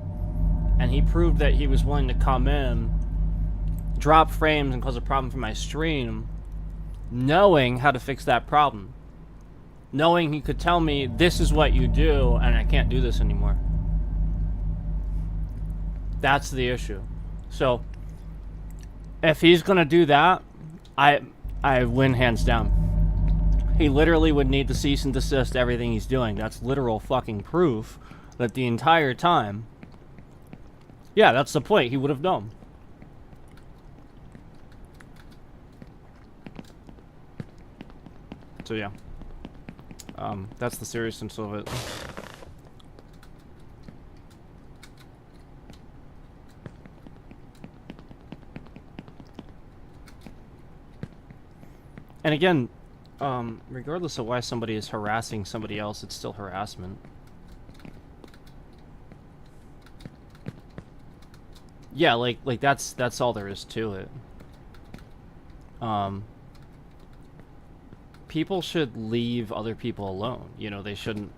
And he proved that he was willing to come in, drop frames and cause a problem for my stream, knowing how to fix that problem. Knowing he could tell me, this is what you do, and I can't do this anymore. That's the issue. So, if he's gonna do that, I win hands down. He literally would need to cease and desist everything he's doing. That's literal fucking proof that the entire time... Yeah, that's the point. He would have known. So yeah. That's the seriousness of it. And again, regardless of why somebody is harassing somebody else, it's still harassment. Yeah, like that's all there is to it. People should leave other people alone. You know, they shouldn't...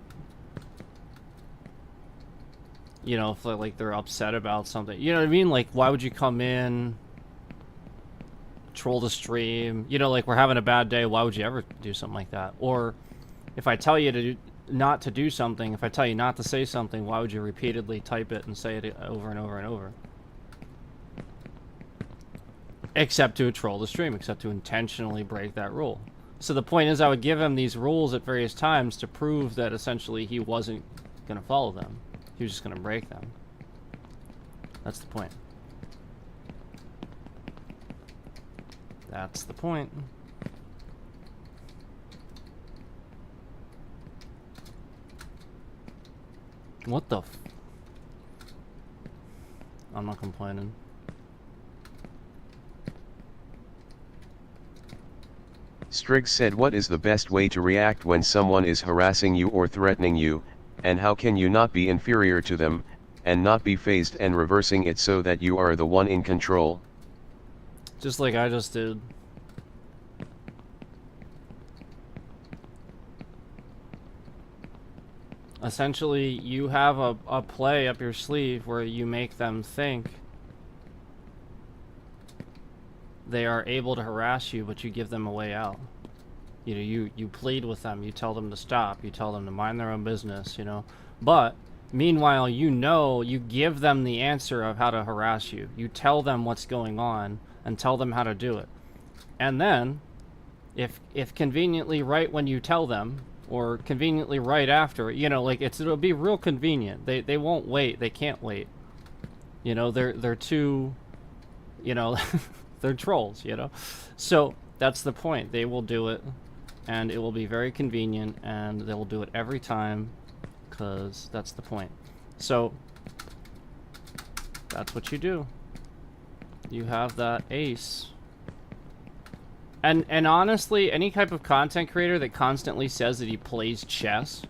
You know, if like they're upset about something. You know what I mean? Like, why would you come in, troll the stream? You know, like, we're having a bad day. Why would you ever do something like that? Or, if I tell you to not to do something, if I tell you not to say something, why would you repeatedly type it and say it over and over and over? Except to troll the stream, except to intentionally break that rule. So the point is, I would give him these rules at various times to prove that essentially he wasn't going to follow them. He was just going to break them. That's the point. That's the point. What the f... I'm not complaining. Striggs said, what is the best way to react when someone is harassing you or threatening you, and how can you not be inferior to them, and not be phased and reversing it so that you are the one in control? Just like I just did. Essentially, you have a play up your sleeve where you make them think they are able to harass you, but you give them a way out. You know, you plead with them, you tell them to stop, you tell them to mind their own business, you know. But, meanwhile, you know, you give them the answer of how to harass you. You tell them what's going on, and tell them how to do it. And then, if conveniently right when you tell them, or conveniently right after, you know, like, it'll be real convenient. They won't wait, they can't wait. You know, they're too... You know, they're trolls, you know? So that's the point. They will do it, and it will be very convenient, and they will do it every time, because that's the point. So that's what you do. You have that ace. And honestly, any type of content creator that constantly says that he plays chess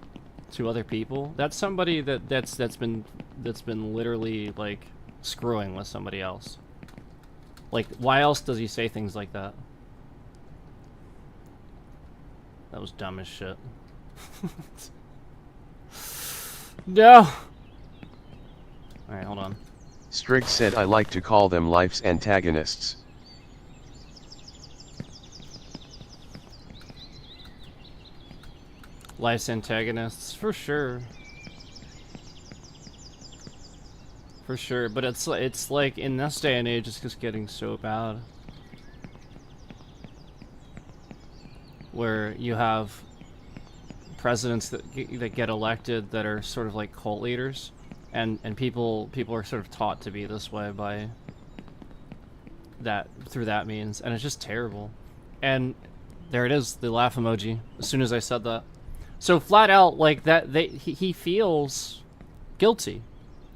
to other people, that's somebody that's been literally like screwing with somebody else. Like, why else does he say things like that? That was dumb as shit. No. Alright, hold on. Striggs said I like to call them life's antagonists. Life's antagonists, for sure. For sure, but it's like in this day and age, it's just getting so bad. Where you have presidents that get elected that are sort of like cult leaders, and people are sort of taught to be this way by that, through that means, and it's just terrible. And there it is, the laugh emoji, as soon as I said that. So flat out, like that, he feels guilty.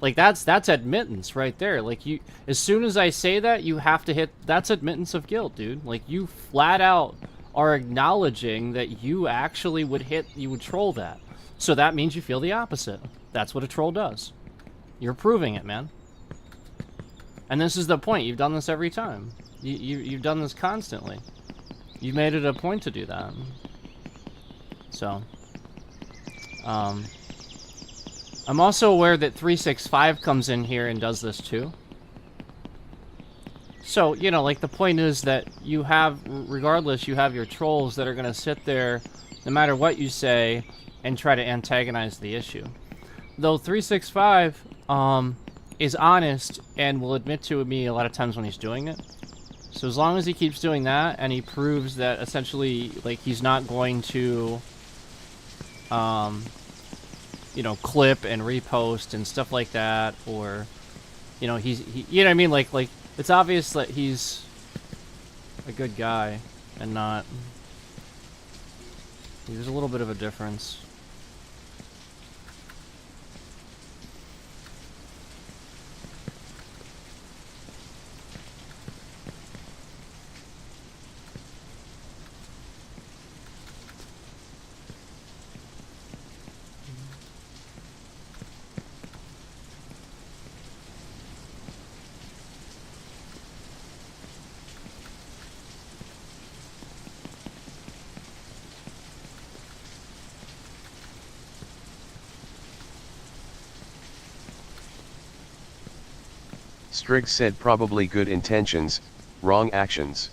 Like that's admittance right there. Like, you, as soon as I say that, you have to hit, that's admittance of guilt, dude. Like, you flat out are acknowledging that you actually would troll that. So that means you feel the opposite. That's what a troll does. You're proving it, man. And this is the point. You've done this every time. You've done this constantly. You've made it a point to do that. So, I'm also aware that 365 comes in here and does this too. So, you know, like, the point is that you have, regardless, you have your trolls that are going to sit there, no matter what you say, and try to antagonize the issue. Though 365 is honest and will admit to me a lot of times when he's doing it. So as long as he keeps doing that, and he proves that essentially, like, he's not going to, you know, clip and repost and stuff like that, or, you know, he you know what I mean? Like, it's obvious that he's a good guy and not. There's a little bit of a difference. Striggs said probably good intentions, wrong actions.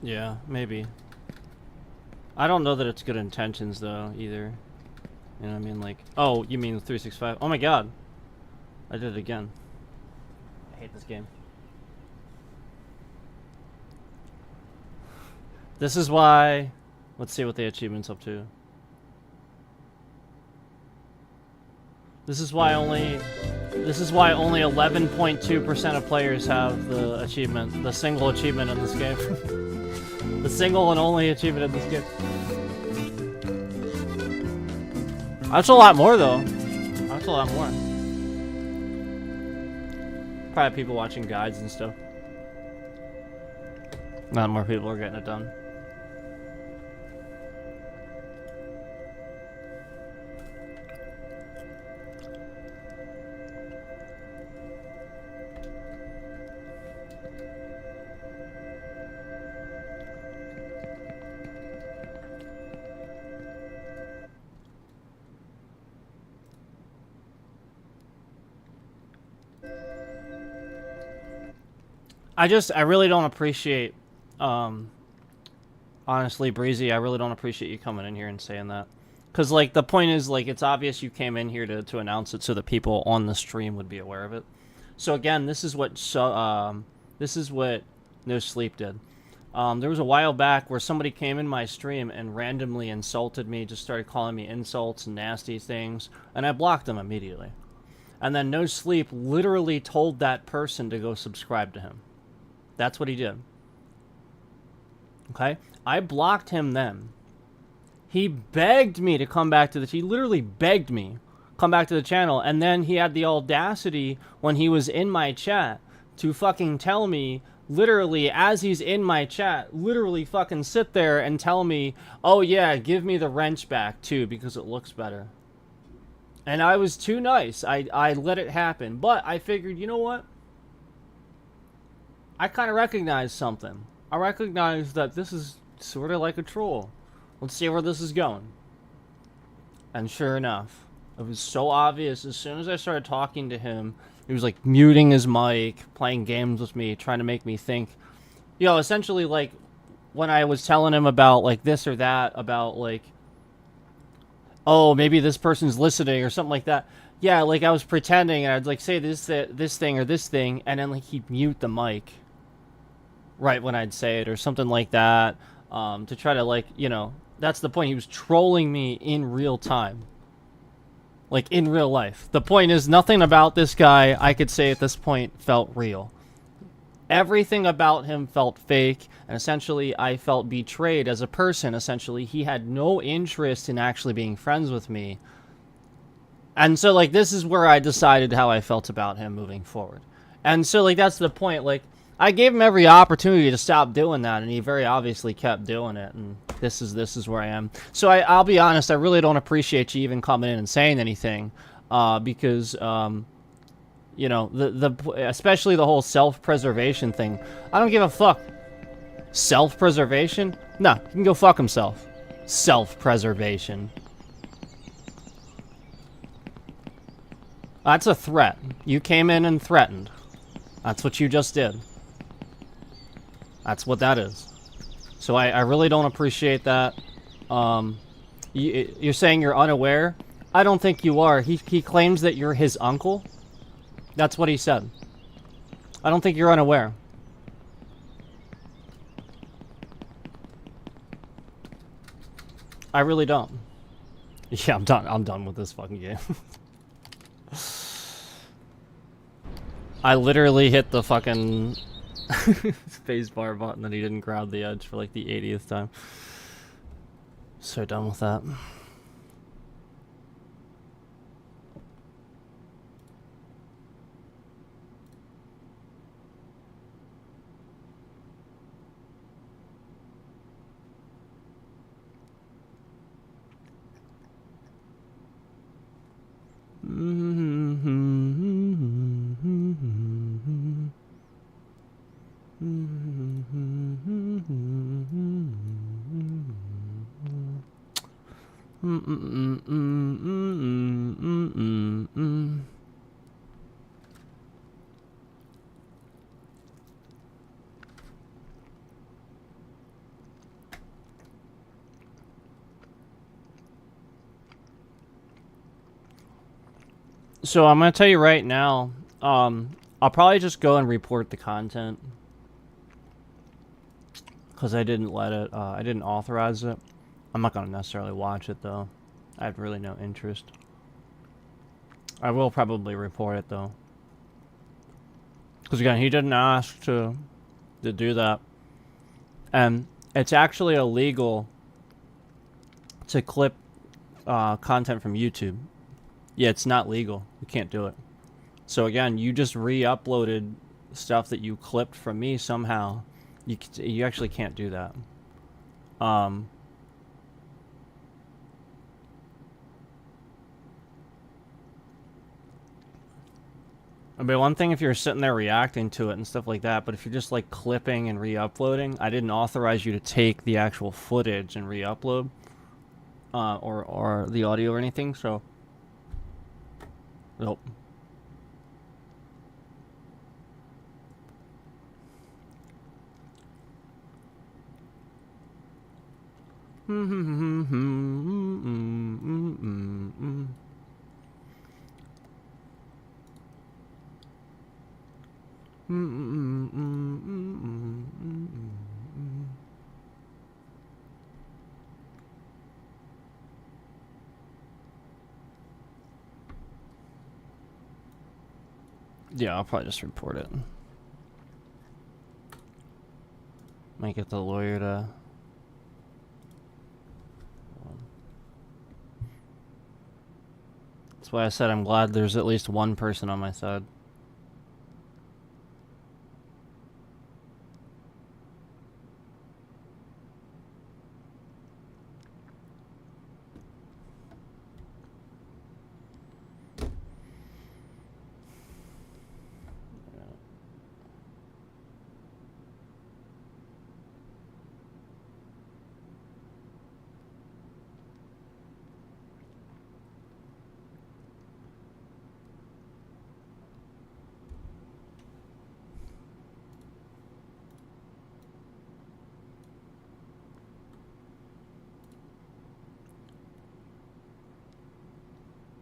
Yeah, maybe. I don't know that it's good intentions, though, either. You know what I mean? Like, oh, you mean 365? Oh my god. I did it again. I hate this game. This is why... Let's see what the achievement's up to. This is why only 11.2% of players have the achievement, the single achievement in this game. The single and only achievement in this game. That's a lot more, though. That's a lot more. Probably people watching guides and stuff. Not more people are getting it done. I really don't appreciate, honestly, Breezy, I really don't appreciate you coming in here and saying that. Because, like, the point is, like, it's obvious you came in here to announce it so that people on the stream would be aware of it. So, again, this is what No Sleep did. There was a while back where somebody came in my stream and randomly insulted me, just started calling me insults and nasty things, and I blocked them immediately. And then No Sleep literally told that person to go subscribe to him. That's what he did. Okay? I blocked him then. He begged me to come back to he literally begged me come back to the channel, and then he had the audacity when he was in my chat to fucking tell me, literally as he's in my chat, literally fucking sit there and tell me, oh yeah, give me the wrench back too because it looks better. And I was too nice. I let it happen. But I figured, you know what? I kind of recognize something. I recognize that this is sort of like a troll. Let's see where this is going. And sure enough, it was so obvious. As soon as I started talking to him, he was like muting his mic, playing games with me, trying to make me think. You know, essentially like when I was telling him about like this or that, about like, oh, maybe this person's listening or something like that. Yeah, like I was pretending, and I'd like say this thing or this thing, and then like he'd mute the mic right when I'd say it or something like that, to try to like, you know, that's the point. He was trolling me in real time. Like, in real life. The point is, nothing about this guy, I could say at this point, felt real. Everything about him felt fake, and essentially, I felt betrayed as a person. Essentially, he had no interest in actually being friends with me. And so, like, this is where I decided how I felt about him moving forward. And so, like, that's the point. Like, I gave him every opportunity to stop doing that, and he very obviously kept doing it, and this is where I am. So I'll be honest, I really don't appreciate you even coming in and saying anything, because, you know, especially the whole self-preservation thing. I don't give a fuck. Self-preservation? No, he can go fuck himself. Self-preservation. That's a threat. You came in and threatened. That's what you just did. That's what that is. So I really don't appreciate that. You're saying you're unaware? I don't think you are. He claims that you're his uncle. That's what he said. I don't think you're unaware. I really don't. Yeah, I'm done. I'm done with this fucking game. I literally hit the fucking spacebar button and he didn't grab the edge for like the 80th time. So done with that. So I'm gonna tell you right now, I'll probably just go and report the content because I didn't let it, I didn't authorize it. I'm not gonna necessarily watch it though. I have really no interest. I will probably report it though, because again, he didn't ask to do that, and it's actually illegal to clip content from YouTube. Yeah, it's not legal. You can't do it. So again, you just re-uploaded stuff that you clipped from me somehow. You actually can't do that. I mean, one thing if you're sitting there reacting to it and stuff like that, but if you're just like clipping and re-uploading, I didn't authorize you to take the actual footage and re-upload, or the audio or anything. So, nope. Yeah, I'll probably just report it. Might get the lawyer to... That's why I said I'm glad there's at least one person on my side.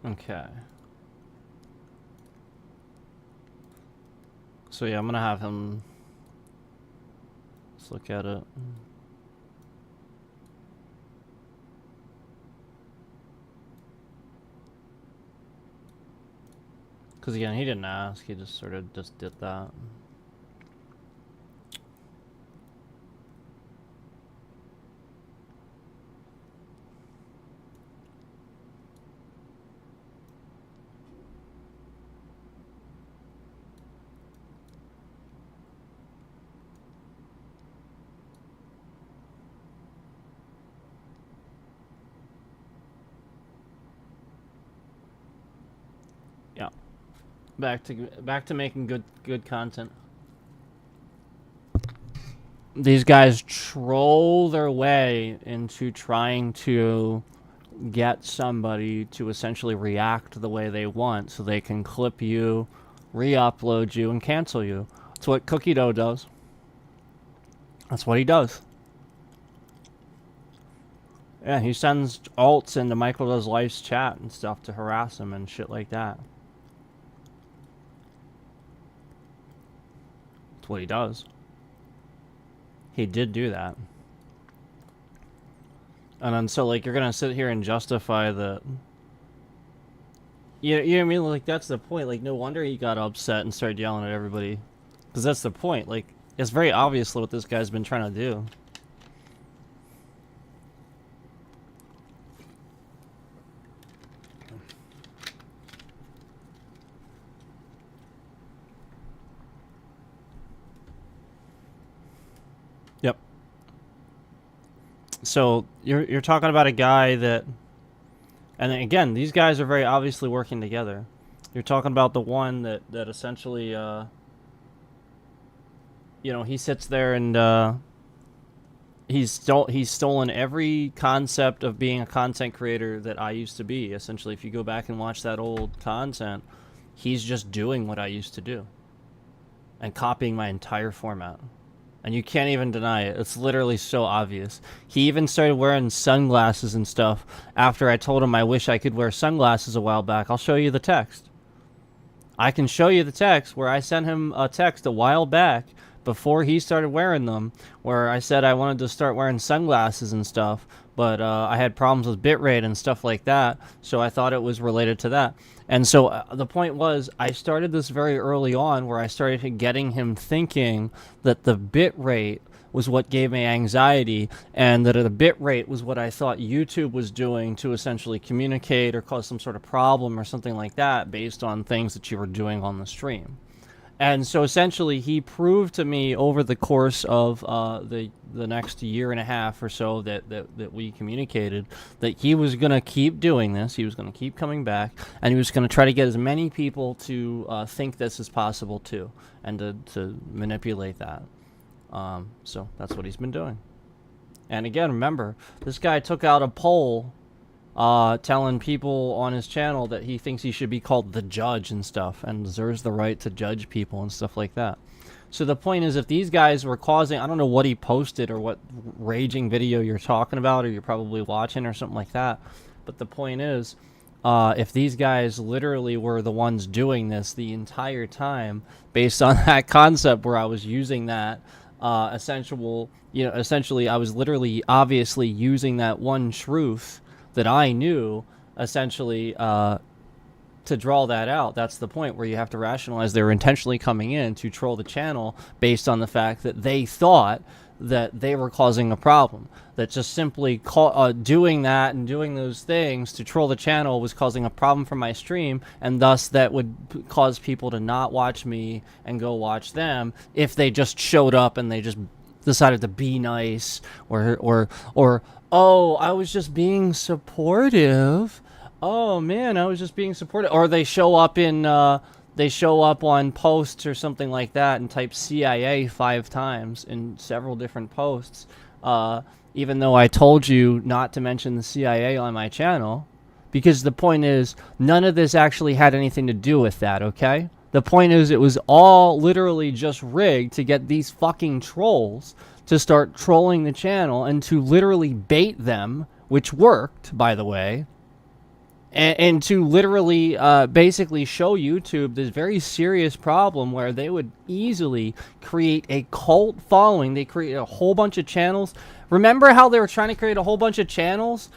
Okay. So yeah, I'm gonna have him... Let's look at it. Because again, he didn't ask, he just sort of just did that. Yeah. Back to making good content. These guys troll their way into trying to get somebody to essentially react the way they want so they can clip you, re-upload you, and cancel you. That's what Cookie Dough does. That's what he does. Yeah, he sends alts into Michael Does Life's chat and stuff to harass him and shit like that. That's what he does. He did do that. And then so like you're gonna sit here and justify the... You know what I mean? Like that's the point. Like no wonder he got upset and started yelling at everybody. Because that's the point. Like it's very obvious what this guy's been trying to do. Yep. So you're talking about a guy that, and again, these guys are very obviously working together. You're talking about the one that essentially, you know, he sits there and he's stolen every concept of being a content creator that I used to be. Essentially, if you go back and watch that old content, he's just doing what I used to do and copying my entire format. And you can't even deny it. It's literally so obvious. He even started wearing sunglasses and stuff after I told him I wish I could wear sunglasses a while back. I'll show you the text. I can show you the text where I sent him a text a while back before he started wearing them, where I said I wanted to start wearing sunglasses and stuff, but I had problems with bitrate and stuff like that, so I thought it was related to that. And so the point was, I started this very early on where I started getting him thinking that the bitrate was what gave me anxiety, and that the bitrate was what I thought YouTube was doing to essentially communicate or cause some sort of problem or something like that based on things that you were doing on the stream. And so essentially he proved to me over the course of the next year and a half or so that we communicated that he was going to keep doing this, he was going to keep coming back, and he was going to try to get as many people to think this is possible too, and to manipulate that. So that's what he's been doing. And again, remember, this guy took out a poll telling people on his channel that he thinks he should be called the judge and stuff, and deserves the right to judge people and stuff like that. So the point is, if these guys were causing, I don't know what he posted or what raging video you're talking about or you're probably watching or something like that, but the point is, if these guys literally were the ones doing this the entire time based on that concept where I was using that essentially I was literally obviously using that one truth that I knew, essentially, to draw that out, that's the point where you have to rationalize they were intentionally coming in to troll the channel based on the fact that they thought that they were causing a problem. That just simply doing that and doing those things to troll the channel was causing a problem for my stream, and thus that would cause people to not watch me and go watch them if they just showed up and they just decided to be nice, or oh, I was just being supportive. Oh man, I was just being supportive. Or they show up on posts or something like that and type CIA 5 times in several different posts, even though I told you not to mention the CIA on my channel, because the point is none of this actually had anything to do with that, okay? The point is it was all literally just rigged to get these fucking trolls to start trolling the channel and to literally bait them, which worked, by the way, and to literally basically show YouTube this very serious problem where they would easily create a cult following. They create a whole bunch of channels. Remember how they were trying to create a whole bunch of channels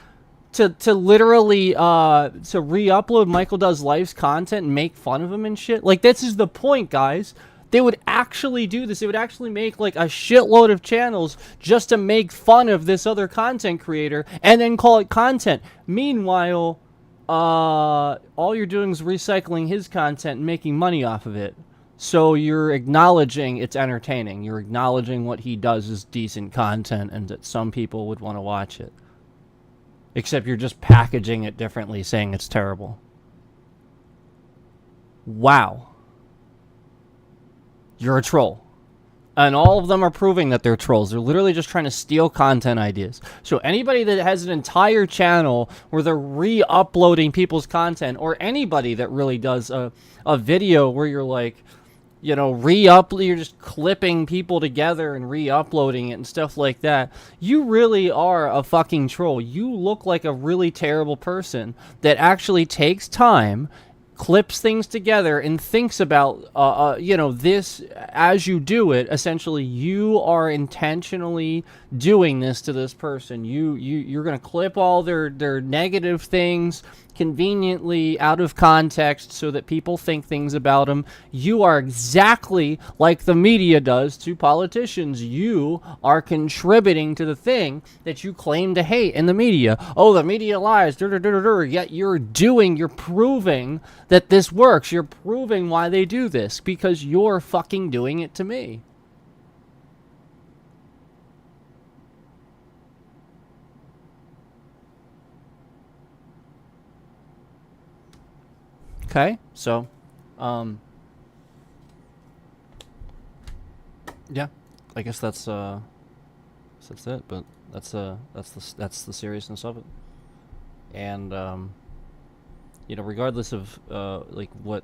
to literally to re-upload Michael Does Life's content and make fun of him and shit? Like, this is the point, guys. They would actually do this. They would actually make like a shitload of channels just to make fun of this other content creator and then call it content. Meanwhile, all you're doing is recycling his content and making money off of it. So you're acknowledging it's entertaining. You're acknowledging what he does is decent content and that some people would want to watch it. Except you're just packaging it differently, saying it's terrible. Wow. You're a troll. And all of them are proving that they're trolls. They're literally just trying to steal content ideas. So anybody that has an entire channel where they're re-uploading people's content, or anybody that really does a video where you're like, you know, you're just clipping people together and re-uploading it and stuff like that, you really are a fucking troll. You look like a really terrible person that actually takes time, clips things together, and thinks about, you know, this as you do it. Essentially, you are intentionally doing this to this person. You're going to clip all their negative things conveniently out of context so that people think things about them. You are exactly like the media does to politicians. You are contributing to the thing that you claim to hate in the media. Oh, the media lies, yet you're proving that this works. You're proving why they do this, because you're fucking doing it to me. Okay, so, yeah, I guess that's it. But that's the seriousness of it. And you know, regardless of like what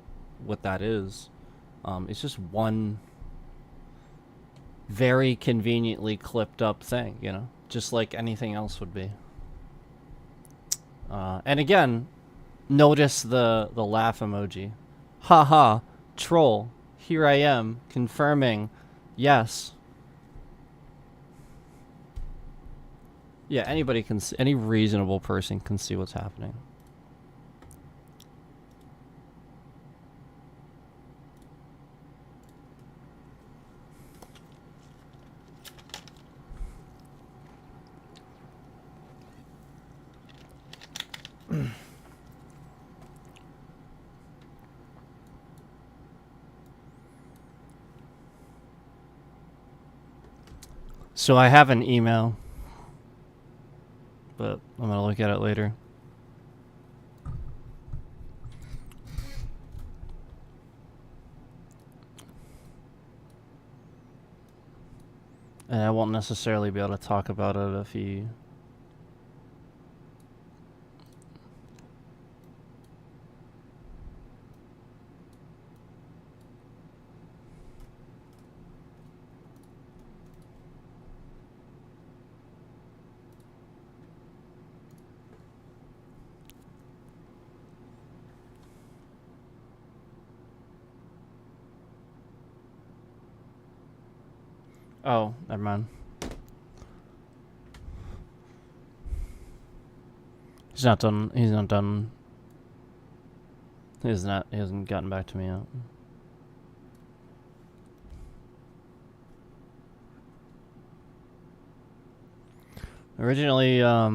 that is, it's just one very conveniently clipped up thing, you know, just like anything else would be. And again, notice the laugh emoji. Haha, troll. Here I am, confirming. Yes. Yeah, anybody can see, any reasonable person can see what's happening. So I have an email, but I'm gonna look at it later. And I won't necessarily be able to talk about it if he... Oh, never mind. He's not done. He's not done. He hasn't gotten back to me yet. Originally, I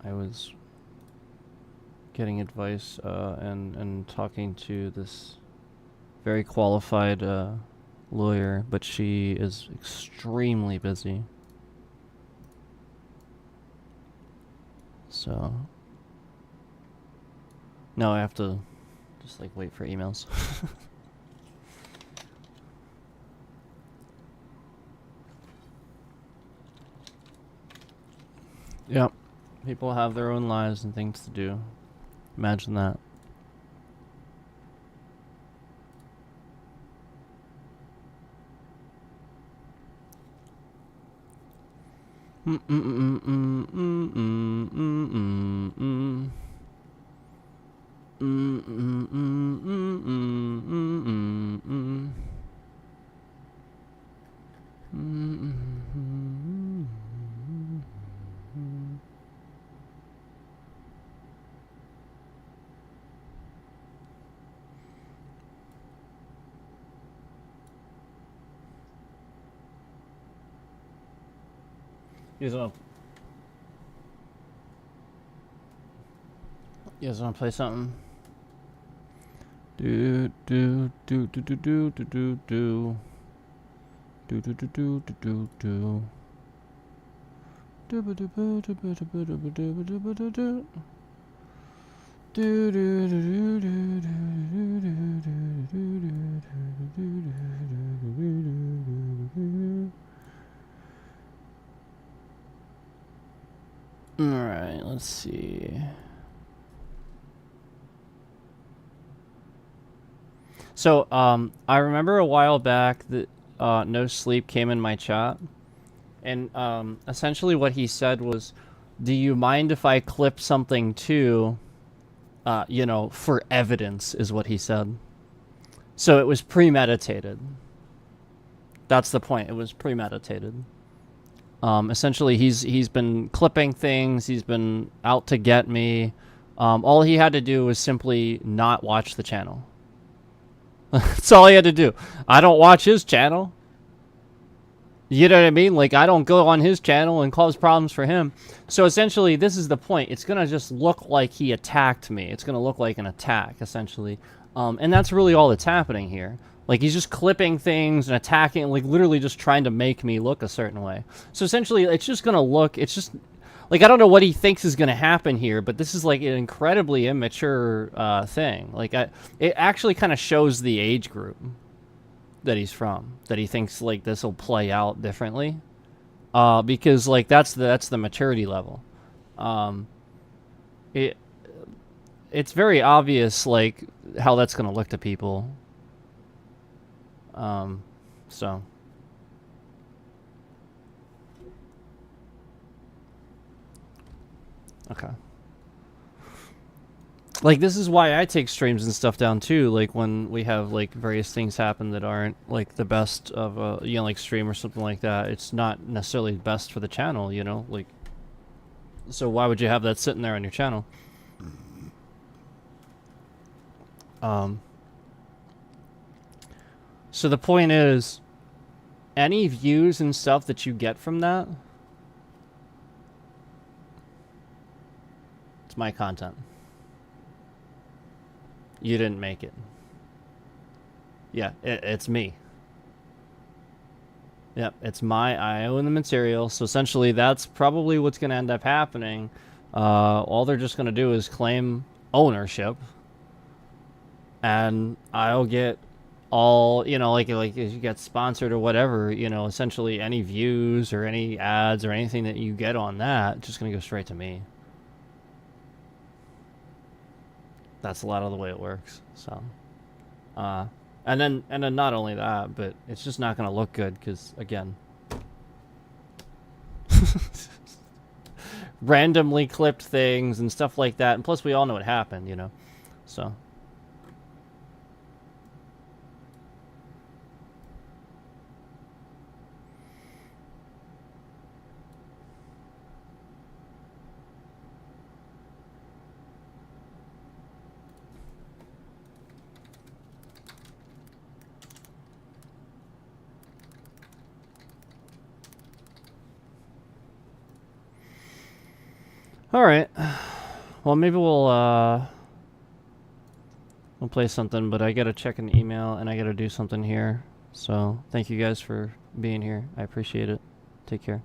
was getting advice and talking to this very qualified lawyer, but she is extremely busy. So no, I have to just like wait for emails. Yep. People have their own lives and things to do. Imagine that. You guys wanna play something? Do do do do do do do do do do do do do do do do. Alright, let's see. So, I remember a while back that No Sleep came in my chat, and essentially what he said was, do you mind if I clip something too, you know, for evidence, is what he said. So it was premeditated. That's the point, it was premeditated. Essentially, he's been clipping things, he's been out to get me. All he had to do was simply not watch the channel. That's all he had to do. I don't watch his channel. You know what I mean? Like, I don't go on his channel and cause problems for him. So essentially, this is the point. It's going to just look like he attacked me. It's going to look like an attack, essentially. And that's really all that's happening here. Like, he's just clipping things and attacking, like, literally just trying to make me look a certain way. So essentially, it's just going to look, it's just, like, I don't know what he thinks is going to happen here, but this is, like, an incredibly immature thing. Like, it actually kind of shows the age group that he's from, that he thinks, like, this will play out differently. Because, like, that's the maturity level. It's very obvious, like, how that's going to look to people. So. Okay. Like, this is why I take streams and stuff down, too. Like, when we have, like, various things happen that aren't, like, the best of a, you know, like, stream or something like that. It's not necessarily best for the channel, you know? Like, so why would you have that sitting there on your channel? So the point is, any views and stuff that you get from that, it's my content. You didn't make it. Yeah, it's me. Yep, it's I own the material, so essentially that's probably what's going to end up happening. All they're just going to do is claim ownership, and I'll get all, you know, like if you get sponsored or whatever, you know, essentially any views or any ads or anything that you get on that, just going to go straight to me. That's a lot of the way it works. So, and then not only that, but it's just not going to look good because, again, randomly clipped things and stuff like that. And plus, we all know what happened, you know. So. All right. Well, maybe we'll play something, but I gotta check an email and I gotta do something here. So thank you guys for being here. I appreciate it. Take care.